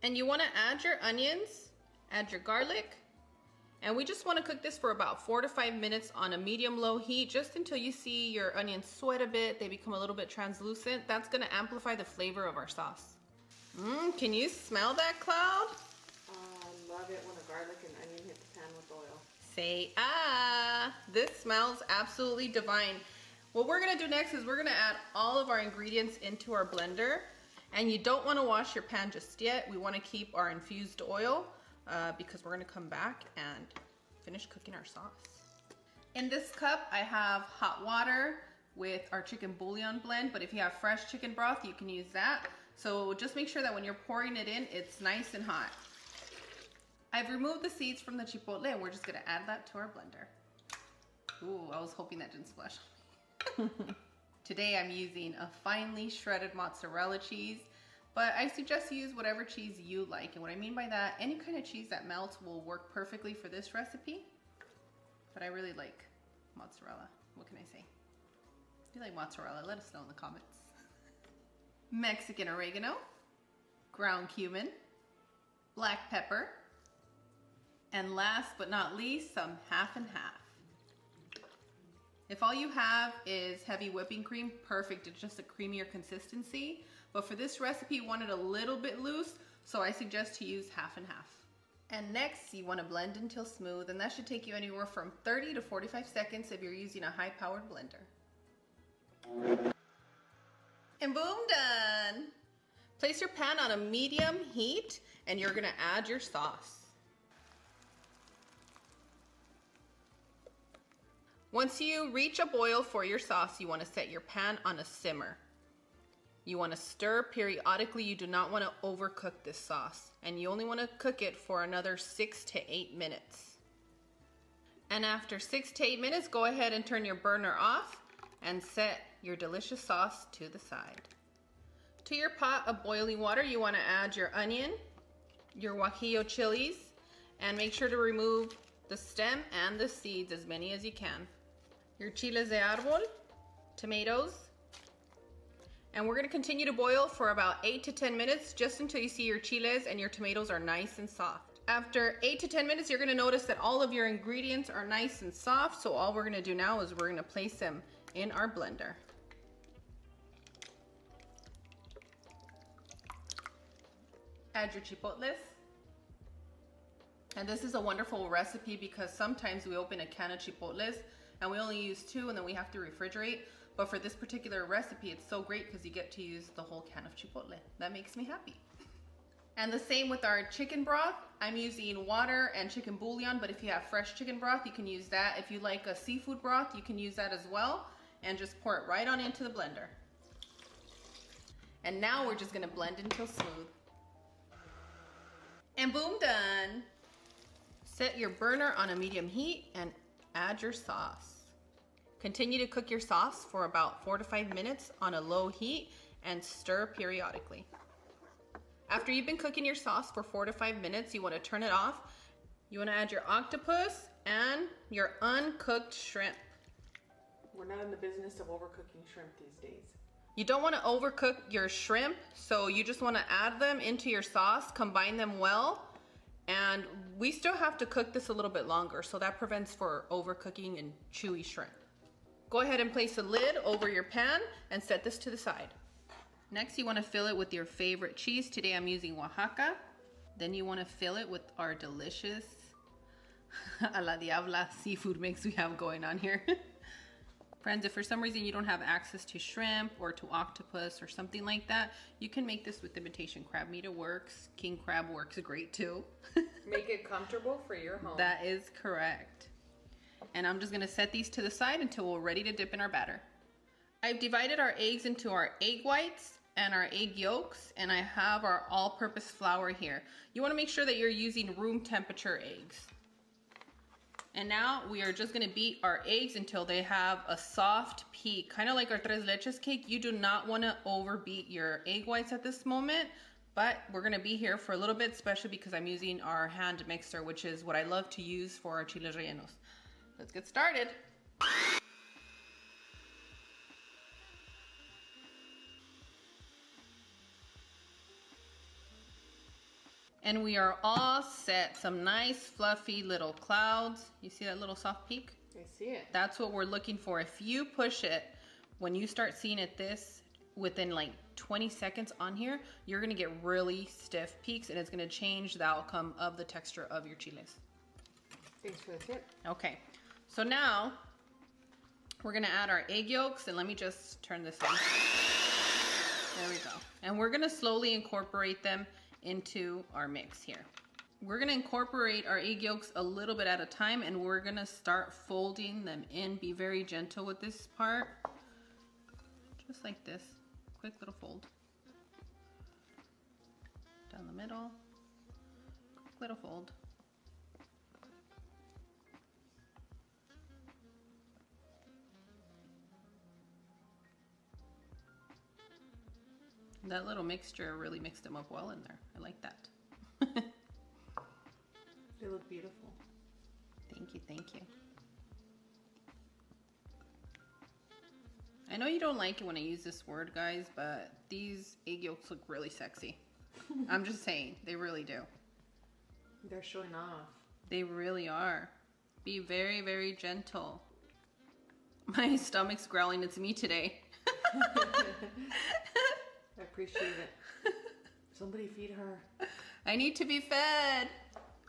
and you want to add your onions, add your garlic, and we just want to cook this for about 4 to 5 minutes on a medium-low heat, just until you see your onions sweat a bit, they become a little bit translucent. That's going to amplify the flavor of our sauce. Can you smell that, Cloud? I love it when the garlic and onion hit the pan with oil. Say ah! This smells absolutely divine. What we're going to do next is we're going to add all of our ingredients into our blender. And you don't want to wash your pan just yet. We want to keep our infused oil because we're going to come back and finish cooking our sauce. In this cup, I have hot water with our chicken bouillon blend, but if you have fresh chicken broth, you can use that. So just make sure that when you're pouring it in, it's nice and hot. I've removed the seeds from the chipotle and we're just going to add that to our blender. Ooh, I was hoping that didn't splash on me. Today I'm using a finely shredded mozzarella cheese, but I suggest you use whatever cheese you like. And what I mean by that, any kind of cheese that melts will work perfectly for this recipe. But I really like mozzarella. What can I say? If you like mozzarella, let us know in the comments. Mexican oregano, ground cumin, black pepper, and last but not least, some half and half. If all you have is heavy whipping cream, perfect. It's just a creamier consistency. But for this recipe, you want it a little bit loose, so I suggest to use half and half. And next, you want to blend until smooth, and that should take you anywhere from 30 to 45 seconds if you're using a high-powered blender. And boom, done. Place your pan on a medium heat and you're gonna add your sauce. Once you reach a boil for your sauce, you wanna set your pan on a simmer. You wanna stir periodically. You do not wanna overcook this sauce. And you only wanna cook it for another 6 to 8 minutes. And after 6 to 8 minutes, go ahead and turn your burner off and set your delicious sauce to the side. To your pot of boiling water, you wanna add your onion, your guajillo chilies, and make sure to remove the stem and the seeds, as many as you can. Your chiles de árbol, tomatoes, and we're gonna continue to boil for about 8 to 10 minutes, just until you see your chiles and your tomatoes are nice and soft. After 8 to 10 minutes, you're gonna notice that all of your ingredients are nice and soft, so all we're gonna do now is we're gonna place them in our blender. Add your chipotles. And this is a wonderful recipe because sometimes we open a can of chipotles and we only use 2 and then we have to refrigerate. But for this particular recipe, it's so great because you get to use the whole can of chipotle. That makes me happy. And the same with our chicken broth. I'm using water and chicken bouillon, but if you have fresh chicken broth, you can use that. If you like a seafood broth, you can use that as well. And just pour it right on into the blender. And now we're just gonna blend until smooth. And boom, done. Set your burner on a medium heat and add your sauce. Continue to cook your sauce for about 4 to 5 minutes on a low heat and stir periodically. After you've been cooking your sauce for 4 to 5 minutes, you want to turn it off. You want to add your octopus and your uncooked shrimp. We're not in the business of overcooking shrimp these days. You don't want to overcook your shrimp, so you just want to add them into your sauce, combine them well, and we still have to cook this a little bit longer, so that prevents for overcooking and chewy shrimp. Go ahead and place a lid over your pan and set this to the side. Next, you want to fill it with your favorite cheese. Today I'm using Oaxaca. Then you want to fill it with our delicious a la diabla seafood mix we have going on here. Friends, if for some reason you don't have access to shrimp or to octopus or something like that, you can make this with imitation crab meat. It works. King crab works great too. Make it comfortable for your home. That is correct. And I'm just gonna set these to the side until we're ready to dip in our batter. I've divided our eggs into our egg whites and our egg yolks, and I have our all-purpose flour here. You wanna make sure that you're using room temperature eggs. And now we are just gonna beat our eggs until they have a soft peak, kind of like our tres leches cake. You do not wanna overbeat your egg whites at this moment, but we're gonna be here for a little bit, especially because I'm using our hand mixer, which is what I love to use for our chiles rellenos. Let's get started. And we are all set. Some nice fluffy little clouds. You see that little soft peak? I see it. That's what we're looking for. If you push it, when you start seeing it this, within like 20 seconds on here, you're gonna get really stiff peaks and it's gonna change the outcome of the texture of your chiles. Thanks for the tip. Okay, so now we're gonna add our egg yolks, and let me just turn this on. There we go. And we're gonna slowly incorporate them into our mix here. We're gonna incorporate our egg yolks a little bit at a time, and we're gonna start folding them in. Be very gentle with this part. Just like this, quick little fold. Down the middle, quick little fold. That little mixture really mixed them up well in there. I like that. They look beautiful. Thank you, thank you. I know you don't like it when I use this word, guys, but these egg yolks look really sexy. I'm just saying, they really do. They're showing off. They really are. Be very, very gentle. My stomach's growling, it's me today. I appreciate it. Somebody feed her. I need to be fed.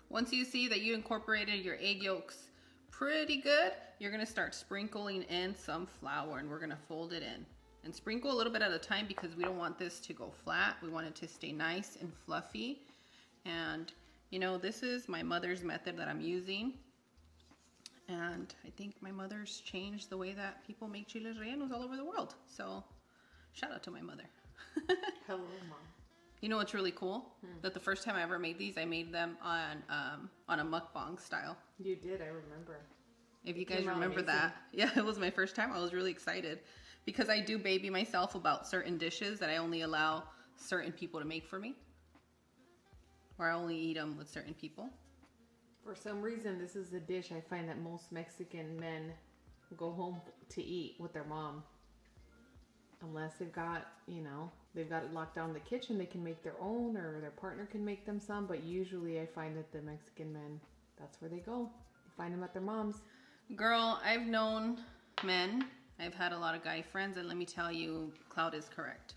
Once you see that you incorporated your egg yolks pretty good, you're gonna start sprinkling in some flour, and we're gonna fold it in. And sprinkle a little bit at a time because we don't want this to go flat. We want it to stay nice and fluffy. And you know, this is my mother's method that I'm using. And I think my mother's changed the way that people make chiles rellenos all over the world. So shout out to my mother. Hello, Mom. You know what's really cool? That the first time I ever made these, I made them on a mukbang style. You did, I remember. If you guys remember that. Yeah, it was my first time. I was really excited because I do baby myself about certain dishes that I only allow certain people to make for me. Or I only eat them with certain people. For some reason, this is a dish I find that most Mexican men go home to eat with their mom. Unless they've got, you know, they've got it locked down in the kitchen, they can make their own, or their partner can make them some. But usually I find that the Mexican men, that's where they go. You find them at their mom's. Girl, I've known men. I've had a lot of guy friends, and let me tell you, Cloud is correct.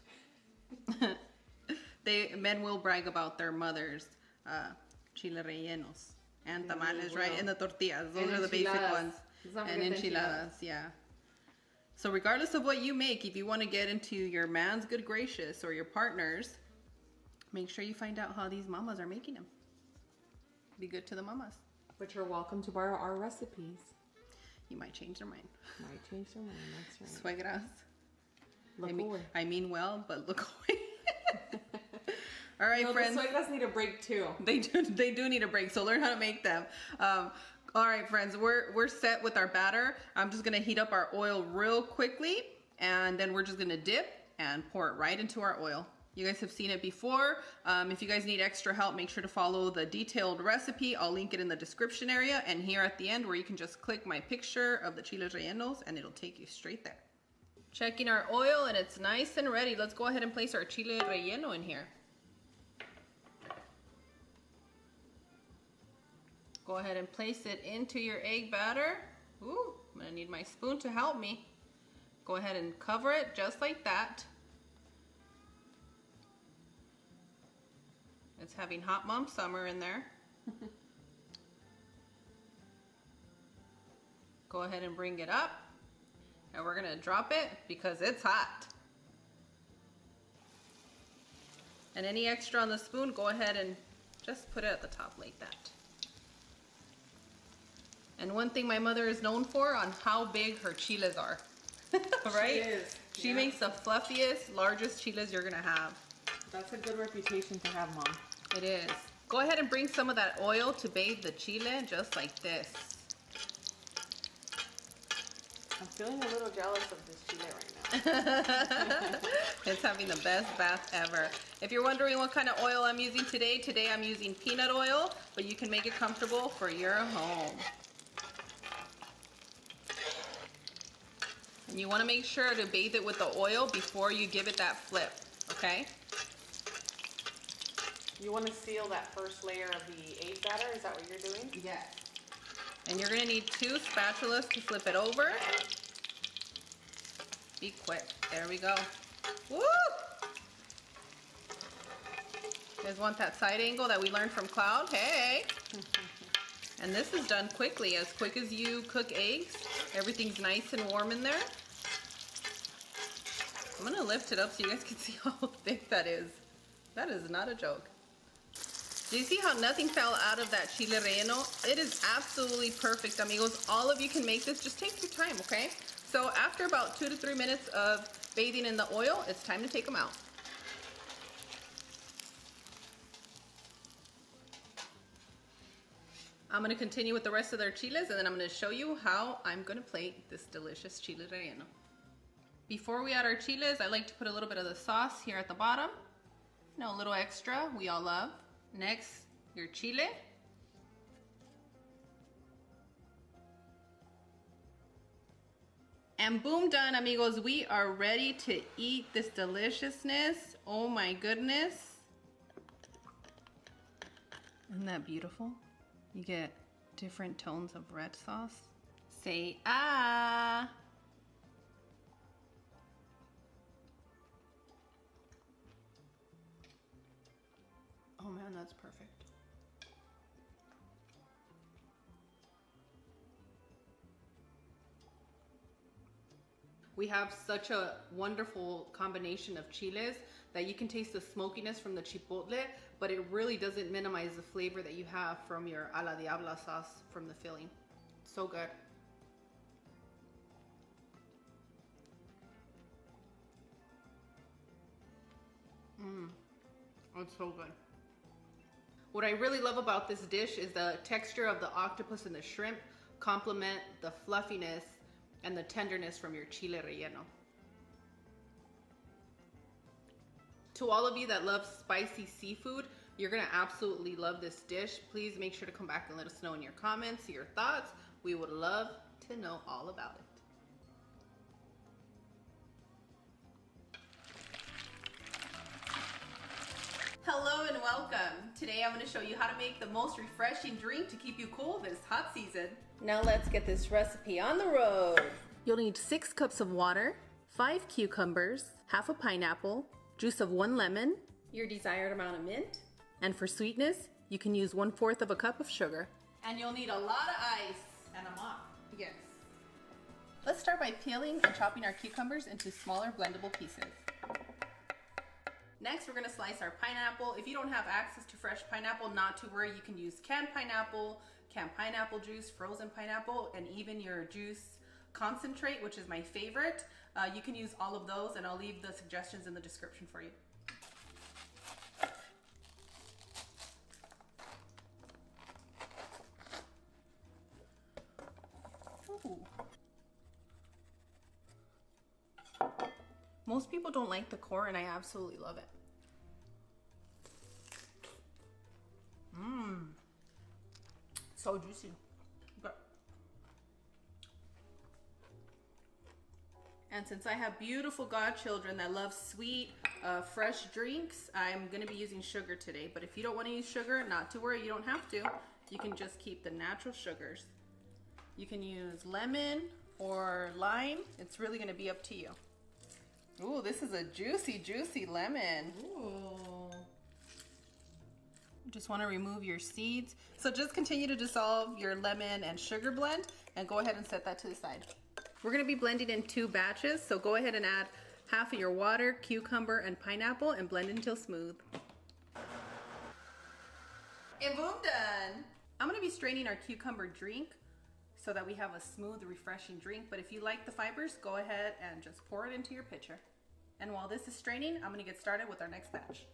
Men will brag about their mother's chile rellenos. And tamales, right? And the tortillas. Those are the basic ones. And enchiladas, yeah. So regardless of what you make, if you want to get into your man's good gracious or your partner's, make sure you find out how these mamas are making them. Be good to the mamas. But you're welcome to borrow our recipes. You might change their mind. Might change their mind, that's right. Suegras. Look away. I mean well, but look away. All right, friends. The suegras need a break too. They do need a break, so learn how to make them. All right, friends, we're set with our batter. I'm just gonna heat up our oil real quickly, and then we're just gonna dip and pour it right into our oil. You guys have seen it before. If you guys need extra help, make sure to follow the detailed recipe. I'll link it in the description area and here at the end where you can just click my picture of the chiles rellenos and it'll take you straight there. Checking our oil and it's nice and ready. Let's go ahead and place our chile relleno in here. Go ahead and place it into your egg batter. Ooh, I'm gonna need my spoon to help me. Go ahead and cover it just like that. It's having hot mom summer in there. Go ahead and bring it up. And we're gonna drop it because it's hot. And any extra on the spoon, go ahead and just put it at the top like that. And one thing my mother is known for on how big her chiles are. Right? She is. She makes the fluffiest, largest chiles you're gonna have. That's a good reputation to have, Mom. It is. Go ahead and bring some of that oil to bathe the chile just like this. I'm feeling a little jealous of this chile right now. It's having the best bath ever. If you're wondering what kind of oil I'm using today I'm using peanut oil, but you can make it comfortable for your home. And you want to make sure to bathe it with the oil before you give it that flip, okay? You want to seal that first layer of the egg batter? Is that what you're doing? Yes. And you're going to need 2 spatulas to flip it over. Be quick. There we go. Woo! You guys want that side angle that we learned from Cloud? Hey! And this is done quickly. As quick as you cook eggs, everything's nice and warm in there. I'm going to lift it up so you guys can see how thick that is. That is not a joke. Do you see how nothing fell out of that chile relleno? It is absolutely perfect, amigos. All of you can make this. Just take your time, okay? So after about 2 to 3 minutes of bathing in the oil, it's time to take them out. I'm going to continue with the rest of their chiles, and then I'm going to show you how I'm going to plate this delicious chile relleno. Before we add our chiles, I like to put a little bit of the sauce here at the bottom. You know, a little extra, we all love. Next, your chile. And boom, done, amigos. We are ready to eat this deliciousness. Oh my goodness. Isn't that beautiful? You get different tones of red sauce. Say ah. Oh man, that's perfect. We have such a wonderful combination of chiles that you can taste the smokiness from the chipotle, but it really doesn't minimize the flavor that you have from your a la diabla sauce from the filling. So good. It's so good. What I really love about this dish is the texture of the octopus and the shrimp complement the fluffiness and the tenderness from your chile relleno. To all of you that love spicy seafood, you're gonna absolutely love this dish. Please make sure to come back and let us know in your comments your thoughts. We would love to know all about it. Hello and welcome. Today I'm going to show you how to make the most refreshing drink to keep you cool this hot season. Now let's get this recipe on the road. You'll need 6 cups of water, 5 cucumbers, half a pineapple, juice of 1 lemon, your desired amount of mint, and for sweetness, you can use 1/4 of a cup of sugar. And you'll need a lot of ice. And a mop. Yes. Let's start by peeling and chopping our cucumbers into smaller blendable pieces. Next, we're gonna slice our pineapple. If you don't have access to fresh pineapple, not to worry, you can use canned pineapple juice, frozen pineapple, and even your juice concentrate, which is my favorite. You can use all of those, and I'll leave the suggestions in the description for you. Ooh. Most people don't like the core, and I absolutely love it. So juicy. Okay. And since I have beautiful godchildren that love sweet, fresh drinks, I'm gonna be using sugar today. But if you don't want to use sugar, not to worry, you don't have to. You can just keep the natural sugars. You can use lemon or lime. It's really gonna be up to you. Ooh, this is a juicy, juicy lemon. Ooh. Just want to remove your seeds. So just continue to dissolve your lemon and sugar blend and go ahead and set that to the side. We're going to be blending in 2 batches, so go ahead and add half of your water, cucumber, and pineapple and blend until smooth. And boom, done! I'm going to be straining our cucumber drink so that we have a smooth, refreshing drink, but if you like the fibers, go ahead and just pour it into your pitcher. And while this is straining, I'm going to get started with our next batch.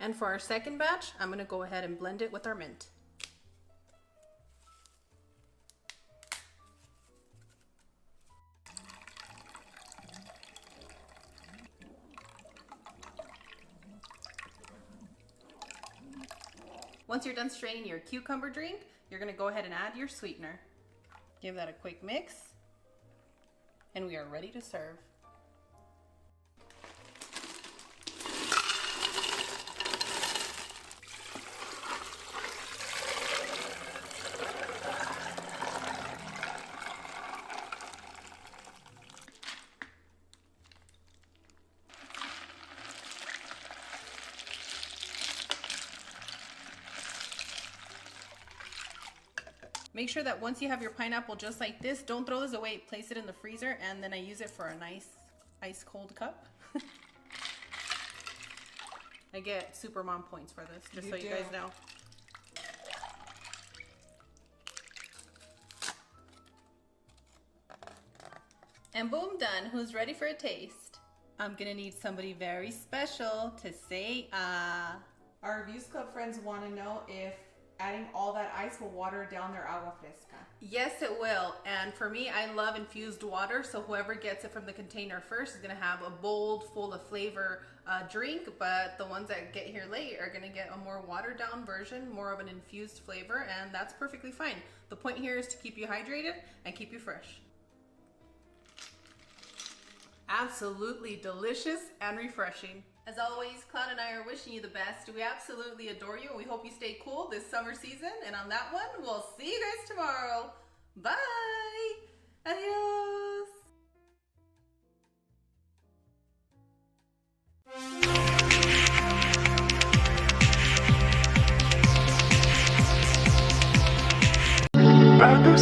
And for our second batch, I'm going to go ahead and blend it with our mint. Once you're done straining your cucumber drink, you're going to go ahead and add your sweetener. Give that a quick mix, and we are ready to serve. Make sure that once you have your pineapple just like this, don't throw this away. Place it in the freezer, and then I use it for a nice ice cold cup. I get super mom points for this, just so you guys know. And boom, done. Who's ready for a taste? I'm gonna need somebody very special to say ah. Our Reviews Club friends want to know if adding all that ice will water down their agua fresca. Yes, it will. And for me, I love infused water, so whoever gets it from the container first is gonna have a bold, full of flavor drink, but the ones that get here late are gonna get a more watered down version, more of an infused flavor, and that's perfectly fine. The point here is to keep you hydrated and keep you fresh. Absolutely delicious and refreshing. As always, Cloud and I are wishing you the best. We absolutely adore you, and we hope you stay cool this summer season. And on that one, we'll see you guys tomorrow. Bye! Adios! By the